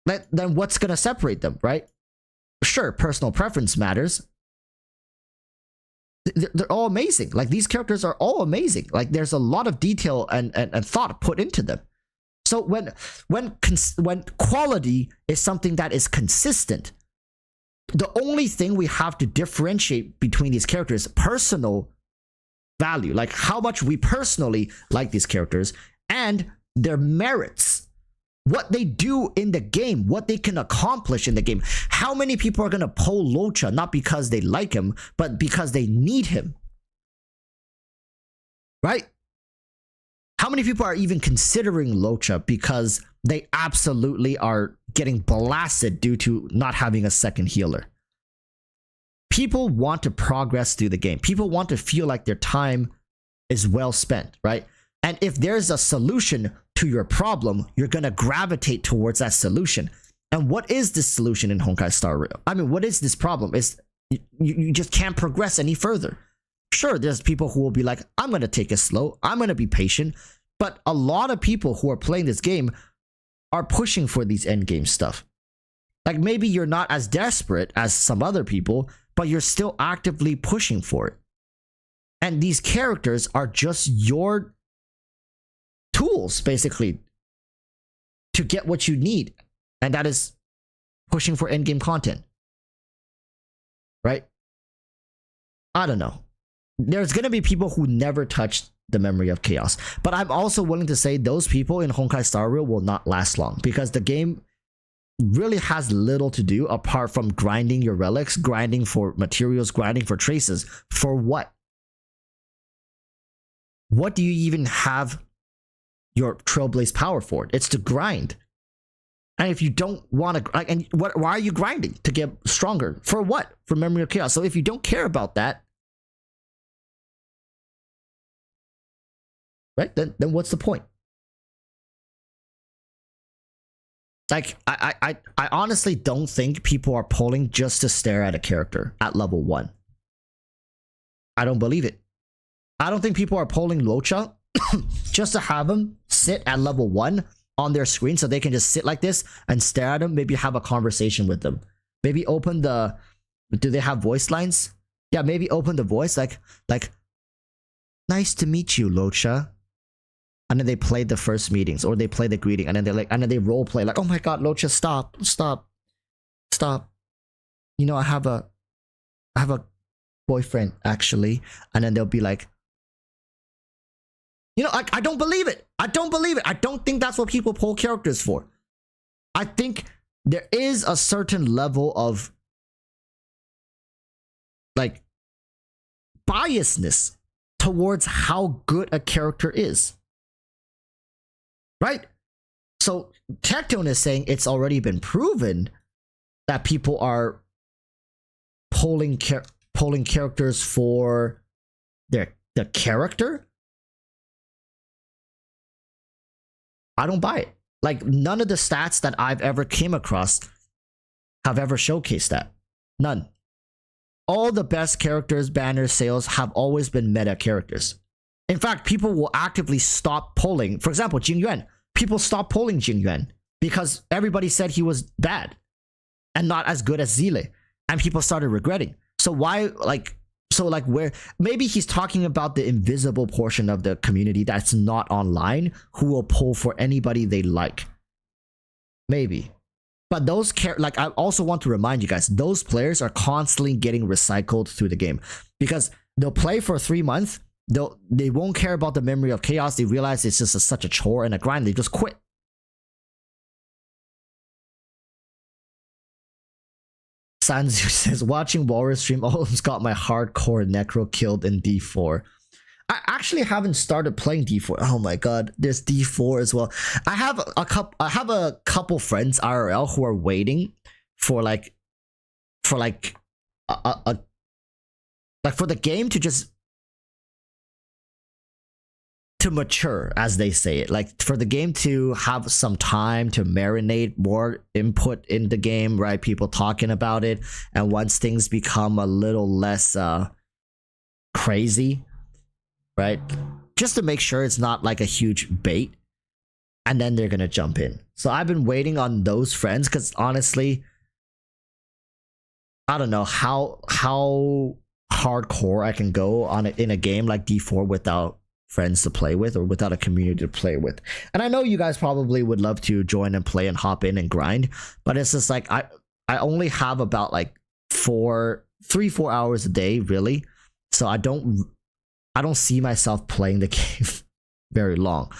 then what's gonna separate them, right? Sure, personal preference matters. They're all amazing. Like, these characters are all amazing. Like, there's a lot of detail and thought put into them. So when quality is something that is consistent, the only thing we have to differentiate between these characters is personal value, like how much we personally like these characters, and their merits. What they do in the game, what they can accomplish in the game. How many people are going to pull Locha not because they like him, but because they need him? Right? How many people are even considering Locha because they absolutely are getting blasted due to not having a second healer? People want to progress through the game. People want to feel like their time is well spent, right? And if there's a solution to your problem, you're going to gravitate towards that solution. And what is this solution in Honkai Star Rail? I mean, what is this problem? Is you just can't progress any further. Sure, there's people who will be like, I'm going to take it slow. I'm going to be patient. But a lot of people who are playing this game are pushing for these endgame stuff. Like, maybe you're not as desperate as some other people, but you're still actively pushing for it. And these characters are just your tools, basically, to get what you need, and that is pushing for endgame content, right? I don't know. There's gonna be people who never touched the Memory of Chaos, but I'm also willing to say those people in Honkai Star Rail will not last long, because the game really has little to do apart from grinding your relics, grinding for materials, grinding for traces. For what? What do you even have your Trailblaze power for? It's to grind. And if you don't want to, and why are you grinding? To get stronger? For what? For Memory of Chaos. So if you don't care about that, right? Then what's the point? Like, I honestly don't think people are pulling just to stare at a character at level 1. I don't believe it. I don't think people are pulling Locha just to have them sit at level 1 on their screen so they can just sit like this and stare at them, maybe have a conversation with them. Maybe open the... Do they have voice lines? Yeah, maybe open the voice like nice to meet you, Locha. And then they play the first meetings, or they play the greeting, and then they're like, and then they role play like, oh my god, Locha, stop. You know, I have a boyfriend actually, and then they'll be like, you know, I don't believe it. I don't think that's what people pull characters for. I think there is a certain level of like biasness towards how good a character is. Right? So Tectone is saying it's already been proven that people are pulling characters for the character. I don't buy it. Like, none of the stats that I've ever came across have ever showcased that. None. All the best characters, banner sales have always been meta characters. In fact, people will actively stop pulling. For example, Jingyuan. People stopped pulling Jingyuan because everybody said he was bad and not as good as Zile, and people started regretting. So why, like, where maybe he's talking about the invisible portion of the community that's not online, who will pull for anybody they like. Maybe. But those like, I also want to remind you guys, those players are constantly getting recycled through the game because they'll play for 3 months. They won't care about the Memory of Chaos. They realize it's just such a chore and a grind. They just quit. Sanzu says, watching Walrus stream almost got my hardcore necro killed in D4. I actually haven't started playing D4. Oh my god, there's D4 as well. I have a couple friends IRL who are waiting for the game to just to mature, as they say it, like for the game to have some time to marinate, more input in the game, right? People talking about it, and once things become a little less crazy, right, just to make sure it's not like a huge bait, and then they're gonna jump in. So I've been waiting on those friends because honestly, I don't know how hardcore I can go on it in a game like D4 without friends to play with or without a community to play with. And I know you guys probably would love to join and play and hop in and grind, but it's just like I only have about like 3-4 hours a day, really. So I don't see myself playing the game very long.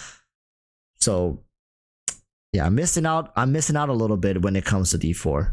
So yeah, I'm missing out a little bit when it comes to D4.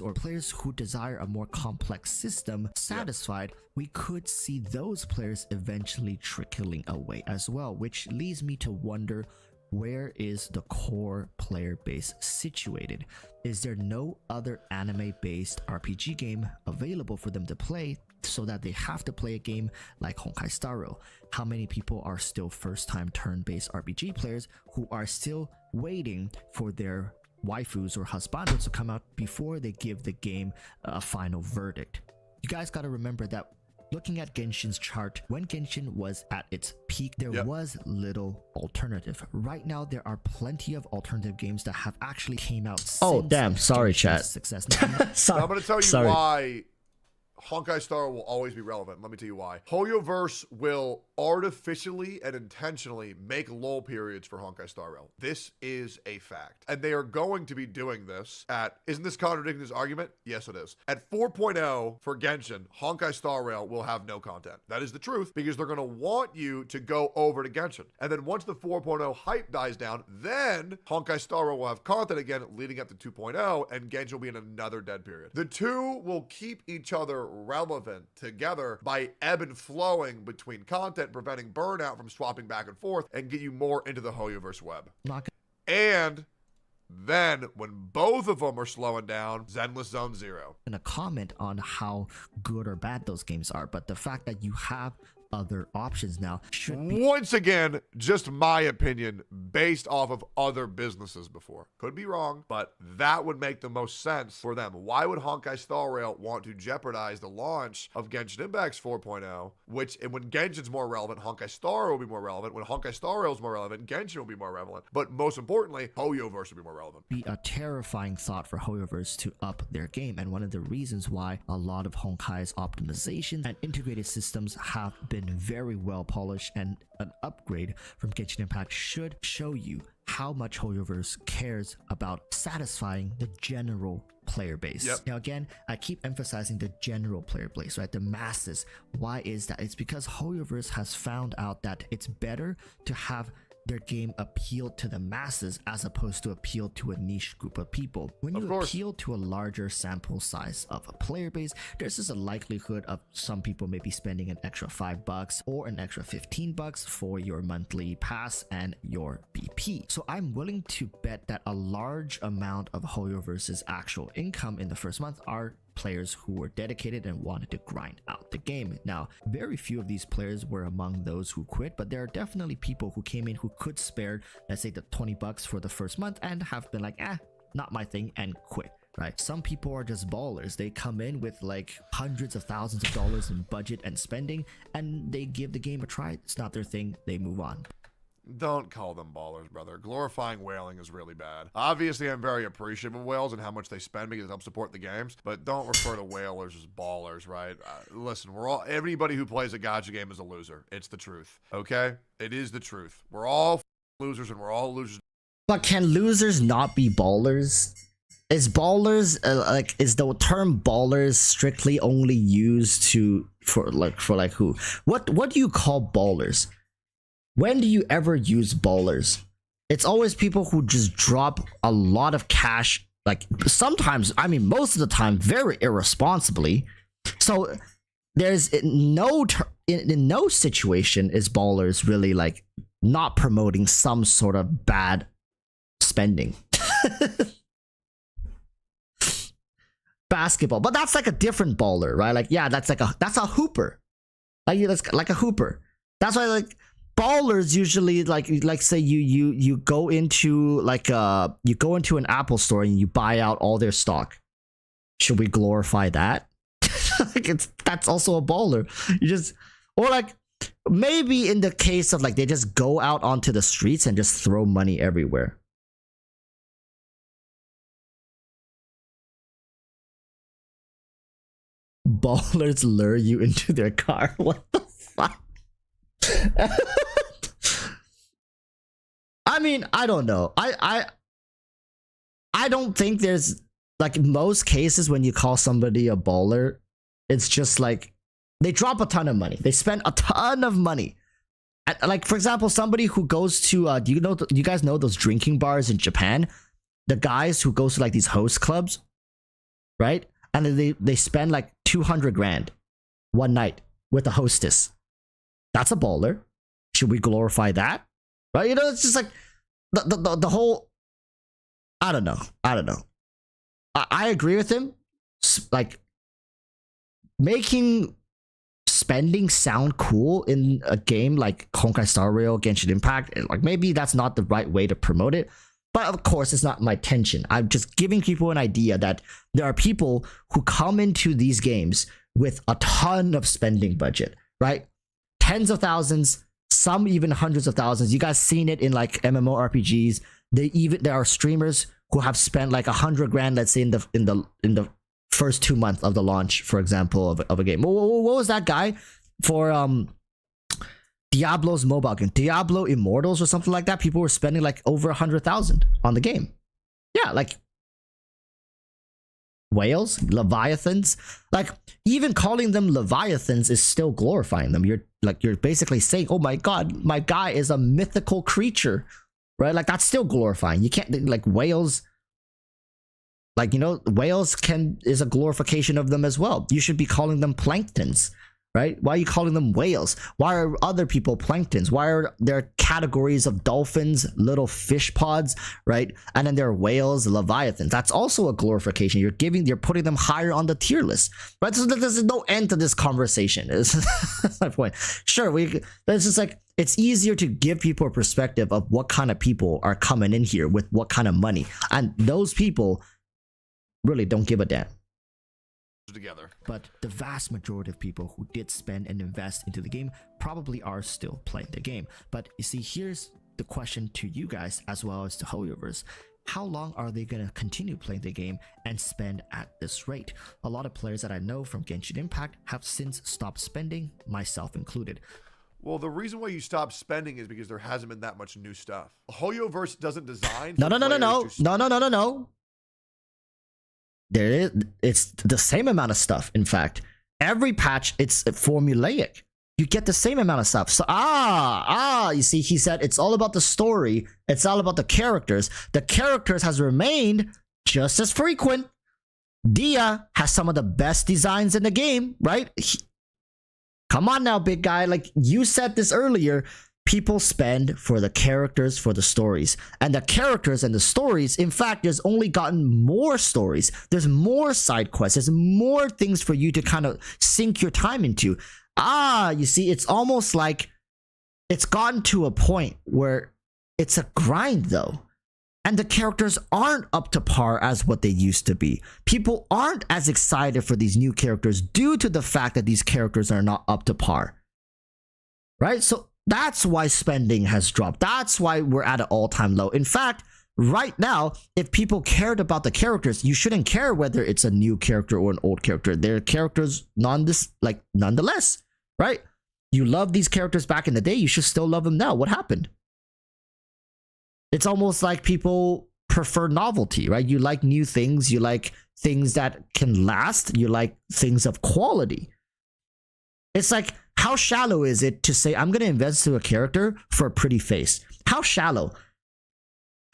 Or players who desire a more complex system satisfied, we could see those players eventually trickling away as well, which leads me to wonder, where is the core player base situated? Is there no other anime-based RPG game available for them to play so that they have to play a game like Honkai Star Rail? How many people are still first-time turn-based RPG players who are still waiting for their waifus or husbandos to come out before they give the game a final verdict? You guys got to remember that looking at Genshin's chart, when Genshin was at its peak, there was little alternative. Right now, there are plenty of alternative games that have actually came out since. Oh, damn. Sorry, chat. Success. I'm going to tell you why Honkai Star will always be relevant. Let me tell you why. Hoyoverse will artificially and intentionally make lull periods for Honkai Star Rail. This is a fact. And they are going to be doing this at, isn't this contradicting this argument? Yes, it is. At 4.0 for Genshin, Honkai Star Rail will have no content. That is the truth, because they're going to want you to go over to Genshin. And then once the 4.0 hype dies down, then Honkai Star Rail will have content again leading up to 2.0, and Genshin will be in another dead period. The two will keep each other relevant together by ebb and flowing between content, preventing burnout from swapping back and forth, and get you more into the Hoyoverse web. And then when both of them are slowing down, Zenless Zone Zero. And a comment on how good or bad those games are, but the fact that you have other options now should be, once again, just my opinion based off of other businesses before. Could be wrong, but that would make the most sense for them. Why would Honkai Star Rail want to jeopardize the launch of Genshin Impact 4.0, which, and when Genshin's more relevant, Honkai Star will be more relevant. When Honkai Star Rail is more relevant, Genshin will be more relevant. But most importantly, Hoyoverse will be more relevant. be a terrifying thought for Hoyoverse to up their game, and one of the reasons why a lot of Honkai's optimizations and integrated systems have been very well polished, and an upgrade from Genshin Impact should show you how much Hoyoverse cares about satisfying the general player base. Yep. Now again, I keep emphasizing the general player base, right? The masses. Why is that? It's because Hoyoverse has found out that it's better to have their game appeal to the masses as opposed to appeal to a niche group of people. When you appeal to a larger sample size of a player base, there's just a likelihood of some people maybe spending an extra $5 or an extra $15 for your monthly pass and your BP. So I'm willing to bet that a large amount of Hoyoverse's actual income in the first month are players who were dedicated and wanted to grind out the game. Now, very few of these players were among those who quit, but there are definitely people who came in who could spare, let's say, the $20 for the first month and have been like, not my thing, and quit. Right? Some people are just ballers. They come in with like hundreds of thousands of dollars in budget and spending, and they give the game a try. It's not their thing. They move on. Don't call them ballers, brother. Glorifying whaling is really bad. Obviously, I'm very appreciative of whales and how much they spend because it helps support the games, but don't refer to whalers as ballers, right? Listen, everybody who plays a gacha game is a loser. It's the truth, okay? It is the truth. We're all losers, and we're all losers. But can losers not be ballers? Is ballers is the term ballers strictly only used for who? What do you call ballers? When do you ever use ballers? It's always people who just drop a lot of cash, like sometimes, I mean most of the time, very irresponsibly. So there's in no situation is ballers really like not promoting some sort of bad spending. Basketball, but that's like a different baller, right? Like, yeah, that's a hooper. That's like a hooper. That's why like ballers usually like say you go into an Apple store and you buy out all their stock. Should we glorify that? That's also a baller. You just, or like maybe in the case of like they just go out onto the streets and just throw money everywhere. Ballers lure you into their car. What the fuck? I mean, I don't know. I don't think there's like most cases when you call somebody a baller, it's just like they drop a ton of money. They spend a ton of money. Like for example, somebody who goes to do you guys know those drinking bars in Japan? The guys who goes to like these host clubs, right? And they spend like 200 grand one night with a hostess. That's a baller. Should we glorify that? Right? You know, it's just like the whole. I don't know. I agree with him. Like making spending sound cool in a game like Honkai Star Rail, Genshin Impact, like maybe that's not the right way to promote it. But of course, it's not my intention. I'm just giving people an idea that there are people who come into these games with a ton of spending budget, right? Tens of thousands, some even hundreds of thousands. You guys seen it in like MMORPGs. There are streamers who have spent like 100 grand, let's say in the first 2 months of the launch, for example, of a game. What was that guy for Diablo's mobile game, Diablo Immortals or something like that? People were spending like over 100,000 on the game. Yeah, like whales, leviathans. Like even calling them leviathans is still glorifying them. You're basically saying, oh my god, my guy is a mythical creature, right? Like that's still glorifying. You can't, like, whales, like, you know, whales is a glorification of them as well. You should be calling them planktons, right? Why are you calling them whales? Why are other people planktons? Why are there categories of dolphins, little fish pods, right? And then there are whales, leviathans. That's also a glorification. You're putting them higher on the tier list, right? So there's no end to this conversation. That's my point. Sure, it's just like, it's easier to give people a perspective of what kind of people are coming in here with what kind of money, and those people really don't give a damn. Together. But the vast majority of people who did spend and invest into the game probably are still playing the game. But you see, here's the question to you guys as well as to HoYoverse. How long are they going to continue playing the game and spend at this rate? A lot of players that I know from Genshin Impact have since stopped spending, myself included. Well, the reason why you stop spending is because there hasn't been that much new stuff. HoYoverse doesn't design. No. It's the same amount of stuff. In fact, every patch it's formulaic. You get the same amount of stuff. So you see, he said it's all about the story, it's all about the characters. The characters has remained just as frequent. Dia has some of the best designs in the game, right? Come on now, big guy. Like you said this earlier, people spend for the characters, for the stories. And the characters and the stories, in fact, there's only gotten more stories. There's more side quests. There's more things for you to kind of sink your time into. You see, it's almost like it's gotten to a point where it's a grind though. And the characters aren't up to par as what they used to be. People aren't as excited for these new characters due to the fact that these characters are not up to par. Right? So that's why spending has dropped. That's why we're at an all-time low. In fact, right now, if people cared about the characters, you shouldn't care whether it's a new character or an old character. They're characters nonetheless, right? You love these characters back in the day, you should still love them now. What happened? It's almost like people prefer novelty, right? You like new things, you like things that can last, you like things of quality. It's like, how shallow is it to say, I'm going to invest into a character for a pretty face? How shallow?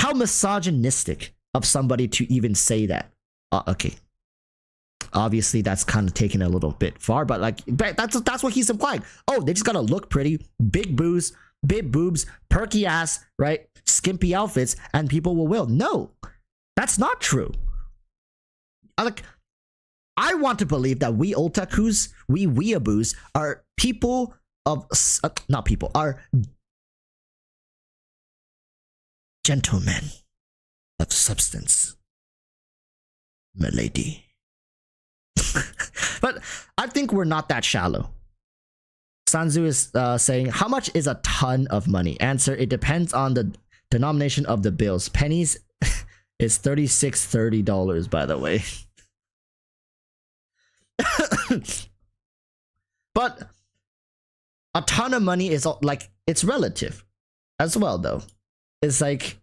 How misogynistic of somebody to even say that? Okay. Obviously, that's kind of taken a little bit far, but like that's what he's implying. Oh, they just got to look pretty, big boobs, perky ass, right? Skimpy outfits, and people will. No, that's not true. I want to believe that we otakus, we weeaboos, are people of are gentlemen of substance, milady. But I think we're not that shallow. Sanzu is saying, how much is a ton of money? Answer, it depends on the denomination of the bills. Pennies is $36.30, by the way. But a ton of money is like, it's relative as well though. It's like,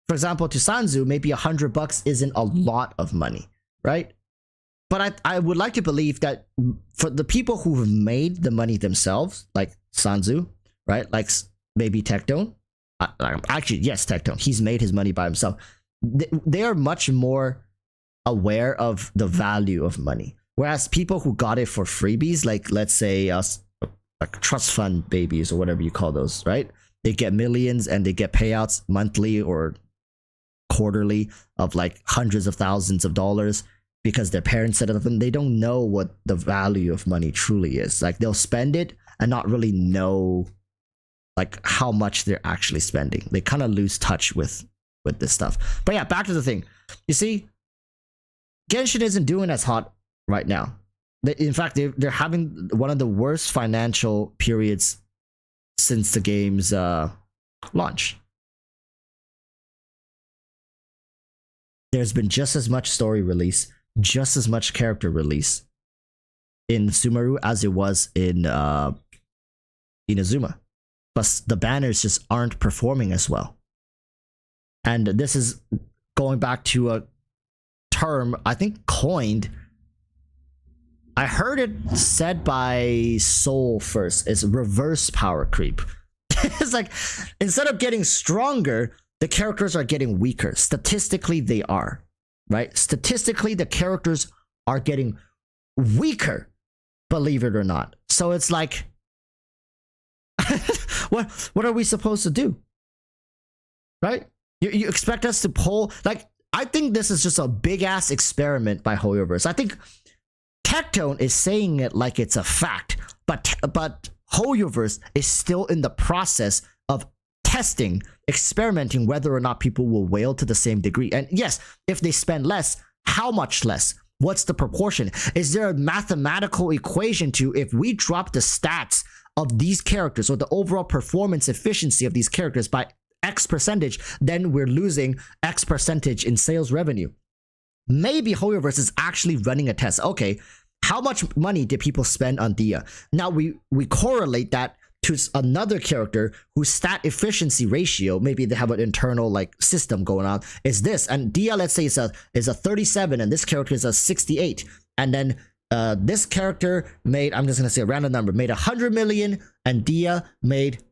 for example, to Sanzu, maybe $100 isn't a lot of money, right? But I would like to believe that for the people who have made the money themselves, like Sanzu, right? Like maybe Tectone. Actually, yes, Tectone. He's made his money by himself. They are much more aware of the value of money. Whereas people who got it for freebies, like let's say like trust fund babies or whatever you call those, right? They get millions and they get payouts monthly or quarterly of like hundreds of thousands of dollars because their parents set it up, and they don't know what the value of money truly is. Like they'll spend it and not really know like how much they're actually spending. They kind of lose touch with this stuff. But yeah, back to the thing. You see, Genshin isn't doing as hot right now. In fact, they're having one of the worst financial periods since the game's launch. There's been just as much story release, just as much character release in Sumeru as it was in Inazuma, but the banners just aren't performing as well. And this is going back to a term I think coined. I heard it said by Soul first. It's reverse power creep. It's like instead of getting stronger, the characters are getting weaker. Statistically, they are, right? Statistically, the characters are getting weaker, believe it or not. So it's like, what are we supposed to do? Right? You expect us to pull, like, I think this is just a big ass experiment by HoYoverse. I think Tectone is saying it like it's a fact, but HoYoverse is still in the process of testing, experimenting whether or not people will whale to the same degree. And yes, if they spend less, how much less? What's the proportion? Is there a mathematical equation to if we drop the stats of these characters or the overall performance efficiency of these characters by X percentage, then we're losing X percentage in sales revenue? Maybe HoYoverse is actually running a test. Okay, how much money did people spend on Dia? Now we correlate that to another character whose stat efficiency ratio, maybe they have an internal like system going on, is this. And Dia, let's say, is a 37 and this character is a 68. And then this character made, I'm just gonna say a random number, made 100 million and Dia made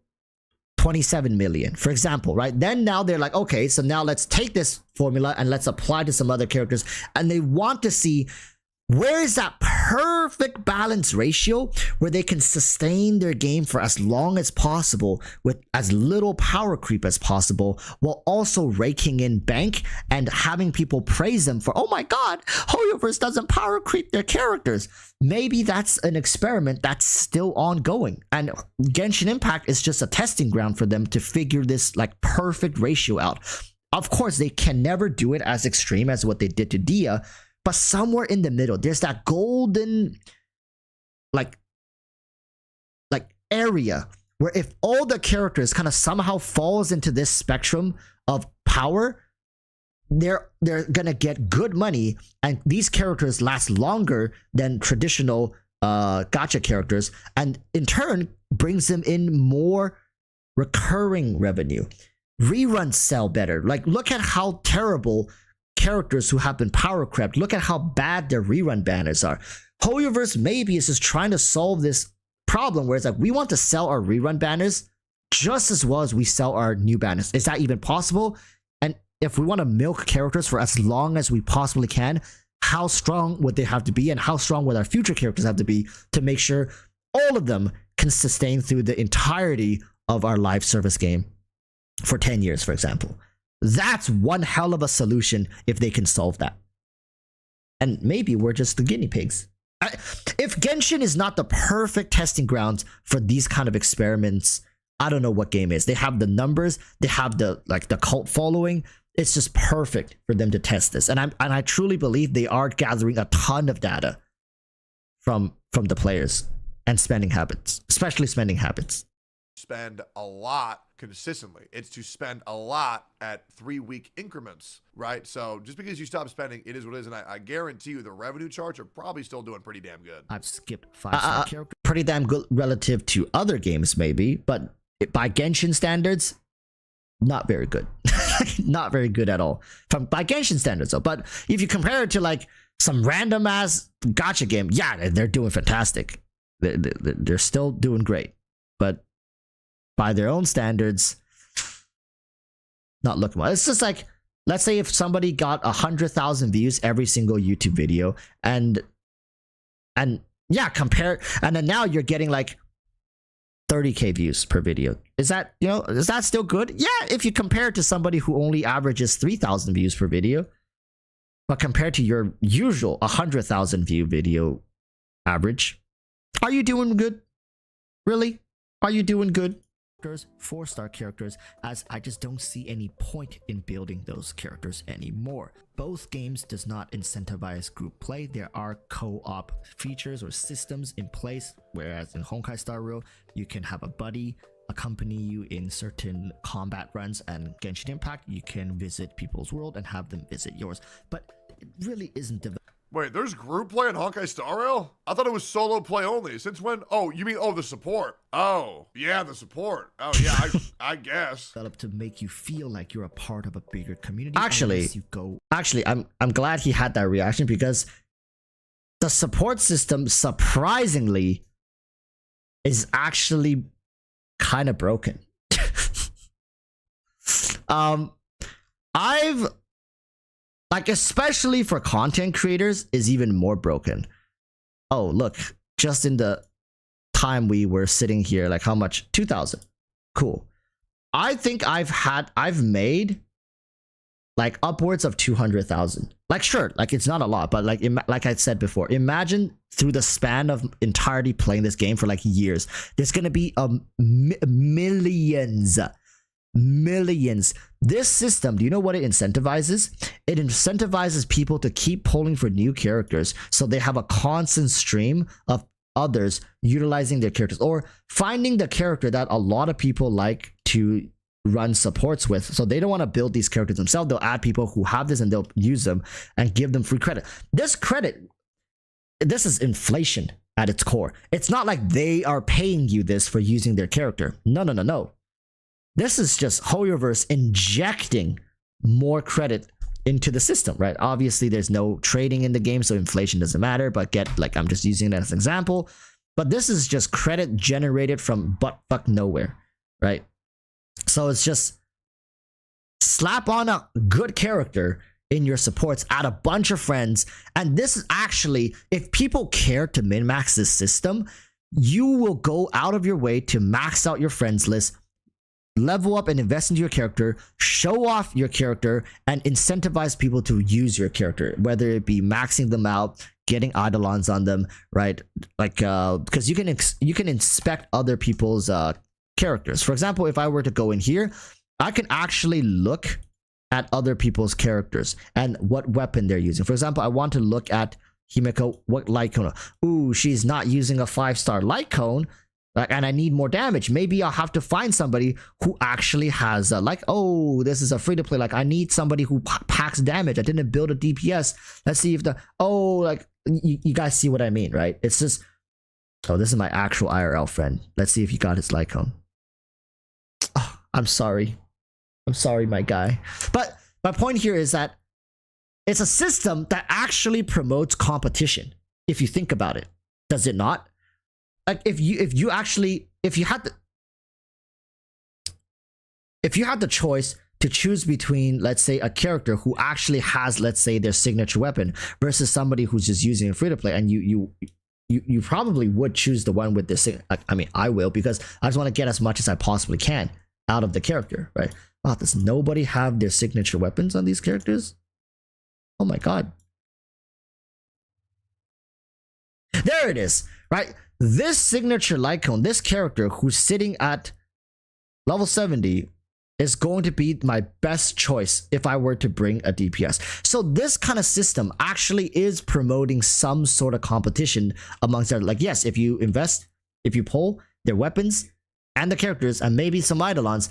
27 million, for example, right? Then now they're like, okay, so now let's take this formula and let's apply to some other characters. And they want to see where is that perfect balance ratio where they can sustain their game for as long as possible with as little power creep as possible, while also raking in bank and having people praise them for, oh my god, HoYoverse doesn't power creep their characters. Maybe that's an experiment that's still ongoing, and Genshin Impact is just a testing ground for them to figure this like perfect ratio out. Of course, they can never do it as extreme as what they did to Dia, but somewhere in the middle, there's that golden like area where if all the characters kind of somehow falls into this spectrum of power, they're gonna get good money, and these characters last longer than traditional gacha characters, and in turn brings them in more recurring revenue. Reruns sell better. Like, look at how terrible characters who have been power crept, look at how bad their rerun banners are. HoYoverse maybe is just trying to solve this problem where it's like, we want to sell our rerun banners just as well as we sell our new banners. Is that even possible? And if we want to milk characters for as long as we possibly can, how strong would they have to be, and how strong would our future characters have to be to make sure all of them can sustain through the entirety of our live service game for 10 years, for example? That's one hell of a solution if they can solve that. And maybe we're just the guinea pigs. If Genshin is not the perfect testing grounds for these kind of experiments, I don't know what game is. They have the numbers, they have the cult following. It's just perfect for them to test this. And I truly believe they are gathering a ton of data from the players and spending habits, especially spending habits. Spend a lot consistently. It's to spend a lot at 3-week increments, right? So just because you stop spending, it is what it is. And I guarantee you the revenue charts are probably still doing pretty damn good. I've skipped 5-star character. Pretty damn good relative to other games maybe, but by Genshin standards, not very good. Not very good at all. By Genshin standards though. But if you compare it to like some random ass gacha game, yeah, they're doing fantastic. They're still doing great. But by their own standards, not looking well. It's just like, let's say if somebody got 100,000 views every single YouTube video, and yeah, compare, and then now you're getting like 30k views per video. Is that still good? Yeah, if you compare it to somebody who only averages 3,000 views per video, but compared to your usual 100,000 view video average, are you doing good? Really? Are you doing good? 4-star characters, as I just don't see any point in building those characters anymore. Both games does not incentivize group play. There are co-op features or systems in place, whereas in Honkai Star Rail you can have a buddy accompany you in certain combat runs, and Genshin Impact you can visit people's world and have them visit yours. But it really isn't Wait, there's group play in Honkai Star Rail? I thought it was solo play only. Since when? Oh, you mean, oh, the support. Oh, yeah, the support. Oh, yeah, I guess. Developed to make you feel like you're a part of a bigger community. Actually, I'm glad he had that reaction, because the support system, surprisingly, is actually kind of broken. Especially for content creators, is even more broken. Oh, look, just in the time we were sitting here, like how much? 2,000. Cool. I think I've made like upwards of 200,000. Like, sure, like it's not a lot, but like I said before, imagine through the span of entirety playing this game for like years, there's gonna be millions. This system, do you know what it incentivizes? It incentivizes people to keep polling for new characters, so they have a constant stream of others utilizing their characters, or finding the character that a lot of people like to run supports with. So they don't want to build these characters themselves. They'll add people who have this and they'll use them and give them free credit. This is inflation at its core. It's not like they are paying you this for using their character. No. This is just HoYoverse injecting more credit into the system, right? Obviously, there's no trading in the game, so inflation doesn't matter, but I'm just using that as an example. But this is just credit generated from buttfuck nowhere, right? So it's just slap on a good character in your supports, add a bunch of friends, and this is actually, if people care to min-max this system, you will go out of your way to max out your friends list, level up and invest into your character, show off your character, and incentivize people to use your character, whether it be maxing them out, getting eidolons on them, right? Like, because you can inspect other people's characters. For example, if I were to go in here, I can actually look at other people's characters and what weapon they're using. For example, I want to look at Himeko, what light cone. Ooh, she's not using a 5-star light cone, and I need more damage. Maybe I'll have to find somebody who actually has oh, this is a free to play. Like, I need somebody who packs damage. I didn't build a DPS. Let's see if you guys see what I mean, right? It's just, oh, this is my actual IRL friend. Let's see if he got his light cone. Oh, I'm sorry, my guy. But my point here is that it's a system that actually promotes competition. If you think about it, does it not? Like, if you had the choice to choose between, let's say, a character who actually has, let's say, their signature weapon versus somebody who's just using a free to play, and you probably would choose the one with this. I mean, I will, because I just want to get as much as I possibly can out of the character, right? Oh, does nobody have their signature weapons on these characters? Oh my god. There it is, right? This signature light cone, this character who's sitting at level 70 is going to be my best choice if I were to bring a DPS. So this kind of system actually is promoting some sort of competition amongst their, like, yes, if you invest, if you pull their weapons and the characters and maybe some eidolons,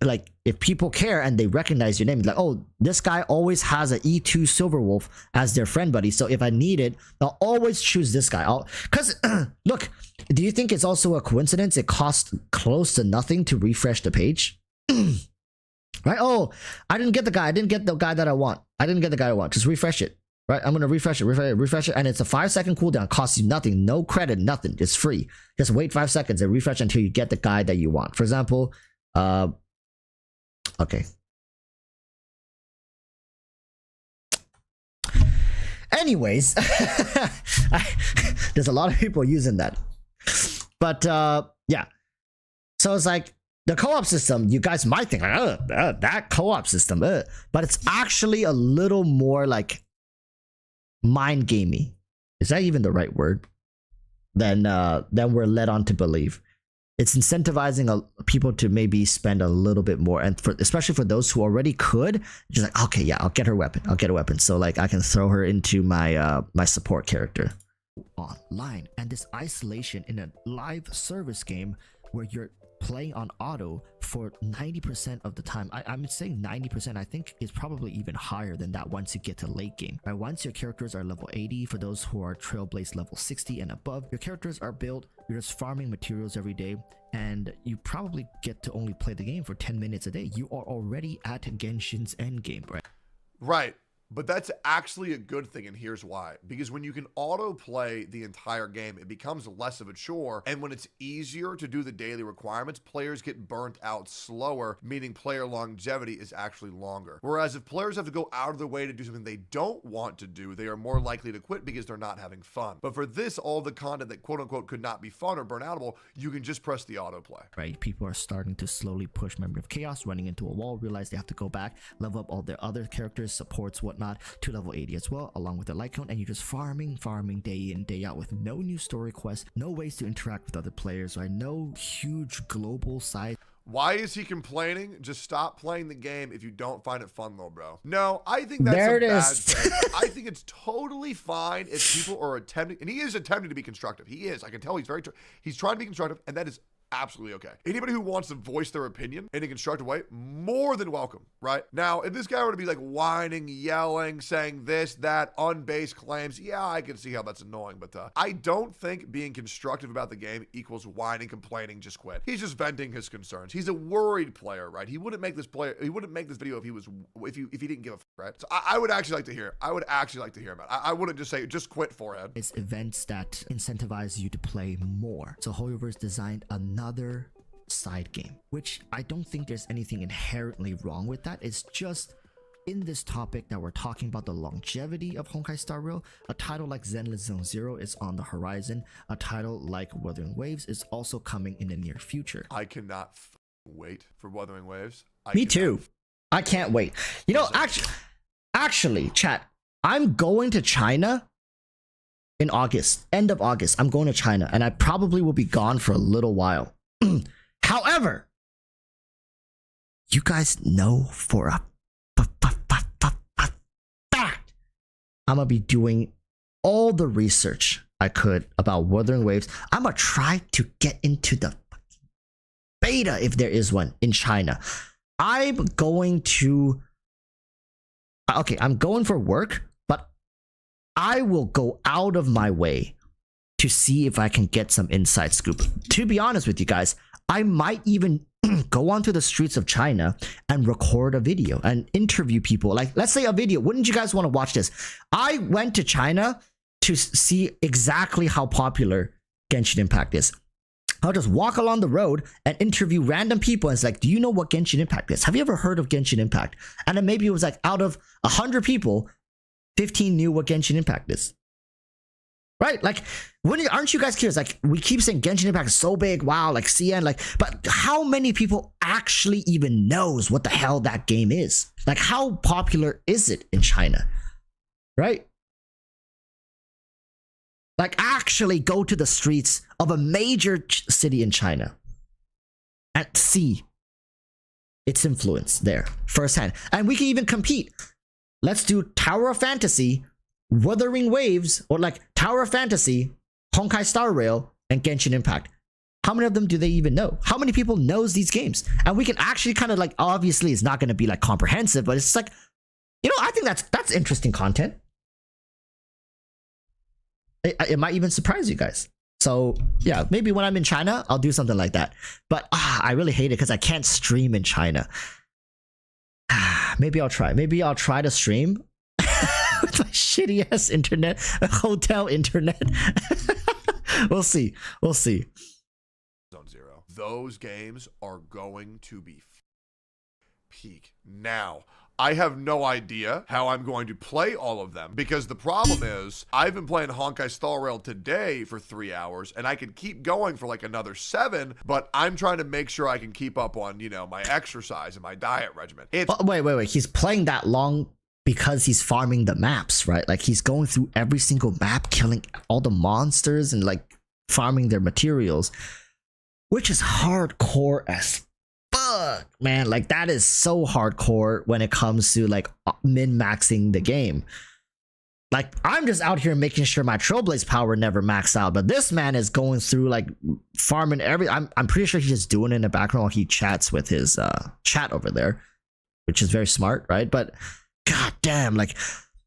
like, if people care and they recognize your name, like, oh, this guy always has an E2 Silverwolf as their friend buddy, so if I need it, I'll always choose this guy. Because look, do you think it's also a coincidence it costs close to nothing to refresh the page? Right? Oh, I didn't get the guy that I want. Just refresh it. Right? I'm gonna refresh it, and it's a 5-second cooldown. Costs you nothing, no credit, nothing. It's free. Just wait 5 seconds and refresh until you get the guy that you want. For example, okay. Anyways, there's a lot of people using that. But yeah. So it's like the co-op system, you guys might think, that co-op system, but it's actually a little more like mind gamey. Is that even the right word? Than we're led on to believe. It's incentivizing people to maybe spend a little bit more, and especially for those who already could, just like, okay, yeah, I'll get a weapon, so like I can throw her into my my support character. Online, and this isolation in a live service game where you're playing on auto for 90% of the time. I'm saying 90%. I think it's probably even higher than that once you get to late game. Right? Once your characters are level 80, for those who are Trailblaze level 60 and above, your characters are built, you're just farming materials every day, and you probably get to only play the game for 10 minutes a day. You are already at Genshin's endgame, right? Right. But that's actually a good thing, and here's why. Because when you can auto-play the entire game, it becomes less of a chore, and when it's easier to do the daily requirements, players get burnt out slower, meaning player longevity is actually longer. Whereas if players have to go out of their way to do something they don't want to do, they are more likely to quit because they're not having fun. But for this, all the content that quote-unquote could not be fun or burnoutable, you can just press the autoplay. Right, people are starting to slowly push Memory of Chaos, running into a wall, realize they have to go back, level up all their other characters, supports, whatnot, to level 80 as well, along with the light count, and you're just farming day in, day out with no new story quests, no ways to interact with other players, right? No huge global side. Why is he complaining? Just stop playing the game if you don't find it fun, though, bro. No, I think that's there a bad is. thing. I think it's totally fine if people are attempting, and he is attempting to be constructive. He is. I can tell he's trying to be constructive, and that is absolutely okay. Anybody who wants to voice their opinion in a constructive way, more than welcome, right? Now, if this guy were to be like whining, yelling, saying this, that, unbased claims, yeah, I can see how that's annoying, but I don't think being constructive about the game equals whining, complaining, just quit. He's just venting his concerns. He's a worried player, right? He wouldn't make this video if he didn't give a fuck, right? So I would actually like to hear it. I would actually like to hear him out. I wouldn't just say, just quit, forehead. It's events that incentivize you to play more. So HoYoverse designed another side game, which I don't think there's anything inherently wrong with that. It's just in this topic that we're talking about the longevity of Honkai Star Rail. A title like Zenless Zone Zero is on the horizon. A title like Wuthering Waves is also coming in the near future. I cannot wait for Wuthering Waves. Me too. I can't wait. You know, actually, chat, I'm going to China in August, end of August. I'm going to China, and I probably will be gone for a little while. However, you guys know for a fact I'm gonna be doing all the research I could about Wuthering Waves. I'm gonna try to get into the beta if there is one in China. I'm going for work, but I will go out of my way to see if I can get some inside scoop. To be honest with you guys, I might even go onto the streets of China and record a video and interview people. Like, let's say a video. Wouldn't you guys want to watch this? I went to China to see exactly how popular Genshin Impact is. I'll just walk along the road and interview random people, and it's like, do you know what Genshin Impact is? Have you ever heard of Genshin Impact? And then maybe it was like, out of 100 people, 15 knew what Genshin Impact is. Right? Like, aren't you guys curious? Like, we keep saying Genshin Impact is so big, wow, like CN, like, but how many people actually even knows what the hell that game is? Like, how popular is it in China? Right? Like, actually go to the streets of a major city in China and see its influence there firsthand. And we can even compete. Let's do Tower of Fantasy, Wuthering Waves, or like Tower of Fantasy, Honkai Star Rail, and Genshin Impact. How many of them do they even know? How many people knows these games? And we can actually kind of like, obviously it's not going to be like comprehensive, but it's like, you know, I think that's interesting content. It might even surprise you guys. So yeah, maybe when I'm in China, I'll do something like that. But I really hate it because I can't stream in China. Maybe I'll try. Maybe I'll try to stream with my shitty ass internet, hotel internet. We'll see. We'll see. Zone Zero. Those games are going to be peak. Now, I have no idea how I'm going to play all of them, because the problem is I've been playing Honkai Star Rail today for 3 hours, and I could keep going for like another 7, but I'm trying to make sure I can keep up on, you know, my exercise and my diet regimen. Wait. He's playing that long because he's farming the maps, right? Like, he's going through every single map, killing all the monsters and like farming their materials, which is hardcore as fuck, man. Like, that is so hardcore when it comes to like min-maxing the game. Like, I'm just out here making sure my Trailblaze power never maxed out, but this man is going through like farming I'm pretty sure he's just doing it in the background while he chats with his chat over there, which is very smart, right? But god damn, like,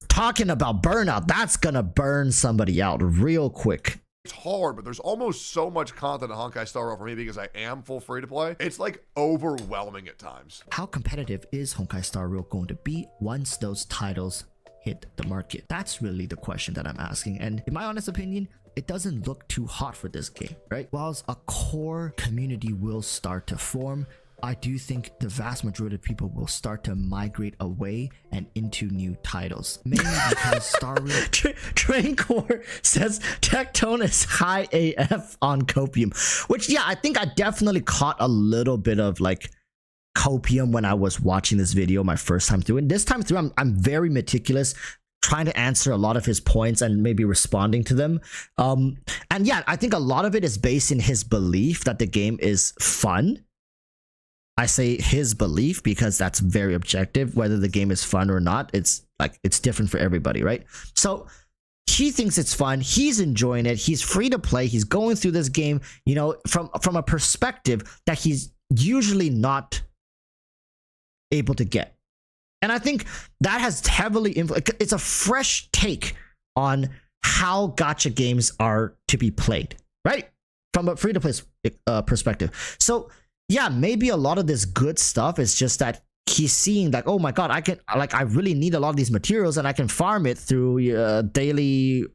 talking about burnout, that's gonna burn somebody out real quick. It's hard, but there's almost so much content in Honkai Star Rail for me because I am full free to play. It's like overwhelming at times. How competitive is Honkai Star Rail going to be once those titles hit the market? That's really the question that I'm asking, and in my honest opinion, it doesn't look too hot for this game, right? Whilst a core community will start to form, I do think the vast majority of people will start to migrate away and into new titles. Mainly because Star Rail... Traincore says Tectone is high AF on Copium. Which, yeah, I think I definitely caught a little bit of, like, Copium when I was watching this video my first time through. And this time through, I'm very meticulous, trying to answer a lot of his points and maybe responding to them. And yeah, I think a lot of it is based in his belief that the game is fun. I say his belief because that's very objective. Whether the game is fun or not, it's different for everybody, right? So he thinks it's fun. He's enjoying it. He's free to play. He's going through this game, you know, from a perspective that he's usually not able to get. And I think that has heavily influenced. It's a fresh take on how gacha games are to be played, right? From a free to play perspective. So yeah, maybe a lot of this good stuff is just that he's seeing like, oh my god, I really need a lot of these materials and I can farm it through daily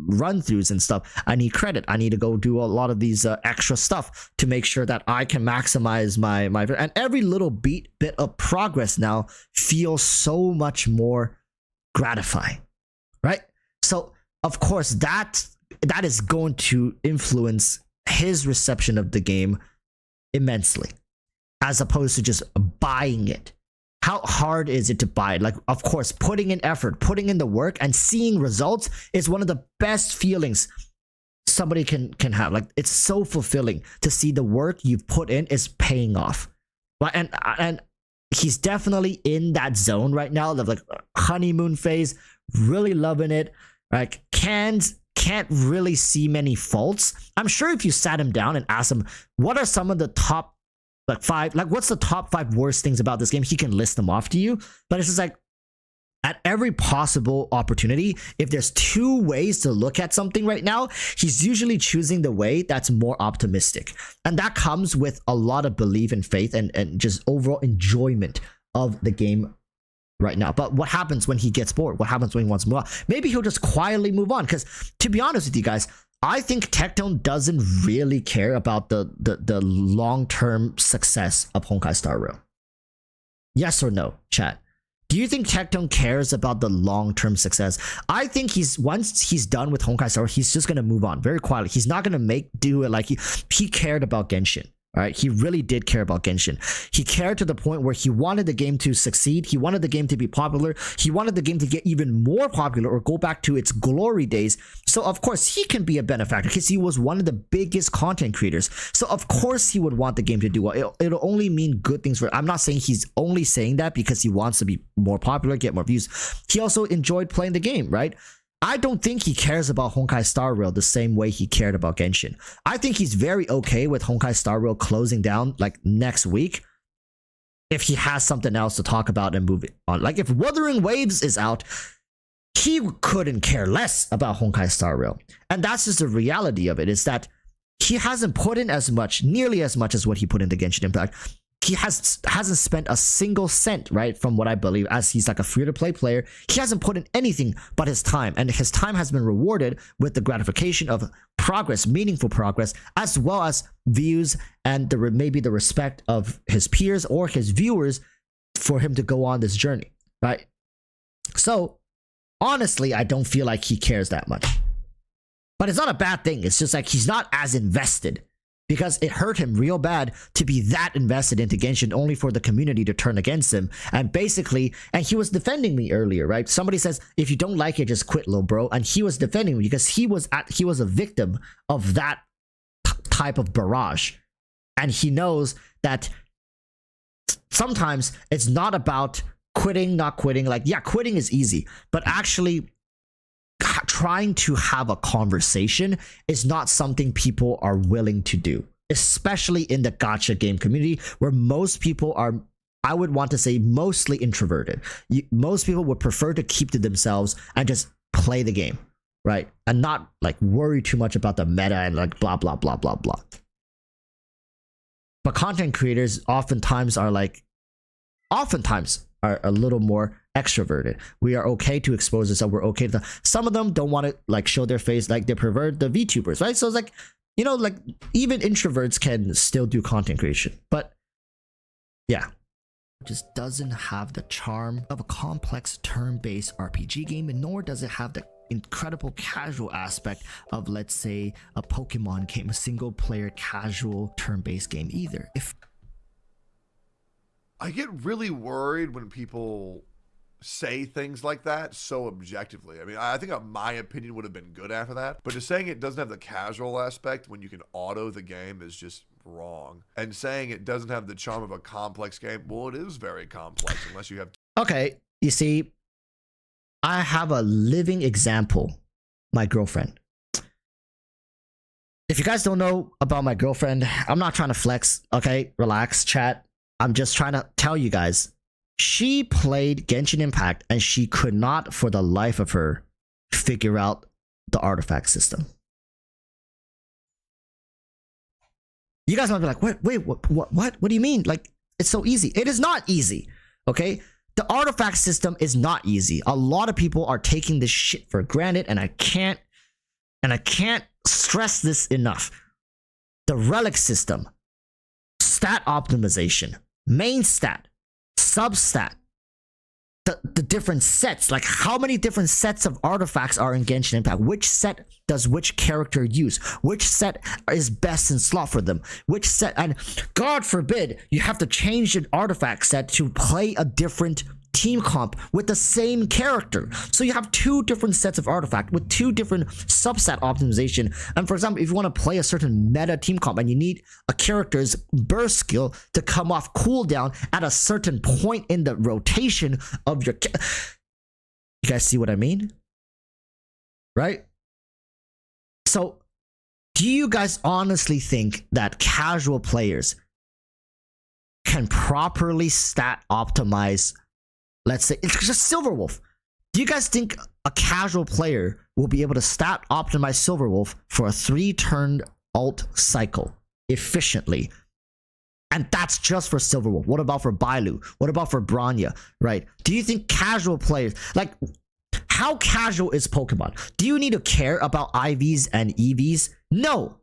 run-throughs and stuff. I need credit. I need to go do a lot of these extra stuff to make sure that I can maximize my and every little bit of progress now feels so much more gratifying, right? So of course that is going to influence his reception of the game immensely, as opposed to just buying it. How hard is it to buy it? Like, of course, putting in effort, putting in the work, and seeing results is one of the best feelings somebody can have. Like, it's so fulfilling to see the work you've put in is paying off. Right? And he's definitely in that zone right now, the like honeymoon phase, really loving it. Like, can't really see many faults. I'm sure if you sat him down and asked him what are some of the top what's the top 5 worst things about this game, he can list them off to you. But it's just like, at every possible opportunity, if there's 2 ways to look at something right now, he's usually choosing the way that's more optimistic. And that comes with a lot of belief and faith and just overall enjoyment of the game right now. But what happens when he gets bored? What happens when he wants to move on? Maybe he'll just quietly move on. Because to be honest with you guys, I think Tectone doesn't really care about the long-term success of Honkai Star Rail. Yes or no, chat? Do you think Tectone cares about the long-term success? I think once he's done with Honkai Star Rail, he's just gonna move on very quietly. He's not gonna do it like he cared about Genshin. All right, he really did care about Genshin. He cared to the point where he wanted the game to succeed. He wanted the game to be popular. He wanted the game to get even more popular or go back to its glory days. So of course he can be a benefactor because he was one of the biggest content creators. So of course he would want the game to do well. It'll only mean good things for. I'm not saying he's only saying that because he wants to be more popular, get more views. He also enjoyed playing the game, right? I don't think he cares about Honkai Star Rail the same way he cared about Genshin. I think he's very okay with Honkai Star Rail closing down like next week if he has something else to talk about and move it on. Like if Wuthering Waves is out, he couldn't care less about Honkai Star Rail. And that's just the reality of it, is that he hasn't put in nearly as much as what he put into Genshin Impact. He hasn't spent a single cent, right, from what I believe, as he's like a free-to-play player. He hasn't put in anything but his time, and his time has been rewarded with the gratification of progress, meaningful progress, as well as views and maybe the respect of his peers or his viewers for him to go on this journey, right? So honestly, I don't feel like he cares that much. But it's not a bad thing. It's just like he's not as invested, because it hurt him real bad to be that invested into Genshin only for the community to turn against him. And basically, and he was defending me earlier, right? Somebody says, if you don't like it, just quit, little bro. And he was defending me because he was a victim of that type of barrage. And he knows that sometimes it's not about quitting, not quitting. Like, yeah, quitting is easy, but actually trying to have a conversation is not something people are willing to do, especially in the gacha game community where most people are, I would want to say, mostly introverted. Most people would prefer to keep to themselves and just play the game, right? And not like worry too much about the meta and like blah, blah, blah, blah, blah. But content creators oftentimes are a little more extroverted. We are okay to expose ourselves. We're okay to, some of them don't want to like show their face, like they prefer the VTubers, right? So it's like, you know, like even introverts can still do content creation. But yeah, just doesn't have the charm of a complex turn-based RPG game, and nor does it have the incredible casual aspect of, let's say, a Pokemon game, a single player casual turn-based game either. I get really worried when people say things like that so objectively. I mean, I think my opinion would have been good after that, but just saying it doesn't have the casual aspect when you can auto the game is just wrong. And saying it doesn't have the charm of a complex game, well, it is very complex unless you have... Okay, you see, I have a living example, my girlfriend. If you guys don't know about my girlfriend, I'm not trying to flex, okay? Relax, chat. I'm just trying to tell you guys, she played Genshin Impact and she could not for the life of her figure out the artifact system. You guys might be like, wait, what do you mean? Like, it's so easy. It is not easy, okay? The artifact system is not easy. A lot of people are taking this shit for granted, and I can't stress this enough. The relic system, stat optimization, main stat, substat, the different sets, like how many different sets of artifacts are in Genshin Impact, which set does which character use, which set is best in slot for them, which set, and God forbid you have to change an artifact set to play a different team comp with the same character. So you have two different sets of artifact with two different subset optimization. And for example, if you want to play a certain meta team comp and you need a character's burst skill to come off cooldown at a certain point in the rotation of your you guys see what I mean? Right? So do you guys honestly think that casual players can properly stat optimize, let's say, it's just Silverwolf? Do you guys think a casual player will be able to stat optimize Silverwolf for a 3-turn alt cycle efficiently? And that's just for Silverwolf. What about for Bailu? What about for Bronya, right? Do you think casual players, like, how casual is Pokemon? Do you need to care about IVs and EVs? No.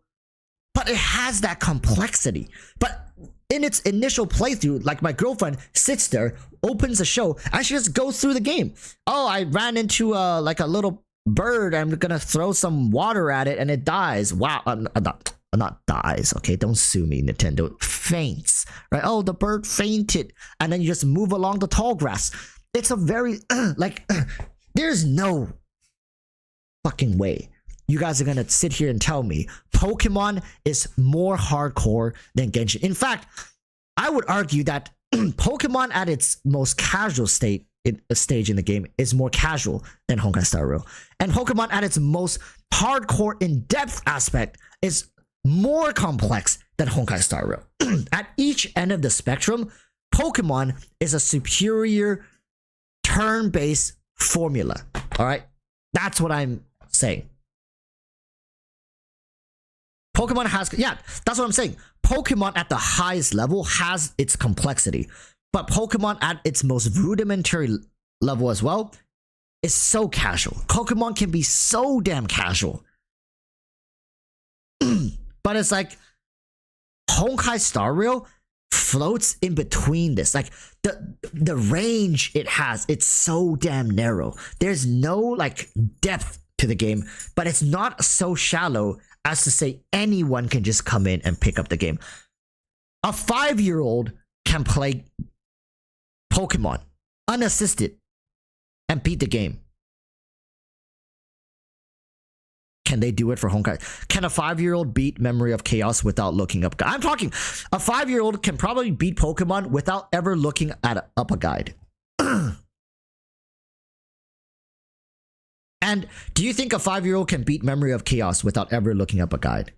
But it has that complexity. But in its initial playthrough, like my girlfriend sits there, opens the show, and she just goes through the game. Oh, I ran into like a little bird. I'm gonna throw some water at it and it dies. Wow, not dies. Okay, don't sue me, Nintendo. Faints, right? Oh, the bird fainted, and then you just move along the tall grass. It's a very there's no fucking way you guys are gonna sit here and tell me Pokemon is more hardcore than Genshin. In fact, I would argue that Pokemon at its most casual stage in the game is more casual than Honkai Star Rail. And Pokemon at its most hardcore in-depth aspect is more complex than Honkai Star Rail. At each end of the spectrum, Pokemon is a superior turn-based formula. All right? That's what I'm saying. Pokemon has, yeah, that's what I'm saying. Pokemon at the highest level has its complexity, but Pokemon at its most rudimentary level as well is so casual. Pokemon can be so damn casual. But it's like Honkai Star Rail floats in between this. Like the range it has, it's so damn narrow. There's no like depth to the game, but it's not so shallow as to say anyone can just come in and pick up the game. A 5-year-old can play Pokemon unassisted and beat the game. Can they do it for Honkai? Can a 5-year-old beat Memory of Chaos without looking up? I'm talking, a 5-year-old can probably beat Pokemon without ever looking up a guide. And do you think a 5-year-old can beat Memory of Chaos without ever looking up a guide?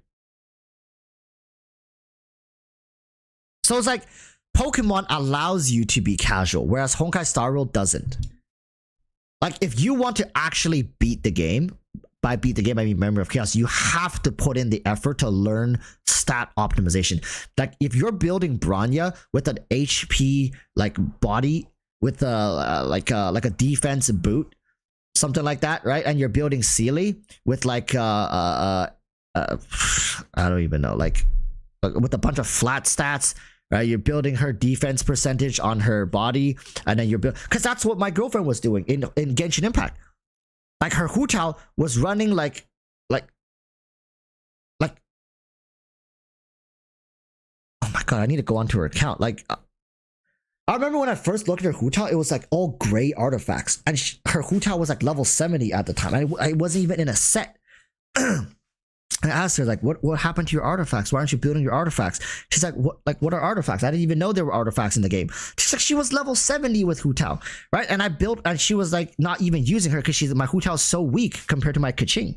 So it's like Pokemon allows you to be casual, whereas Honkai Star Rail doesn't. Like, if you want to actually beat the game, by beat the game I mean Memory of Chaos, you have to put in the effort to learn stat optimization. Like, if you're building Bronya with an HP like body with a like a defense boot, something like that, right? And you're building Sealy with like I don't even know, like with a bunch of flat stats, right? You're building her defense percentage on her body, and then you're because that's what my girlfriend was doing in Genshin Impact. Like, her Hu Tao was running like oh my god, I need to go onto her account. Like, I remember when I first looked at her Hu Tao, it was like all gray artifacts, and her Hu Tao was like level 70 at the time. I wasn't even in a set. I asked her, like, what happened to your artifacts? Why aren't you building your artifacts? She's like, what are artifacts? I didn't even know there were artifacts in the game. She's like, she was level 70 with Hu Tao, right? And I built, and she was like not even using her because my Hu Tao is so weak compared to my Kaching.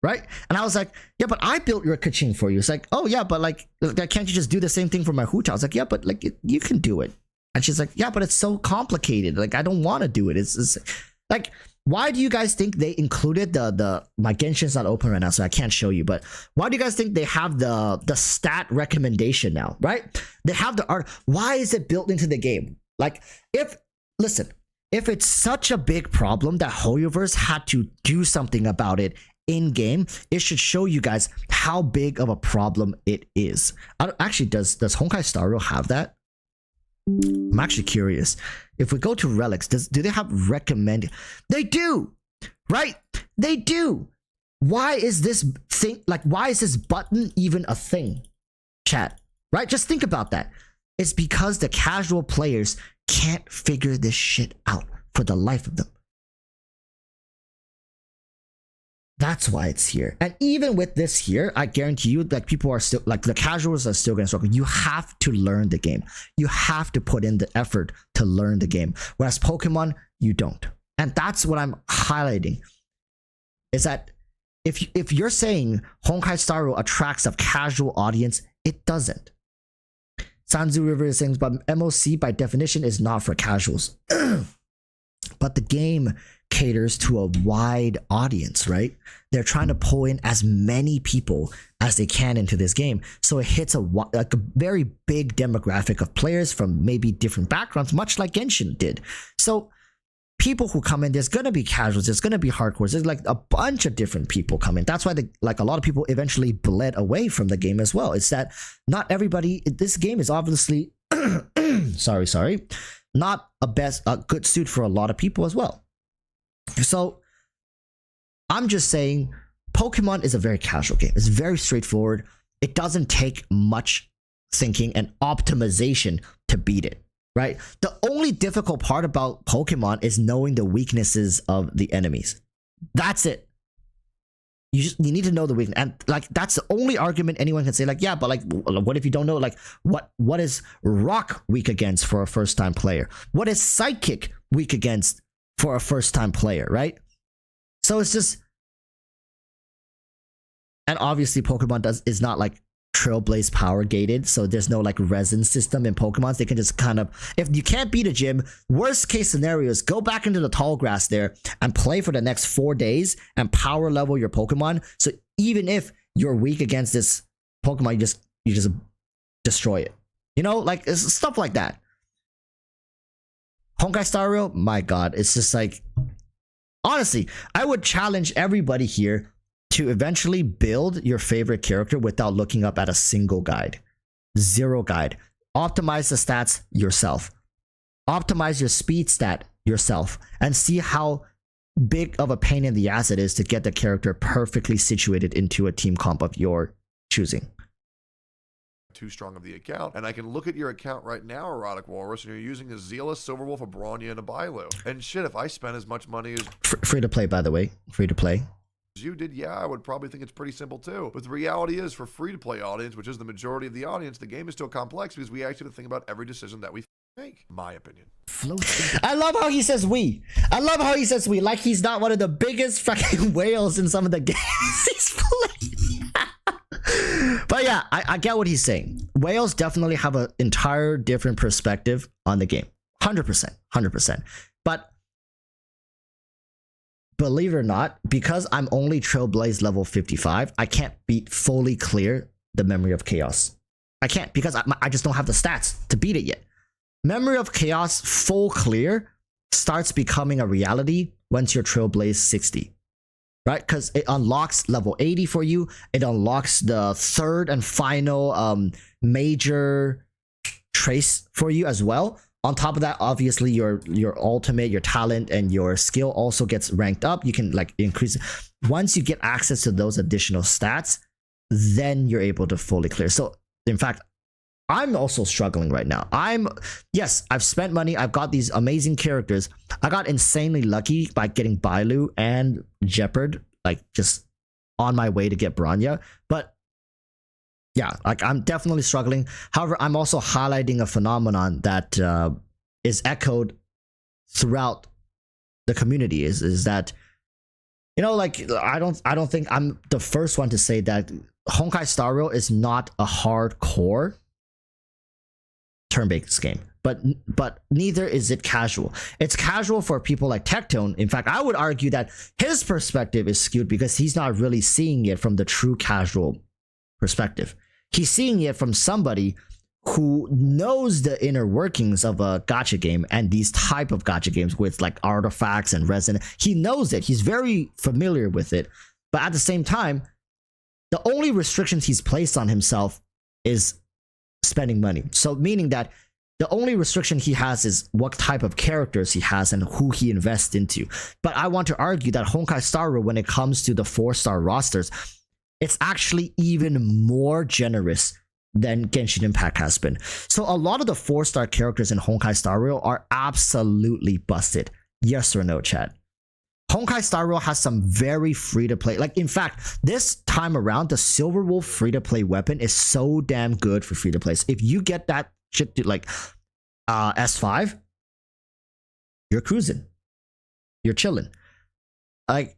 Right? And I was like, yeah, but I built your Kaching for you. It's like, oh yeah, but like, can't you just do the same thing for my Hu Tao? I was like, yeah, but like, you can do it. And she's like, yeah, but it's so complicated. Like, I don't want to do it. It's like, why do you guys think they included my Genshin's not open right now, so I can't show you, but why do you guys think they have the stat recommendation now, right? They have the art. Why is it built into the game? Like, if it's such a big problem that Hoyoverse had to do something about it in game, it should show you guys how big of a problem it is. Actually, does Honkai Star Rail have that? I'm actually curious. If we go to relics, do they have recommended? They do, right? They do. Why is this thing, like, why is this button even a thing? Chat, right? Just think about that. It's because the casual players can't figure this shit out for the life of them. That's why it's here. And even with this here, I guarantee you, like, people are still, like, the casuals are still going to struggle. You have to learn the game. You have to put in the effort to learn the game. Whereas Pokemon, you don't. And that's what I'm highlighting. Is that if you're saying Honkai Star Rail attracts a casual audience, it doesn't. Sanzu River is saying, but MOC by definition is not for casuals. But the game caters to a wide audience, right? They're trying to pull in as many people as they can into this game, so it hits a very big demographic of players from maybe different backgrounds, much like Genshin did. So people who come in, there's gonna be casuals, there's gonna be hardcores, there's like a bunch of different people come in. That's why a lot of people eventually bled away from the game as well. It's that not everybody, this game is obviously sorry, not a good suit for a lot of people as well. So I'm just saying, Pokemon is a very casual game. It's very straightforward. It doesn't take much thinking and optimization to beat it, right? The only difficult part about Pokemon is knowing the weaknesses of the enemies. That's it. You need to know the weakness, and like, that's the only argument anyone can say. Like, yeah, but like, what if you don't know? Like, what is Rock weak against for a first time player? What is Psychic weak against for a first time player, right? So it's just, and obviously Pokemon is not like Trailblaze power gated, so there's no like resin system in Pokemon. They can just kind of, if you can't beat a gym, worst case scenario is go back into the tall grass there and play for the next 4 days and power level your Pokemon. So even if you're weak against this Pokemon, you just destroy it. You know, like, it's stuff like that. Honkai Star Rail, my god, it's just like, honestly, I would challenge everybody here to eventually build your favorite character without looking up at a single guide. Zero guide. Optimize the stats yourself. Optimize your speed stat yourself, and see how big of a pain in the ass it is to get the character perfectly situated into a team comp of your choosing. Too strong of the account, and I can look at your account right now, EroticWalruss, and you're using a Zealous, Silverwolf, a Bronya, and a Bilo. And shit, if I spent as much money as free to play, by the way, free to play. You did, yeah, I would probably think it's pretty simple too. But the reality is, for free to play audience, which is the majority of the audience, the game is still complex because we actually have to think about every decision that we make, my opinion. I love how he says we. I love how he says we, like he's not one of the biggest fucking whales in some of the games he's playing. But yeah, I get what he's saying. Whales definitely have an entire different perspective on the game. 100%. But believe it or not, because I'm only Trailblaze level 55, I can't beat fully clear the Memory of Chaos. I can't, because I just don't have the stats to beat it yet. Memory of Chaos full clear starts becoming a reality once you're Trailblaze 60. Right? Because it unlocks level 80 for you. It unlocks the third and final major trace for you as well. On top of that, obviously your ultimate, your talent, and your skill also gets ranked up. You can like increase. Once you get access to those additional stats, then you're able to fully clear. So in fact, I'm also struggling right now. Yes, I've spent money. I've got these amazing characters. I got insanely lucky by getting Bailu and Jeopard, like just on my way to get Bronya. But yeah, like I'm definitely struggling. However, I'm also highlighting a phenomenon that is echoed throughout the community. Is that, you know, like I don't think I'm the first one to say that Honkai Star Rail is not a hardcore turn-based game, but neither is it casual. It's casual for people like Tectone. In fact, I would argue that his perspective is skewed because he's not really seeing it from the true casual perspective. He's seeing it from somebody who knows the inner workings of a gacha game and these type of gacha games with like artifacts and resin. He knows it. He's very familiar with it. But at the same time, the only restrictions he's placed on himself is spending money. So meaning that the only restriction he has is what type of characters he has and who he invests into. But I want to argue that Honkai Star Rail, when it comes to the 4-star rosters, it's actually even more generous than Genshin Impact has been. So a lot of the 4-star characters in Honkai Star Rail are absolutely busted. Yes or no, chat? Honkai Star Rail has some very free-to-play, like in fact, this time around, the Silver Wolf free-to-play weapon is so damn good for free-to-plays. If you get that shit to like S5, you're cruising. You're chilling. Like,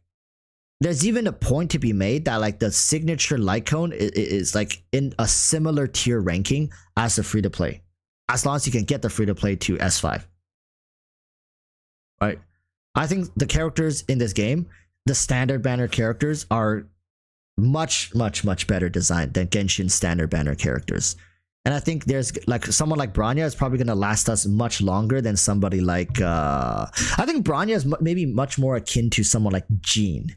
there's even a point to be made that like the signature Lycone is like in a similar tier ranking as the free-to-play. As long as you can get the free-to-play to S5. Right? I think the characters in this game, the standard banner characters, are much better designed than Genshin standard banner characters. And I think there's like someone like Bronya is probably going to last us much longer than somebody like I think Bronya is maybe much more akin to someone like Jean.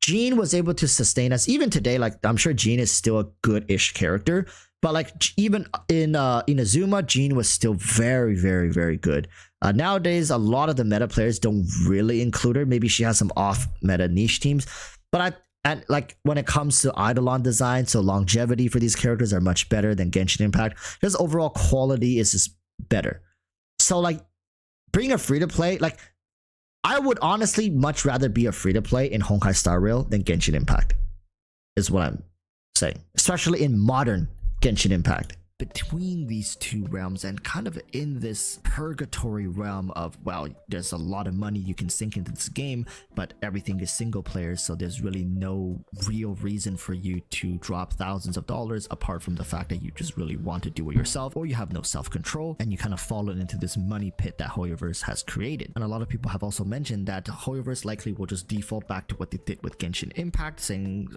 Jean was able to sustain us even today. Like I'm sure Jean is still a good-ish character, but like even in Inazuma, Jean was still very good. Nowadays, a lot of the meta players don't really include her. Maybe she has some off-meta niche teams. But like when it comes to Eidolon design, so longevity for these characters are much better than Genshin Impact. Just overall quality is just better. So like bring a free-to-play, like I would honestly much rather be a free-to-play in Honkai Star Rail than Genshin Impact, is what I'm saying. Especially in modern Genshin Impact. Between these two realms and kind of in this purgatory realm of, well, there's a lot of money you can sink into this game, but everything is single player, so there's really no real reason for you to drop thousands of dollars apart from the fact that you just really want to do it yourself, or you have no self-control and you kind of fallen into this money pit that Hoyoverse has created. And a lot of people have also mentioned that Hoyoverse likely will just default back to what they did with Genshin Impact, saying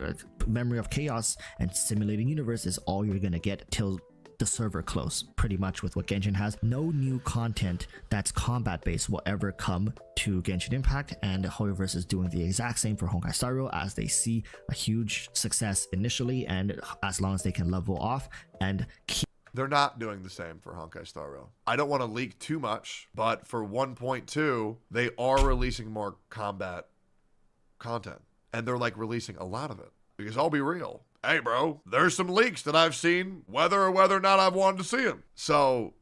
Memory of Chaos and Simulating Universe is all you're gonna get till the server close, pretty much with what Genshin has. No new content that's combat based will ever come to Genshin Impact, and Hoyoverse is doing the exact same for Honkai Star Rail as they see a huge success initially, and as long as they can level off and keep. They're not doing the same for Honkai Star Rail. I don't want to leak too much, but for 1.2, they are releasing more combat content, and they're like releasing a lot of it. Because I'll be real. Hey, bro, there's some leaks that I've seen, whether or not I've wanted to see them. So,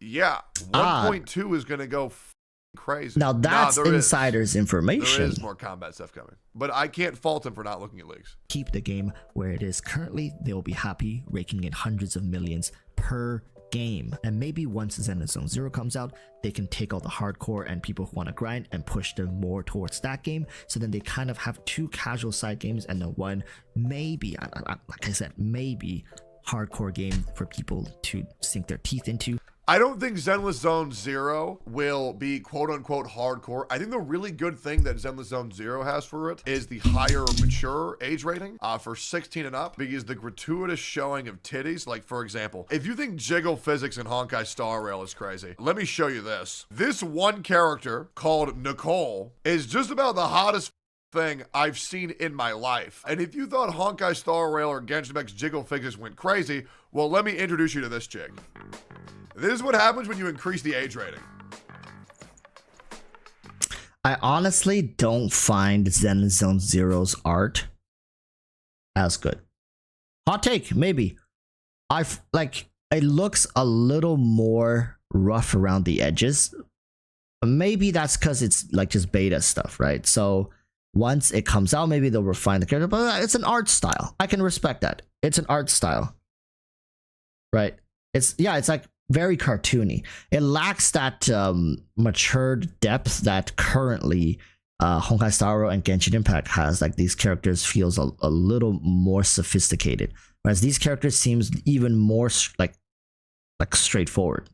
yeah, 1.2 is going to go crazy. Now, that's insider's information. There is more combat stuff coming. But I can't fault him for not looking at leaks. Keep the game where it is currently. They'll be happy raking in hundreds of millions per game. And maybe once Zenless Zone Zero comes out, they can take all the hardcore and people who want to grind and push them more towards that game. So then they kind of have 2 casual side games and then one maybe, like I said, maybe hardcore game for people to sink their teeth into. I don't think Zenless Zone Zero will be quote-unquote hardcore. I think the really good thing that Zenless Zone Zero has for it is the higher mature age rating for 16 and up, because the gratuitous showing of titties, like for example, if you think jiggle physics in Honkai Star Rail is crazy, let me show you this. This one character called Nicole is just about the hottest thing I've seen in my life. And if you thought Honkai Star Rail or Genshin Impact's jiggle physics went crazy, well, let me introduce you to this chick. This is what happens when you increase the age rating. I honestly don't find Zenless Zone Zero's art as good. Hot take, maybe. It looks a little more rough around the edges. Maybe that's because it's like just beta stuff, right? So once it comes out, maybe they'll refine the character, but it's an art style. I can respect that. It's an art style, right? It's like very cartoony. It lacks that matured depth that currently Honkai Star Rail and Genshin Impact has. Like these characters feels a little more sophisticated, whereas these characters seems even more like straightforward.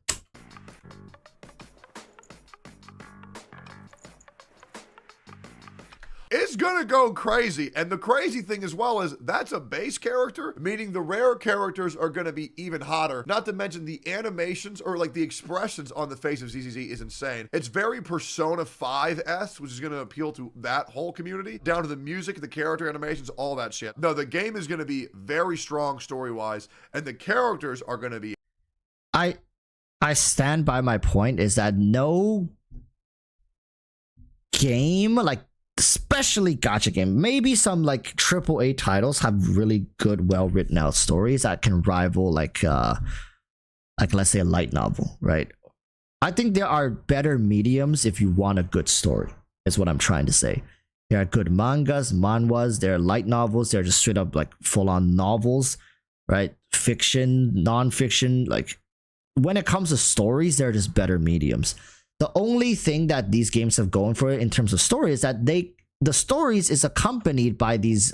It's gonna go crazy, and the crazy thing as well is that's a base character, meaning the rare characters are gonna be even hotter. Not to mention the animations or like the expressions on the face of ZZZ is insane. It's very Persona 5-esque, which is gonna appeal to that whole community, down to the music, the character animations, all that shit. No, the game is gonna be very strong story-wise, and the characters are gonna be. I stand by my point is that no game, like especially gacha game, maybe some like AAA titles have really good, well written out stories that can rival like let's say a light novel, right? I think there are better mediums if you want a good story, is what I'm trying to say. There are good manhwas, there are light novels, they're just straight up like full on novels, right? Fiction, non-fiction, like when it comes to stories, they're just better mediums. The only thing that these games have going for it in terms of story is that the stories is accompanied by these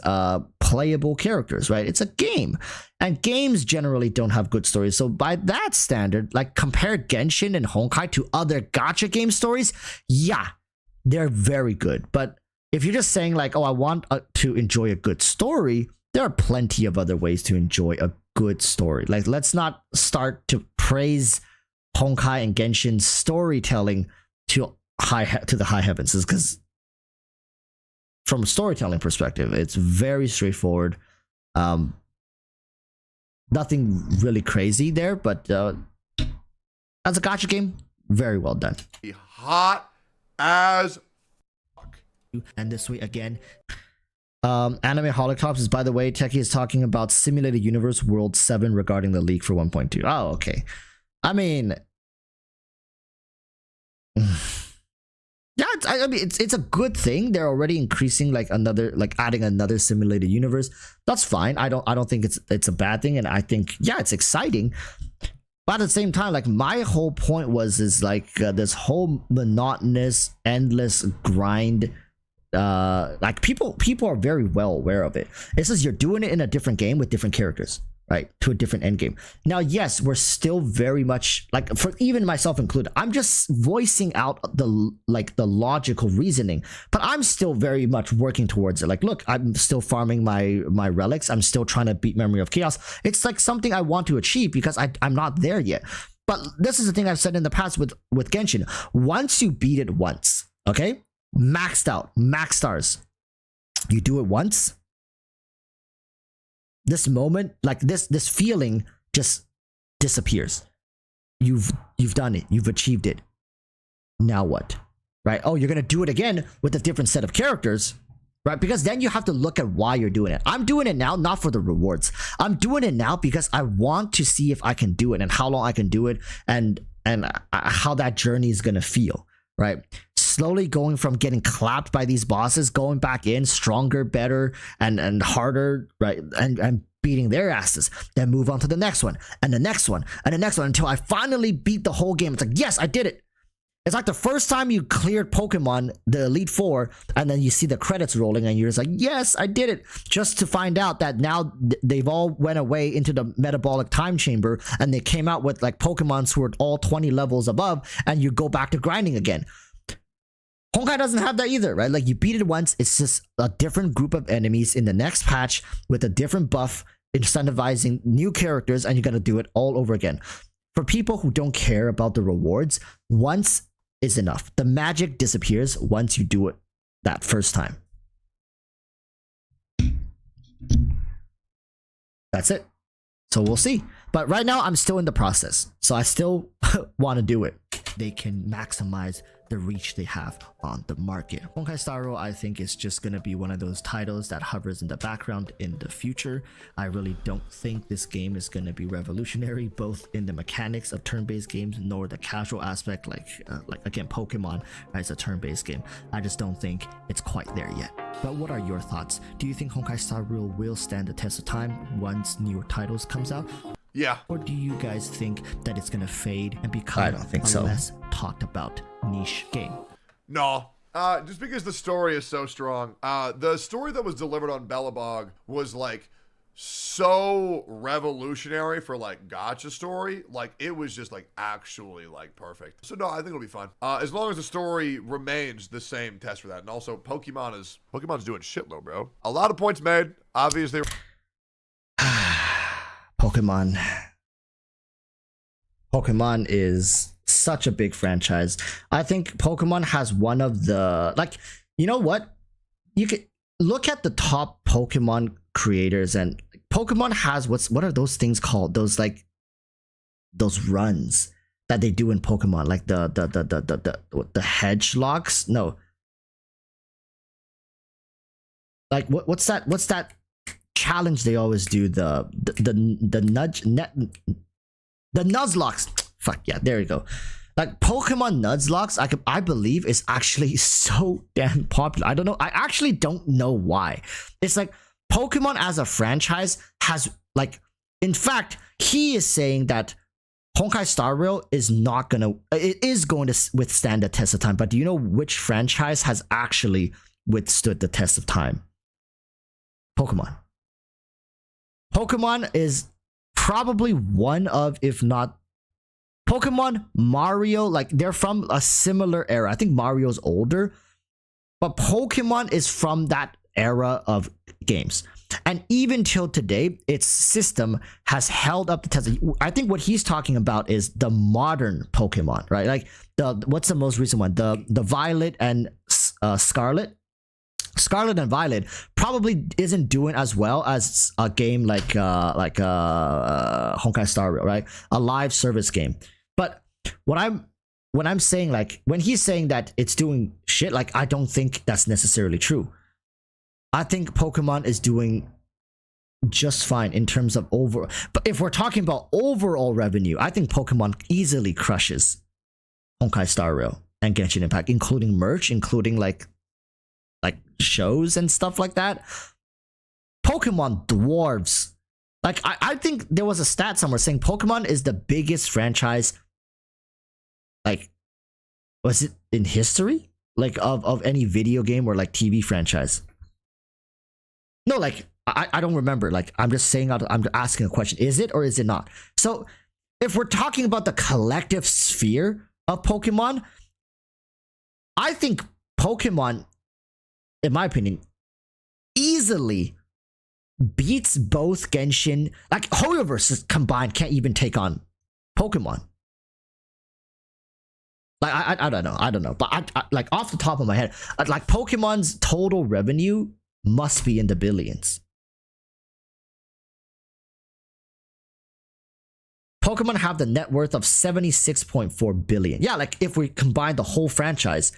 playable characters, right? It's a game, and games generally don't have good stories. So by that standard, like compare Genshin and Honkai to other gacha game stories, yeah, they're very good. But if you're just saying like, oh, I want to enjoy a good story, there are plenty of other ways to enjoy a good story. Like, let's not start to praise Honkai and Genshin's storytelling to the high heavens, because from a storytelling perspective, it's very straightforward. Nothing really crazy there, but as a gacha game, very well done. Hot as fuck. And this week again, Anime Holocaust is, by the way, Techie is talking about Simulated Universe World 7 regarding the leak for 1.2. Oh, okay. I mean, yeah, it's a good thing. They're already increasing like adding another simulated universe. That's fine. I don't think it's a bad thing, and I think, yeah, it's exciting. But at the same time, like my whole point is like this whole monotonous, endless grind. Like people are very well aware of it. It's just you're doing it in a different game with different characters, right, to a different end game. Now, yes, we're still very much like, for even myself included, I'm just voicing out the logical reasoning, but I'm still very much working towards it. Like, look, I'm still farming my relics. I'm still trying to beat Memory of Chaos. It's like something I want to achieve because I'm not there yet. But this is the thing I've said in the past with Genshin. Once you beat it once, okay, maxed out, max stars, you do it once, this moment, like this feeling just disappears. You've done it. You've achieved it. Now what? Right? Oh, you're going to do it again with a different set of characters, right? Because then you have to look at why you're doing it. I'm doing it now, not for the rewards. I'm doing it now because I want to see if I can do it and how long I can do it and how that journey is going to feel, right? Slowly going from getting clapped by these bosses, going back in stronger, better, and harder, right? And beating their asses, then move on to the next one, and the next one, and the next one, until I finally beat the whole game. It's like, yes, I did it. It's like the first time you cleared Pokemon, the Elite Four, and then you see the credits rolling, and you're just like, yes, I did it. Just to find out that now they've all went away into the metabolic time chamber, and they came out with like Pokemons who are all 20 levels above, and you go back to grinding again. Honkai doesn't have that either, right? Like, you beat it once, it's just a different group of enemies in the next patch with a different buff, incentivizing new characters, and you gotta do it all over again. For people who don't care about the rewards, once is enough. The magic disappears once you do it that first time. That's it. So we'll see. But right now, I'm still in the process. So I still want to do it. They can maximize the reach they have on the market. Honkai Star Rail, I think, is just going to be one of those titles that hovers in the background in the future. I really don't think this game is going to be revolutionary, both in the mechanics of turn-based games nor the casual aspect, like again, Pokemon as a turn-based game. I just don't think it's quite there yet. But what are your thoughts? Do you think Honkai Star Rail will stand the test of time once newer titles comes out? Yeah. Or do you guys think that it's gonna fade and become a less talked about niche game? No. Just because the story is so strong. The story that was delivered on Bellabog was like so revolutionary for like gacha story. Like, it was just like actually like perfect. So no, I think it'll be fine. As long as the story remains the same test for that. And also Pokemon's doing shitload, bro. A lot of points made. Obviously. Pokemon is such a big franchise. I think Pokemon has one of the, like, you know what? You could look at the top Pokemon creators, and Pokemon has what are those things called? Those runs that they do in Pokemon, like the hedgelogs? No. Like what's that challenge they always do, the Nuzlocke. Fuck yeah, there you go. Like, Pokemon Nuzlocke, I believe, is actually so damn popular. I don't know. I actually don't know why. It's like Pokemon as a franchise has, like, in fact, he is saying that Honkai Star Rail is going to withstand the test of time. But do you know which franchise has actually withstood the test of time? Pokemon. Pokemon is probably one of, if not, Pokemon, Mario, like, they're from a similar era. I think Mario's older, but Pokemon is from that era of games. And even till today, its system has held up the test. I think what he's talking about is the modern Pokemon, right? Like, what's the most recent one? The Violet and Scarlet. Scarlet and Violet probably isn't doing as well as a game like Honkai Star Rail, right? A live service game. But when I'm saying, like, when he's saying that it's doing shit, like, I don't think that's necessarily true. I think Pokemon is doing just fine in terms of overall. But if we're talking about overall revenue, I think Pokemon easily crushes Honkai Star Rail and Genshin Impact, including merch, including like shows and stuff like that. Pokemon dwarves. Like, I think there was a stat somewhere saying Pokemon is the biggest franchise, like, was it in history? Like, of any video game or like TV franchise? No, like, I don't remember. Like, I'm just saying, I'm asking a question. Is it or is it not? So if we're talking about the collective sphere of Pokemon, I think Pokemon, in my opinion, easily beats both Genshin. Like, Hoyoverse combined can't even take on Pokemon. Like, I don't know. But I like, off the top of my head, like, Pokemon's total revenue must be in the billions. Pokemon have the net worth of 76.4 billion. Yeah, like, if we combine the whole franchise,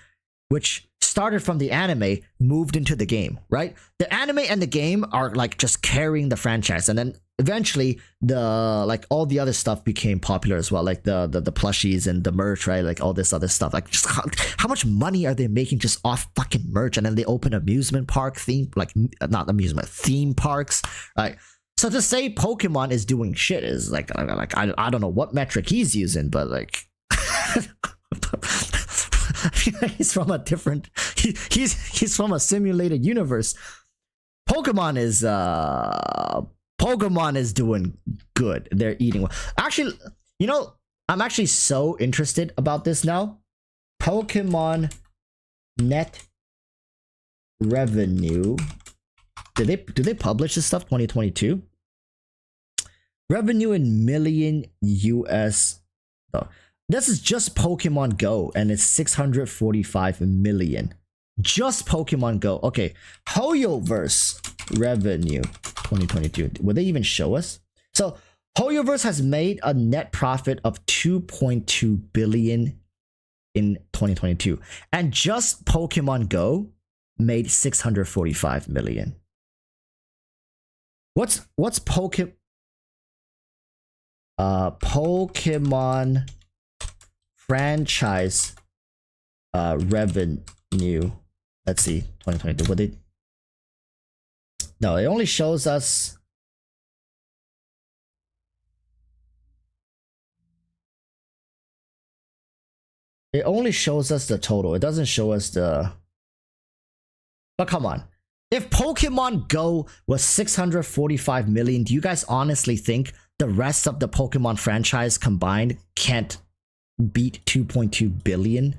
which started from the anime, moved into the game, right? The anime and the game are like just carrying the franchise, and then eventually all the other stuff became popular as well, like the plushies and the merch, right? Like all this other stuff. Like, just how much money are they making just off fucking merch? And then they open amusement park theme parks, right? So to say Pokemon is doing shit is like I don't know what metric he's using, but like I feel like he's from a different he's from a simulated universe. Pokemon is doing good. They're eating well. Actually, you know, I'm actually so interested about this now. Pokemon net revenue. Do they publish this stuff 2022? Revenue in million US. Oh, this is just Pokemon Go and it's 645 million. Just Pokemon Go. Okay. HoYoverse revenue 2022. Will they even show us? So HoYoverse has made a net profit of 2.2 billion in 2022. And just Pokemon Go made 645 million. What's Pokemon franchise revenue? Let's see, 2022. What they? No, it only shows us. It only shows us the total. It doesn't show us the. But come on. If Pokemon Go was 645 million, do you guys honestly think the rest of the Pokemon franchise combined can't beat 2.2 billion?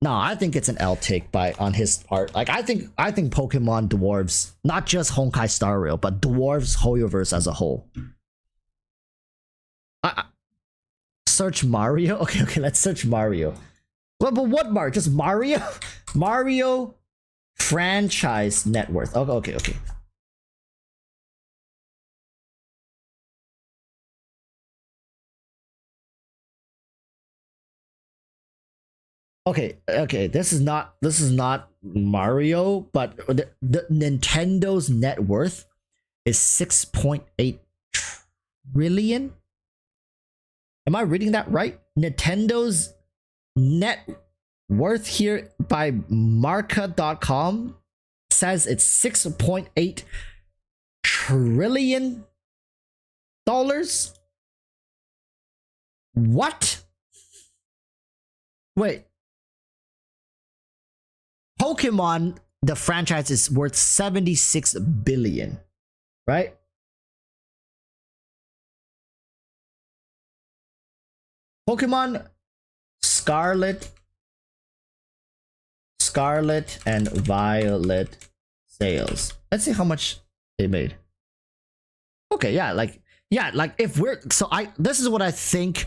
No, I think it's an L take on his part. Like I think Pokemon dwarves not just Honkai Star Rail, but dwarves HoYoverse as a whole. Search Mario? Okay, let's search Mario. But what Mario? Just Mario? Mario franchise net worth. Okay. Okay, this is not Mario, but the Nintendo's net worth is 6.8 trillion. Am I reading that right? Nintendo's net worth here by Marca.com says it's $6.8 trillion. What? Wait. Pokemon, the franchise, is worth 76 billion, right? Pokemon Scarlet and Violet sales. Let's see how much they made. Okay, like if we're this is what I think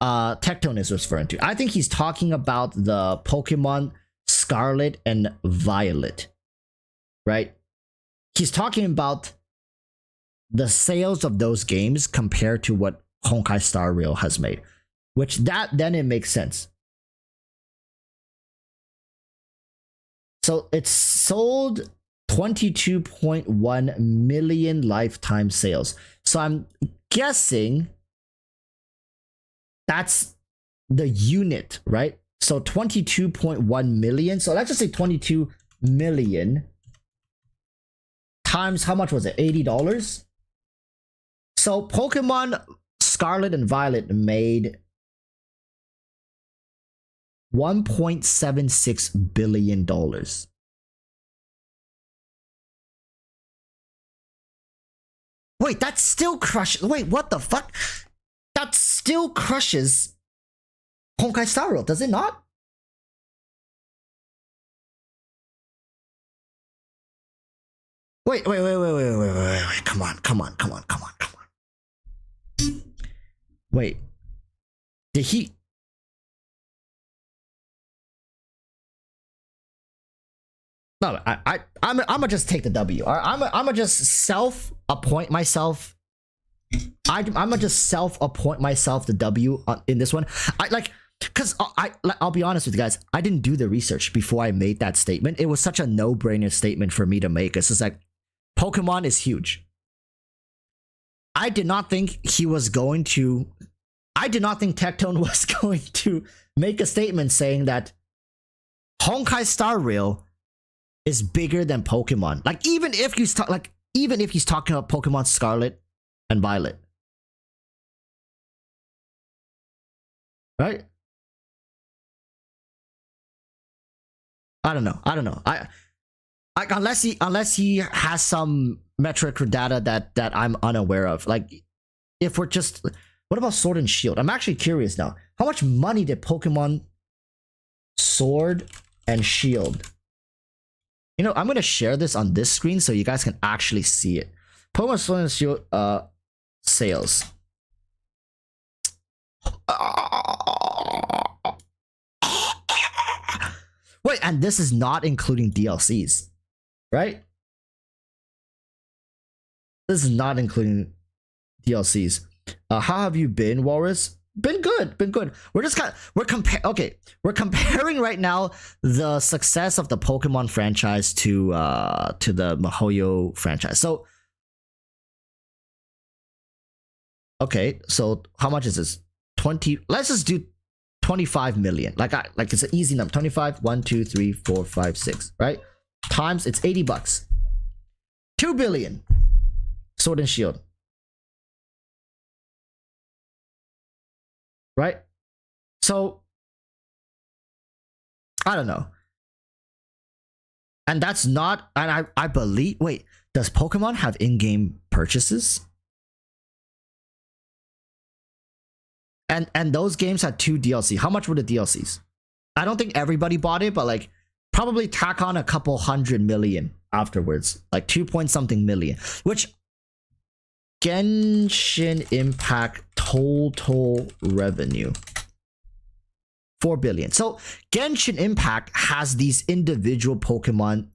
Tectone is referring to. I think he's talking about the Pokemon Scarlet and Violet, right? He's talking about the sales of those games compared to what Honkai Star Rail has made, which then it makes sense. So it's sold 22.1 million lifetime sales. So I'm guessing that's the unit, right? So 22.1 million. So let's just say 22 million times, how much was it? $80. So Pokemon Scarlet and Violet made $1.76 billion. Wait, that still crushes. Wait, what the fuck? That still crushes Honkai Star Rail, does it not? Wait. Come on. Wait. Did he? No, I'm gonna just take the W. I'm gonna just self-appoint myself. I'm gonna just self-appoint myself the W in this one. Because I'll be honest with you guys, I didn't do the research before I made that statement. It was such a no-brainer statement for me to make. It's just like, Pokemon is huge. I did not think Tectone was going to make a statement saying that Honkai Star Rail is bigger than Pokemon. Like, even if you start, like, even if he's talking about Pokemon Scarlet and Violet. Right? I don't know. I unless he has some metric or data that I'm unaware of. Like, if we're just, what about Sword and Shield? I'm actually curious now. How much money did Pokemon Sword and Shield? You know, I'm gonna share this on this screen so you guys can actually see it. Pokemon Sword and Shield sales. Wait, and this is not including DLCs, right? This is not including DLCs. How have you been, Walrus? Been good. We're comparing right now the success of the Pokemon franchise to the MiHoYo franchise. So, okay, so how much is this? 20. Let's just do 25 million. Like it's an easy number. 25, 1, 2, 3, 4, 5, 6, right? Times, it's $80. 2 billion. Sword and Shield. Right? So, I don't know. And that's not, and I believe, wait, does Pokemon have in-game purchases? And those games had 2 DLC. How much were the DLCs? I don't think everybody bought it, but like probably tack on a couple 100 million afterwards. Like 2 point something million. Which Genshin Impact total revenue 4 billion. So Genshin Impact has these individual Pokemon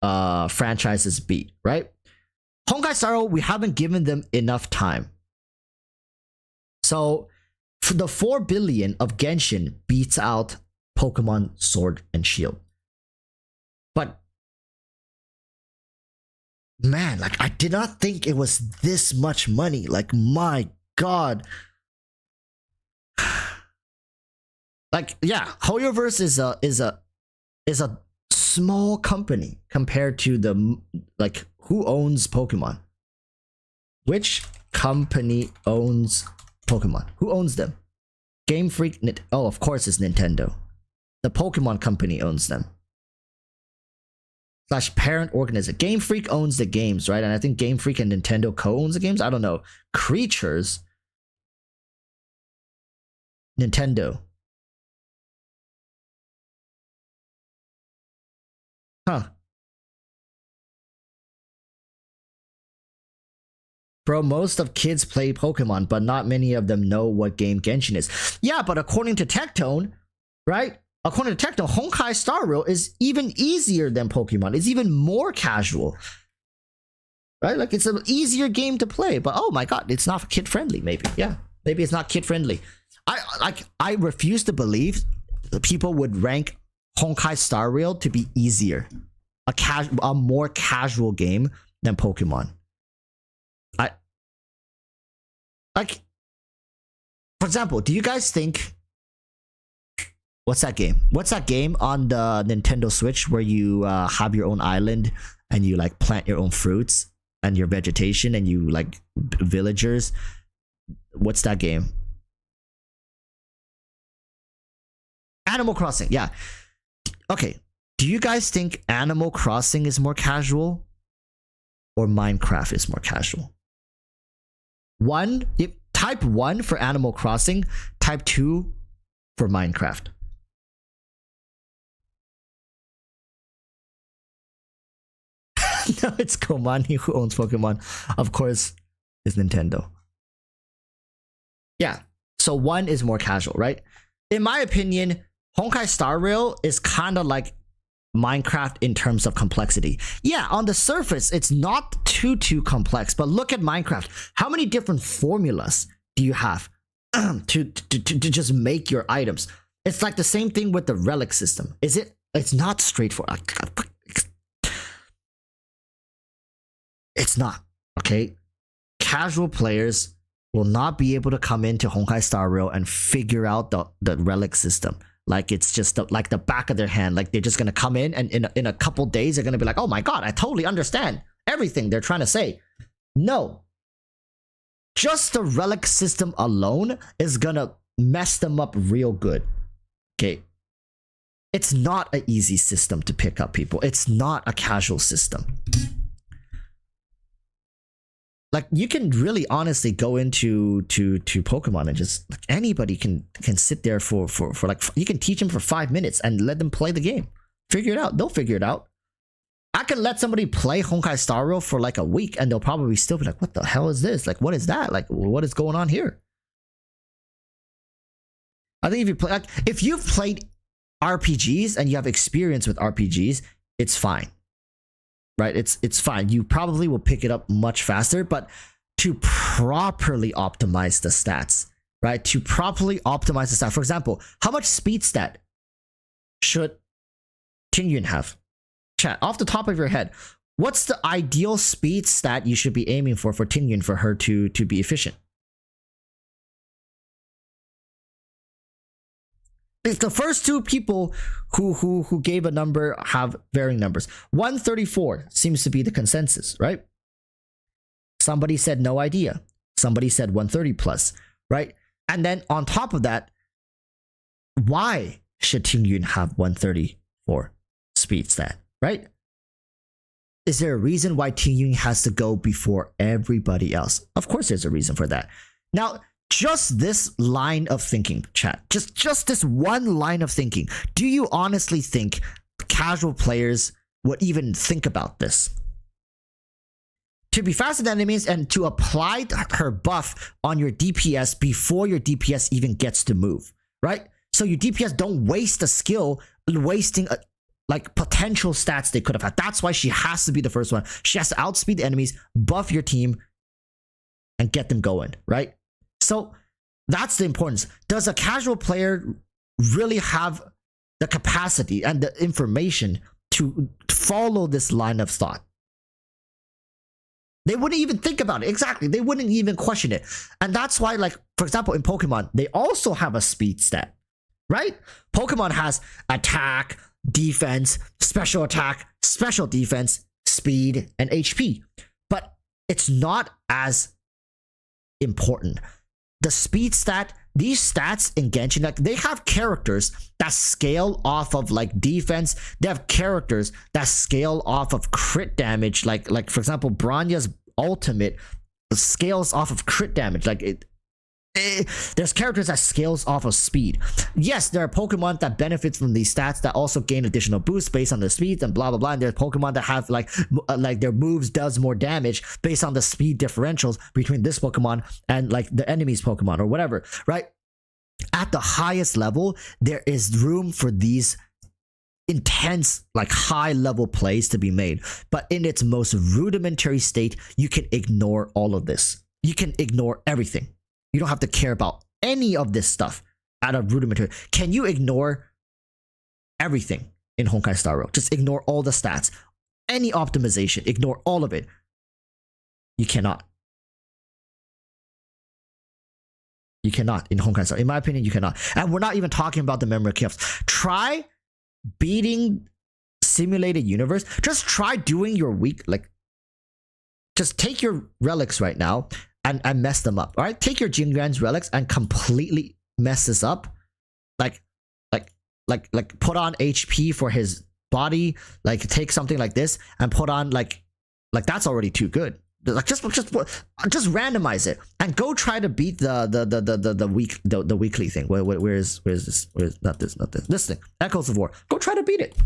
franchises beat, right? Honkai Star Rail, we haven't given them enough time. So for the 4 billion of Genshin beats out Pokemon Sword and Shield. But man, like I did not think it was this much money. Like my god. Like yeah, HoYoverse is a small company compared to the like who owns Pokemon? Which company owns Pokemon? Who owns them? Game Freak. Oh, of course it's Nintendo. The Pokemon company owns them. / parent organism. Game Freak owns the games, right? And I think Game Freak and Nintendo co-owns the games. I don't know. Creatures. Nintendo. Huh. Bro, most of kids play Pokemon, but not many of them know what game Genshin is. Yeah, but according to Tectone, right? According to Tectone, Honkai Star Rail is even easier than Pokemon. It's even more casual. Right? Like it's an easier game to play, but oh my god, it's not kid friendly, maybe. Yeah. Maybe it's not kid friendly. I refuse to believe that people would rank Honkai Star Rail to be easier. A more casual game than Pokemon. Like, for example, do you guys think what's that game? What's that game on the Nintendo Switch where you have your own island and you like plant your own fruits and your vegetation and you like villagers? What's that game? Animal Crossing. Yeah. Okay. Do you guys think Animal Crossing is more casual or Minecraft is more casual? Type 1 for Animal Crossing, type 2 for Minecraft. No, it's Komani who owns Pokemon. Of course, it's Nintendo. Yeah, so 1 is more casual, right? In my opinion, Honkai Star Rail is kind of like Minecraft in terms of complexity. Yeah, on the surface, it's not too complex, but look at Minecraft. How many different formulas do you have to just make your items? It's like the same thing with the relic system. It's not straightforward. It's not, okay? Casual players will not be able to come into Honkai Star Rail and figure out the relic system. Like it's just like the back of their hand. Like they're just gonna come in and in a couple days they're gonna be like, oh my god, I totally understand everything they're trying to say. No. Just the relic system alone is gonna mess them up real good. Okay. It's not an easy system to pick up, people. It's not a casual system. Like, you can really honestly go into to Pokemon and just, like, anybody can sit there for like, you can teach them for 5 minutes and let them play the game. Figure it out. They'll figure it out. I can let somebody play Honkai Star Rail for like a week and they'll probably still be like, what the hell is this? Like, what is that? Like, what is going on here? I think if you play, like, if you've played RPGs and you have experience with RPGs, it's fine. Right? It's fine. You probably will pick it up much faster, but to properly optimize the stats, right? To properly optimize the stat. For example, how much speed stat should Tingyun have? Chat, off the top of your head, what's the ideal speed stat you should be aiming for Tingyun for her to be efficient? The first two people who gave a number have varying numbers. 134 seems to be the consensus, right? Somebody said no idea. Somebody said 130 plus, right? And then on top of that, why should Tingyun have 134 speed stat, right? Is there a reason why Tingyun has to go before everybody else? Of course there's a reason for that. Now, just this line of thinking, chat, just this one line of thinking, do you honestly think casual players would even think about this? To be faster than enemies and to apply her buff on your DPS before your DPS even gets to move, right? So your DPS don't waste a skill, wasting like potential stats they could have had. That's why she has to be the first one. She has to outspeed the enemies, buff your team, and get them going, right? So that's the importance. Does a casual player really have the capacity and the information to follow this line of thought? They wouldn't even think about it. Exactly. They wouldn't even question it. And that's why, like, for example, in Pokemon, they also have a speed stat, right? Pokemon has attack, defense, special attack, special defense, speed, and HP. But it's not as important. The speed stat, these stats in Genshin, like, they have characters that scale off of like defense. They have characters that scale off of crit damage. Like for example, Bronya's ultimate scales off of crit damage. Like there's characters that scales off of speed. Yes, there are Pokemon that benefit from these stats that also gain additional boosts based on the speed and blah blah blah. And there's Pokemon that have like their moves does more damage based on the speed differentials between this Pokemon and like the enemy's Pokemon or whatever, right? At the highest level, there is room for these intense, like high level plays to be made. But in its most rudimentary state, you can ignore all of this. You can ignore everything. You don't have to care about any of this stuff at a rudimentary. Can you ignore everything in Honkai Star Rail? Just ignore all the stats. Any optimization, ignore all of it. You cannot. You cannot in Honkai Star. In my opinion, you cannot. And we're not even talking about the memory kills. Try beating simulated universe. Just try doing your week, like, just take your relics right now and mess them up. All right, take your Jingran's relics and completely mess this up. Like put on HP for his body. Like take something like this and put on like that's already too good. Like just randomize it and go try to beat the weekly thing. Where is this? Not this thing. Echoes of War. Go try to beat it.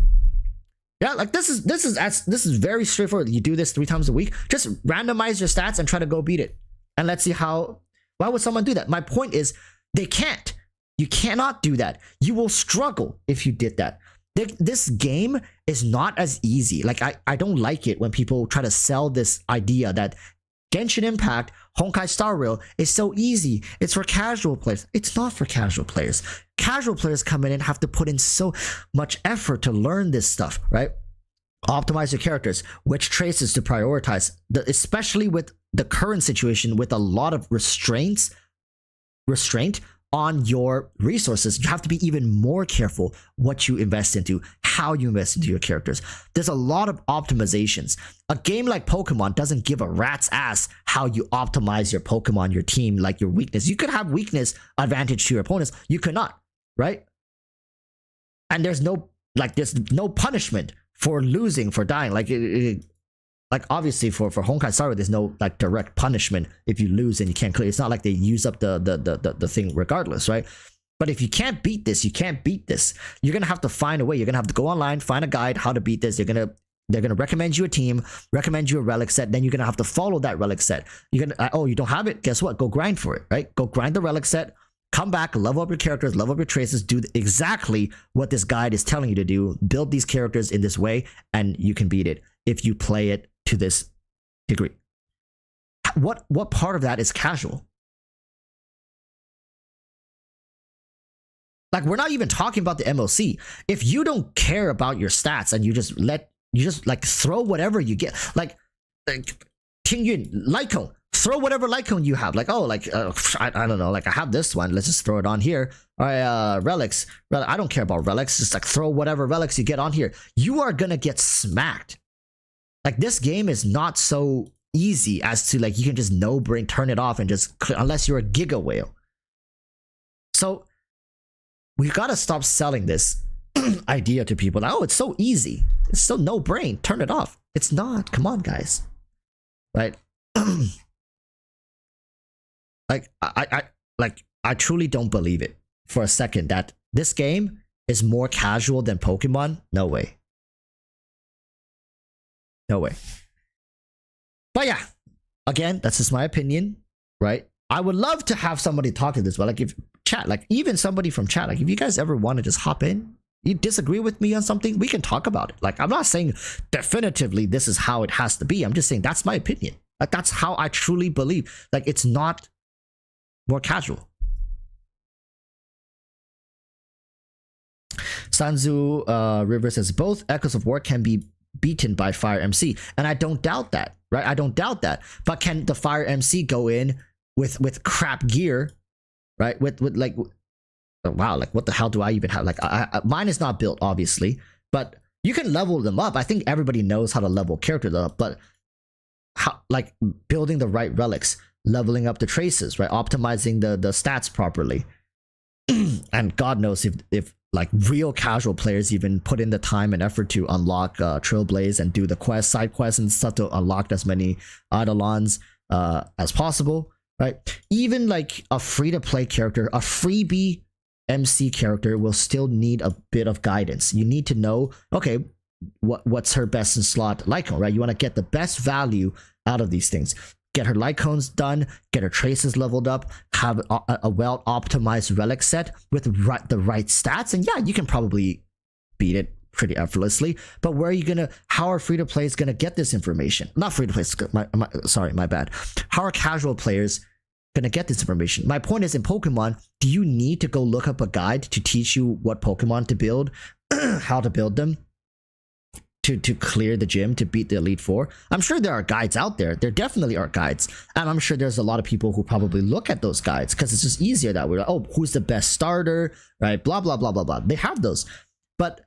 Yeah, like this is very straightforward. You do this 3 times a week. Just randomize your stats and try to go beat it. And let's see how. Why would someone do that? My point is, they can't. You cannot do that. You will struggle if you did that. This game is not as easy. Like I don't like it when people try to sell this idea that Genshin Impact, Honkai Star Rail is so easy. It's for casual players. It's not for casual players. Casual players come in and have to put in so much effort to learn this stuff, right? Optimize your characters, which traces to prioritize, especially with the current situation with a lot of restraint on your resources. You have to be even more careful what you invest into, how you invest into your characters. There's a lot of optimizations. A game like Pokemon doesn't give a rat's ass how you optimize your Pokemon, your team, like your weakness. You could have weakness advantage to your opponents. You could not, right? And there's no punishment for losing, for dying. Like obviously for Honkai Star Rail, there's no like direct punishment if you lose and you can't clear. It's not like they use up the thing regardless, right? But if you can't beat this, you can't beat this. You're gonna have to find a way. You're gonna have to go online, find a guide how to beat this. They're gonna recommend you a team, recommend you a relic set. Then you're gonna have to follow that relic set. You're gonna oh, you don't have it? Guess what? Go grind for it, right? Go grind the relic set. Come back, level up your characters, level up your traces, do exactly what this guide is telling you to do. Build these characters in this way, and you can beat it if you play it to this degree. What part of that is casual? Like, we're not even talking about the MLC. If you don't care about your stats and you just like throw whatever you get, like Tingyun, Lycone, throw whatever Lycone you have. Like, oh, like I don't know, like I have this one, let's just throw it on here. All right, relics. I don't care about relics. Just like throw whatever relics you get on here. You are gonna get smacked. Like, this game is not so easy as to like you can just no brain turn it off and just, unless you're a giga whale. So we gotta stop selling this idea to people. Like, oh, it's so easy. It's so no brain. Turn it off. It's not. Come on, guys. Right? Like I truly don't believe it for a second that this game is more casual than Pokemon. No way. No way. But yeah, again, that's just my opinion, right? I would love to have somebody talk to this, but like if chat, like even somebody from chat, like if you guys ever want to just hop in, you disagree with me on something, we can talk about it. Like, I'm not saying definitively this is how it has to be. I'm just saying that's my opinion. Like, that's how I truly believe. Like, it's not more casual. Sanzu River says both Echoes of War can be beaten by Fire MC, and I don't doubt that, right? I don't doubt that. But can the Fire MC go in with crap gear, right? With like, wow, like what the hell do I even have? Like, mine is not built, obviously, but you can level them up. I think everybody knows how to level characters up, but how, like building the right relics, leveling up the traces, right? Optimizing the stats properly. And God knows if like real casual players even put in the time and effort to unlock Trailblaze and do the quest, side quests and stuff to unlock as many Eidolons as possible, right? Even like a free-to-play character, a freebie MC character will still need a bit of guidance. You need to know, okay, what's her best in slot Lycone, right? You want to get the best value out of these things. Get her Lycones done, get her traces leveled up, have a well-optimized relic set with the right stats, and yeah, you can probably beat it pretty effortlessly. But where are you gonna? How are free-to-plays gonna get this information? Not free-to-plays. Sorry, my bad. How are casual players gonna get this information? My point is, in Pokemon, do you need to go look up a guide to teach you what Pokemon to build, how to build them? To clear the gym, to beat the Elite Four? I'm sure there are guides out there. There definitely are guides. And I'm sure there's a lot of people who probably look at those guides because it's just easier that way. Like, oh, who's the best starter, right? Blah, blah, blah, blah, blah. They have those. But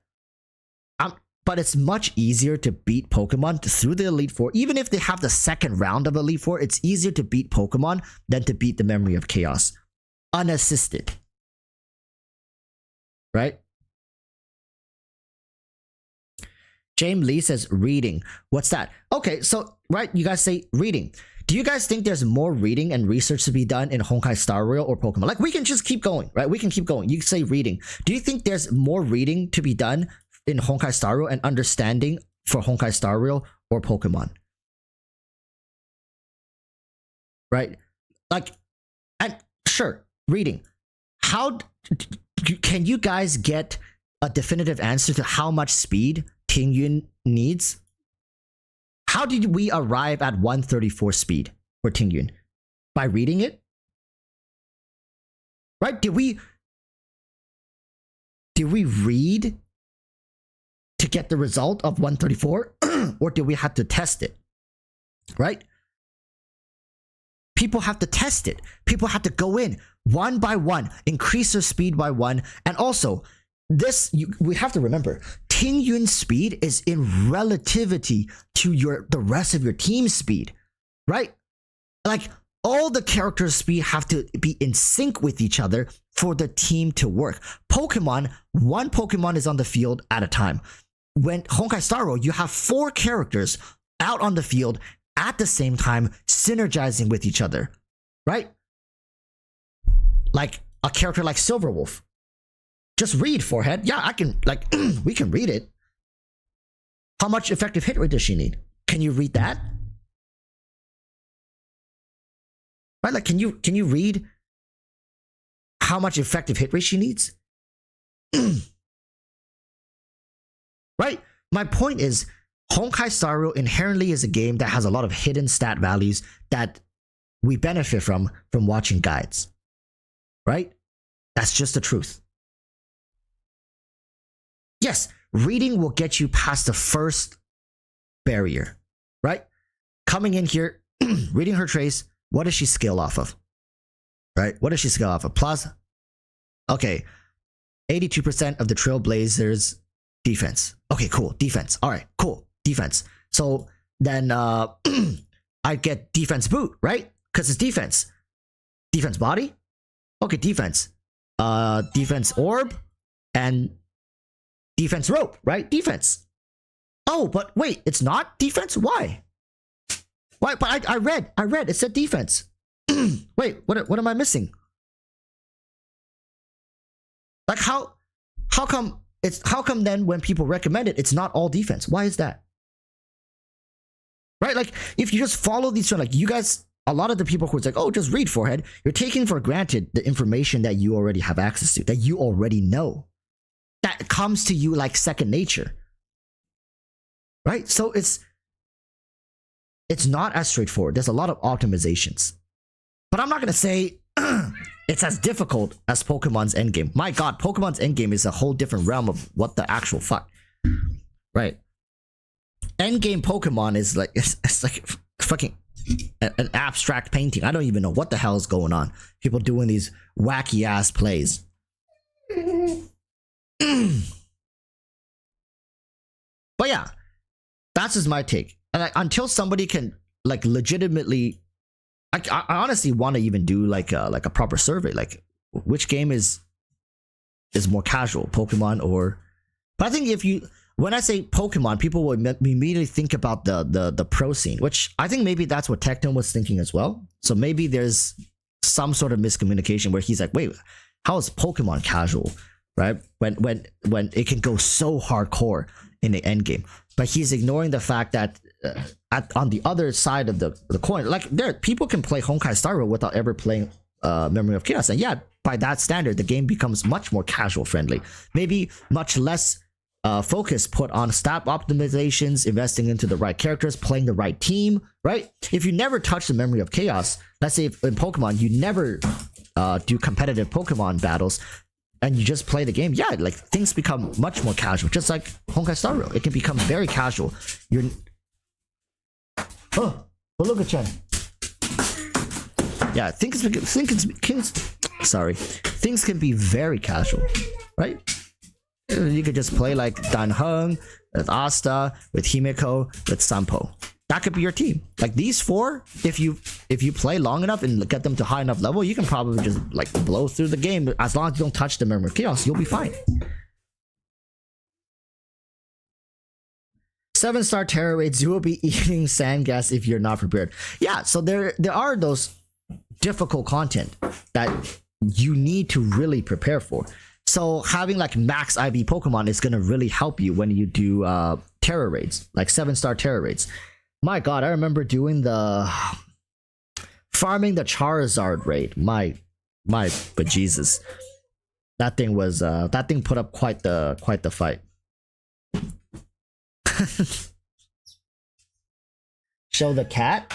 it's much easier to beat Pokemon through the Elite Four. Even if they have the second round of Elite Four, it's easier to beat Pokemon than to beat the Memory of Chaos. Unassisted. Right? James Lee says reading. What's that? Okay, so, right, you guys say reading. Do you guys think there's more reading and research to be done in Honkai Star Rail or Pokemon? Like, we can just keep going, right? We can keep going. You say reading. Do you think there's more reading to be done in Honkai Star Rail and understanding for Honkai Star Rail or Pokemon? Right? Like, and sure, reading. How can you guys get a definitive answer to how much speed Tingyun needs? How did we arrive at 134 speed for Tingyun? By reading it? Right? Did we read to get the result of 134? Or did we have to test it? Right? People have to test it. People have to go in one by one, increase their speed by one, and also we have to remember, Ting Yun's speed is in relativity to the rest of your team's speed, right? Like all the characters' speed have to be in sync with each other for the team to work. Pokemon, one Pokemon is on the field at a time. When Honkai Star Rail, you have 4 characters out on the field at the same time, synergizing with each other, right? Like a character like Silverwolf. Just read, Forehead. Yeah, I can, like, we can read it. How much effective hit rate does she need? Can you read that? Right, like, can you read how much effective hit rate she needs? Right? My point is, Honkai Star Rail inherently is a game that has a lot of hidden stat values that we benefit from watching guides. Right? That's just the truth. Yes, reading will get you past the first barrier, right? Coming in here, reading her trace, what does she skill off of? Right? What does she skill off of? Plus, okay, 82% of the Trailblazers defense. Okay, cool, defense. All right, cool, defense. So then I get defense boot, right? Because it's defense. Defense body? Okay, defense. Defense orb and defense rope, right? Defense. Oh, but wait, it's not defense? Why? Why? But I read, it said defense. Wait, what am I missing? Like how come then when people recommend it, it's not all defense? Why is that? Right? Like if you just follow these, like you guys, a lot of the people who are like, oh, just read, Forehead, you're taking for granted the information that you already have access to, that you already know. That comes to you like second nature. Right? So it's not as straightforward. There's a lot of optimizations. But I'm not going to say it's as difficult as Pokemon's endgame. My god, Pokemon's endgame is a whole different realm of what the actual fuck. Right? Endgame Pokemon is like, it's like fucking an abstract painting. I don't even know what the hell is going on. People doing these wacky ass plays. But yeah, that's just my take. And until somebody can like legitimately, I honestly want to even do like a proper survey, like which game is more casual, Pokemon or. But I think when I say Pokemon, people will immediately think about the pro scene, which I think maybe that's what Tecton was thinking as well. So maybe there's some sort of miscommunication where he's like, wait, how is Pokemon casual? Right? When it can go so hardcore in the end game, but he's ignoring the fact that on the other side of the coin, like people can play Honkai Star Rail without ever playing Memory of Chaos, and yeah, by that standard, the game becomes much more casual friendly. Maybe much less focus put on stat optimizations, investing into the right characters, playing the right team. Right? If you never touch the Memory of Chaos, let's say in Pokemon you never do competitive Pokemon battles, and you just play the game, yeah, like things become much more casual. Just like Honkai Star Rail, it can become very casual. Beluga-chan. Yeah, things can be very casual, right? You could just play like Dan Heng with Asta, with Himeko, with Sampo. That could be your team. Like these 4, if you play long enough and get them to high enough level, you can probably just like blow through the game. As long as you don't touch the Memory of Chaos, you'll be fine. 7-star terror raids, you will be eating sand gas if you're not prepared. Yeah, so there are those difficult content that you need to really prepare for. So having like max IV Pokemon is gonna really help you when you do terror raids, like 7-star terror raids. My god, I remember doing farming the Charizard raid. My bejesus. That thing put up quite the fight. Show the cat.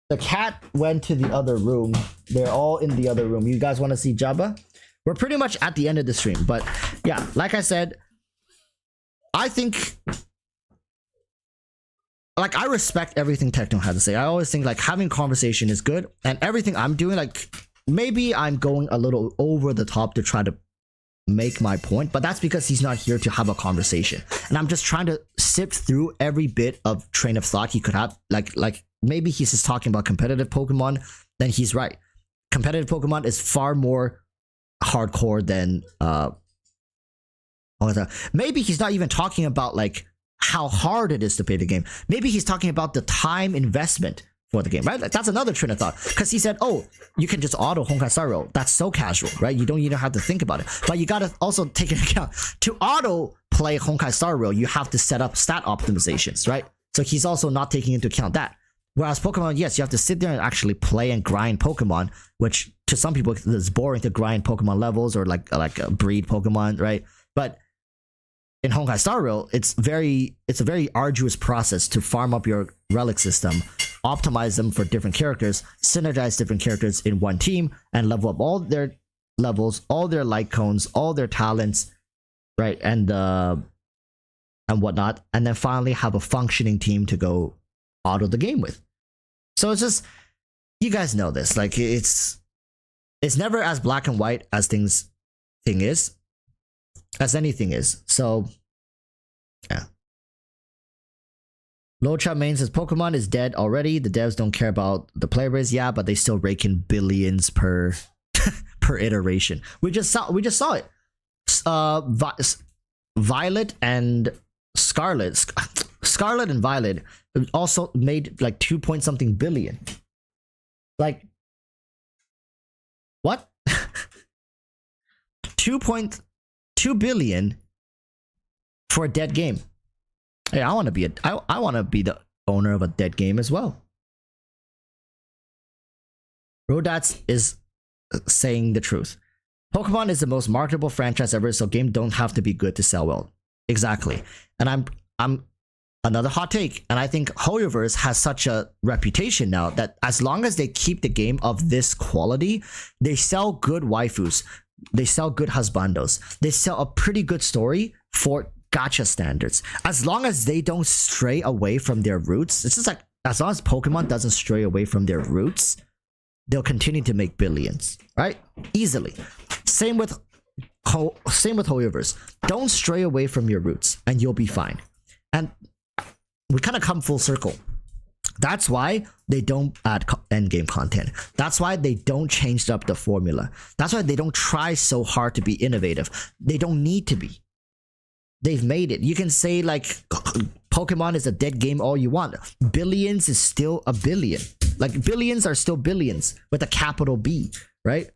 The cat went to the other room. They're all in the other room. You guys want to see Jabba? We're pretty much at the end of the stream, but yeah, like I said, I think, like, I respect everything Tecton has to say. I always think like having conversation is good, and everything I'm doing, like maybe I'm going a little over the top to try to make my point, but that's because he's not here to have a conversation. And I'm just trying to sift through every bit of train of thought he could have. Like maybe he's just talking about competitive Pokemon, then he's right. Competitive Pokemon is far more hardcore than maybe he's not even talking about like how hard it is to play the game. Maybe he's talking about the time investment for the game, right? Like, that's another train of thought, because he said, oh, you can just auto Honkai Star Rail. That's so casual, right? You don't even have to think about it. But you gotta also take into account, to auto play Honkai Star Rail, you have to set up stat optimizations, right? So he's also not taking into account that. Whereas Pokemon, yes, you have to sit there and actually play and grind Pokemon, which to some people is boring to grind Pokemon levels or like a breed Pokemon, right? But in Honkai Star Rail, it's a very arduous process to farm up your relic system, optimize them for different characters, synergize different characters in one team, and level up all their levels, all their light cones, all their talents, right? And whatnot, and then finally have a functioning team to go auto the game with. So it's just, you guys know this, like it's never as black and white as anything is. So yeah. Locha Main says Pokemon is dead already. The devs don't care about the player base, yeah, but they still rake in billions per per iteration. We just saw it. Violet and Scarlet and Violet also made like 2 point something billion. Like what? 2.2 billion for a dead game. Hey, I want to be the owner of a dead game as well. Rodats is saying the truth. Pokemon is the most marketable franchise ever, so games don't have to be good to sell well. Exactly. And I'm another hot take, and I think Hoyoverse has such a reputation now that as long as they keep the game of this quality, they sell good waifus, they sell good husbandos, they sell a pretty good story for gacha standards. As long as they don't stray away from their roots, it's just like, as long as Pokemon doesn't stray away from their roots, they'll continue to make billions, right? Easily. Same with Hoyoverse. Don't stray away from your roots and you'll be fine. And we kind of come full circle. That's why they don't add endgame content. That's why they don't change up the formula. That's why they don't try so hard to be innovative. They don't need to be. They've made it. You can say like Pokemon is a dead game all you want. Billions is still a billion. Like billions are still billions with a capital B, right?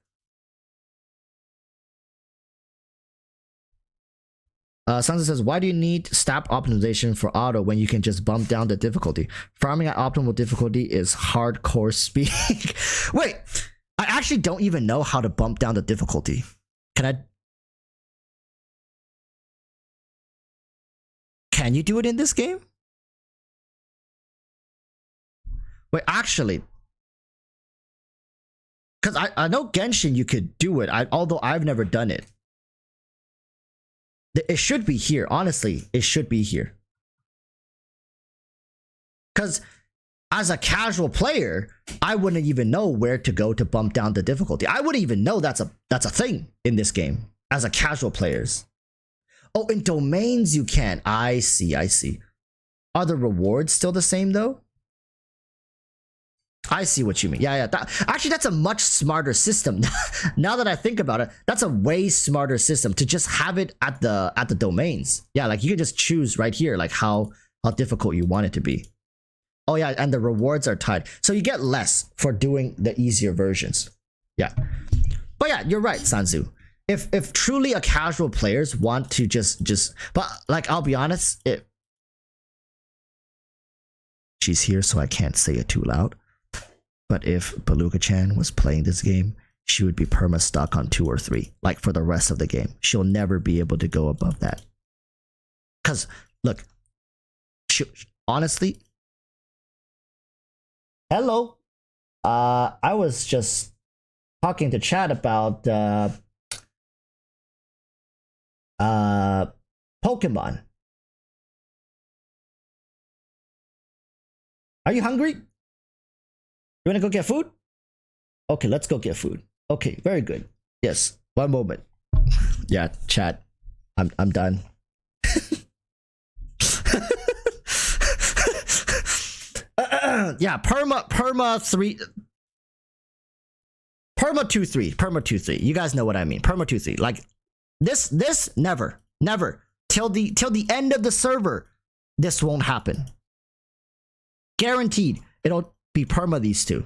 Sansa says, why do you need stat optimization for auto when you can just bump down the difficulty? Farming at optimal difficulty is hardcore speed. Wait, I actually don't even know how to bump down the difficulty. Can you do it in this game? Wait, actually, because I know Genshin you could do it, although I've never done it. It should be here. Honestly, it should be here. Because as a casual player, I wouldn't even know where to go to bump down the difficulty. I wouldn't even know that's a thing in this game as a casual players. Oh, in domains you can. I see. Are the rewards still the same though? I see what you mean. Yeah. Actually, that's a much smarter system. Now that I think about it, that's a way smarter system to just have it at the domains. Yeah, like you can just choose right here, like how difficult you want it to be. Oh yeah, and the rewards are tied, so you get less for doing the easier versions. Yeah, but yeah, you're right, Sanzu. If truly a casual players want to just, but like I'll be honest, she's here, so I can't say it too loud. But if Beluga-chan was playing this game, she would be perma-stuck on 2 or 3, like for the rest of the game. She'll never be able to go above that. Because, look, honestly, hello. I was just talking to chat about Pokemon. Are you hungry? You wanna go get food? Okay, let's go get food. Okay, very good. Yes, one moment. Yeah, chat. I'm done. Yeah, perma 2-3. You guys know what I mean. Perma 2-3. Like this never till the end of the server. This won't happen. Guaranteed. It'll be perma these two.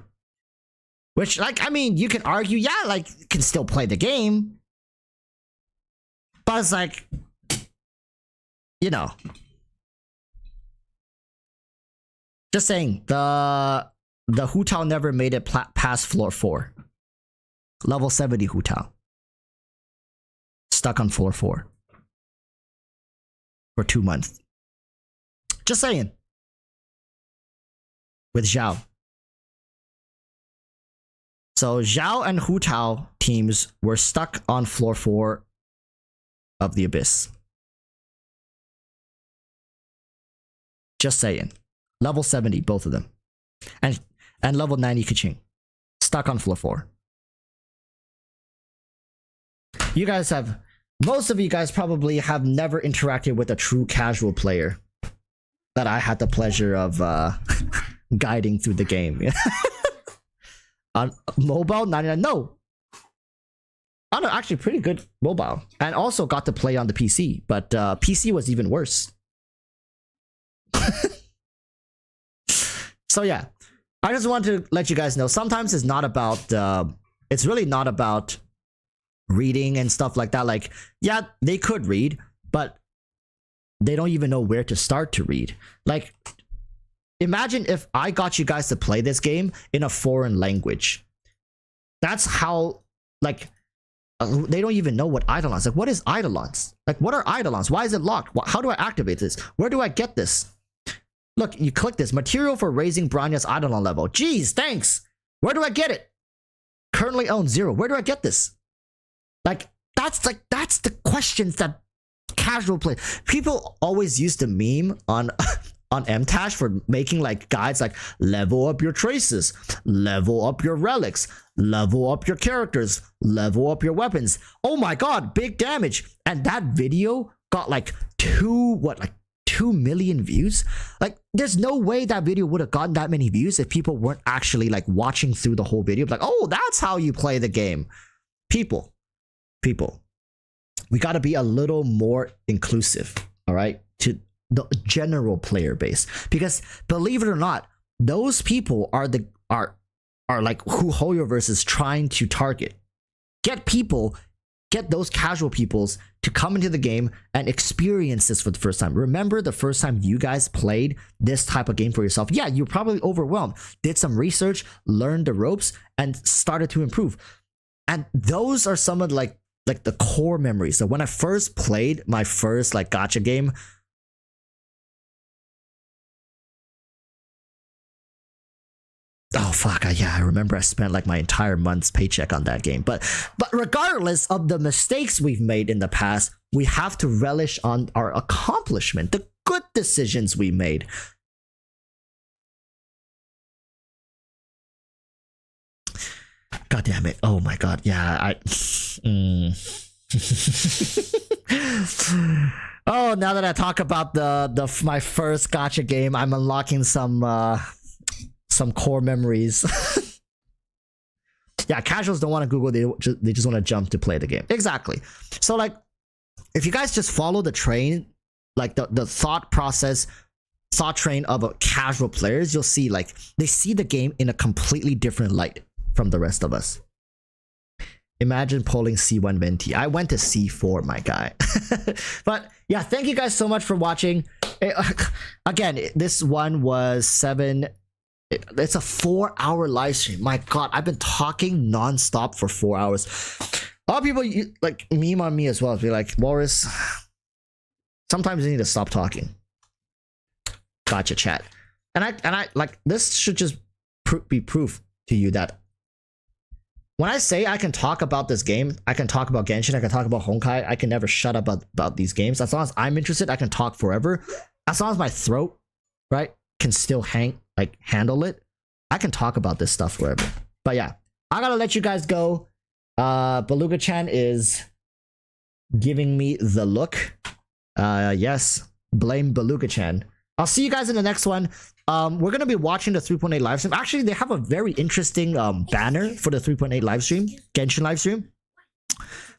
Which, like, I mean, you can argue, yeah, like, you can still play the game. But it's like, you know. Just saying, the Hu Tao never made it past floor 4. Level 70 Hu Tao. Stuck on floor 4. For 2 months. Just saying. With Zhao. So Zhao and Hu Tao teams were stuck on floor 4 of the Abyss. Just saying. Level 70, both of them. And level 90 Kaching. Stuck on floor 4. You guys have... Most of you guys probably have never interacted with a true casual player that I had the pleasure of guiding through the game. On mobile, 99, no. Oh no, actually pretty good mobile. And also got to play on the PC, but PC was even worse. So yeah, I just wanted to let you guys know, sometimes it's not about, it's really not about reading and stuff like that. Like, yeah, they could read, but they don't even know where to start to read. Like, imagine if I got you guys to play this game in a foreign language. That's how, like, they don't even know what Eidolons. Like, what is Eidolons? Like, what are Eidolons? Why is it locked? How do I activate this? Where do I get this? Look, you click this. Material for raising Branya's Eidolon level. Jeez, thanks. Where do I get it? Currently owned 0. Where do I get this? Like, that's the questions that casual play. People always used to meme on MTash for making like guides like level up your traces, level up your relics, level up your characters, level up your weapons. Oh my god, big damage. And that video got like 2 million views. Like, there's no way that video would have gotten that many views if people weren't actually like watching through the whole video. Like, oh, that's how you play the game. People, we got to be a little more inclusive, all right, to the general player base, because believe it or not, those people are like who HoYoverse is trying to target. Get those casual peoples to come into the game and experience this for the first time. Remember the first time you guys played this type of game for yourself? Yeah, you're probably overwhelmed, did some research, learned the ropes, and started to improve. And those are some of like the core memories. So when I first played my first like gacha game, oh fuck, I remember I spent like my entire month's paycheck on that game. But regardless of the mistakes we've made in the past, we have to relish on our accomplishment, the good decisions we made. God damn it. Oh my god. Yeah, Oh, now that I talk about my first gacha game, I'm unlocking some core memories. Yeah, casuals don't want to Google, they just want to jump to play the game. Exactly. So like, if you guys just follow the train, like the thought train of a casual players, you'll see like they see the game in a completely different light from the rest of us. Imagine pulling C1 Venti. I went to C4, my guy. But yeah, thank you guys so much for watching. Again, this one was 7. It's a 4-hour live stream. My god, I've been talking non-stop for 4 hours. A lot of people like meme on me as well. Be like, Walrus, sometimes you need to stop talking. Gotcha, chat. And I like, this should just be proof to you that when I say I can talk about this game, I can talk about Genshin, I can talk about Honkai, I can never shut up about these games. As long as I'm interested, I can talk forever. As long as my throat, right, can still handle it, I can talk about this stuff forever. But yeah, I gotta let you guys go. Beluga-chan is giving me the look. Yes, blame Beluga-chan. I'll see you guys in the next one. We're gonna be watching the 3.8 live stream. Actually, they have a very interesting banner for the 3.8 live stream, Genshin live stream.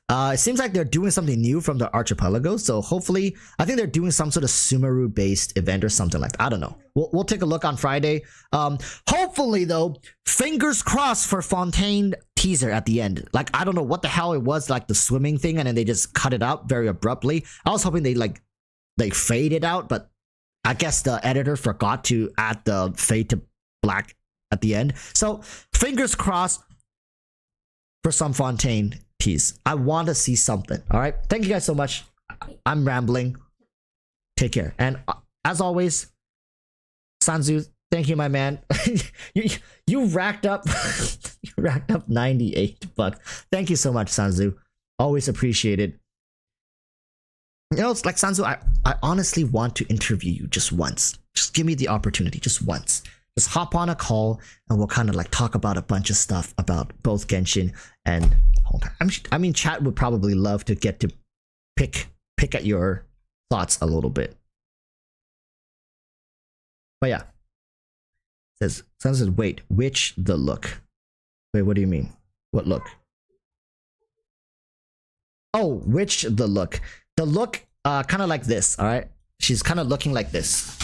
It seems like they're doing something new from the archipelago, so hopefully, I think they're doing some sort of Sumeru-based event or something like that. I don't know. We'll take a look on Friday. Hopefully, though, fingers crossed for Fontaine teaser at the end. Like, I don't know what the hell it was, like the swimming thing, and then they just cut it out very abruptly. I was hoping they fade it out, but I guess the editor forgot to add the fade to black at the end. So, fingers crossed for some Fontaine tease. I want to see something. All right. Thank you guys so much. I'm rambling. Take care. And as always, Sanzu, thank you, my man. you racked up you racked up 98 bucks. Thank you so much, Sanzu. Always appreciated. You know, it's like, Sanzu, I honestly want to interview you just once. Just give me the opportunity, just once. Just hop on a call and we'll kind of like talk about a bunch of stuff about both Genshin and Honkai. I mean, chat would probably love to get to pick at your thoughts a little bit. But yeah. Someone says, wait, which the look? Wait, what do you mean? What look? Oh, which the look? The look, kind of like this, all right? She's kind of looking like this.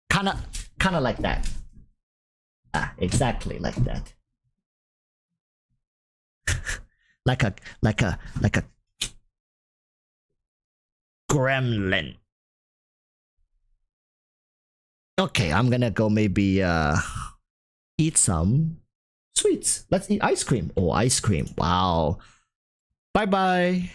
Kind of like that. Ah, exactly like that. like a gremlin. Okay, I'm gonna go maybe eat some sweets. Let's eat ice cream. Oh, ice cream. Wow. Bye bye.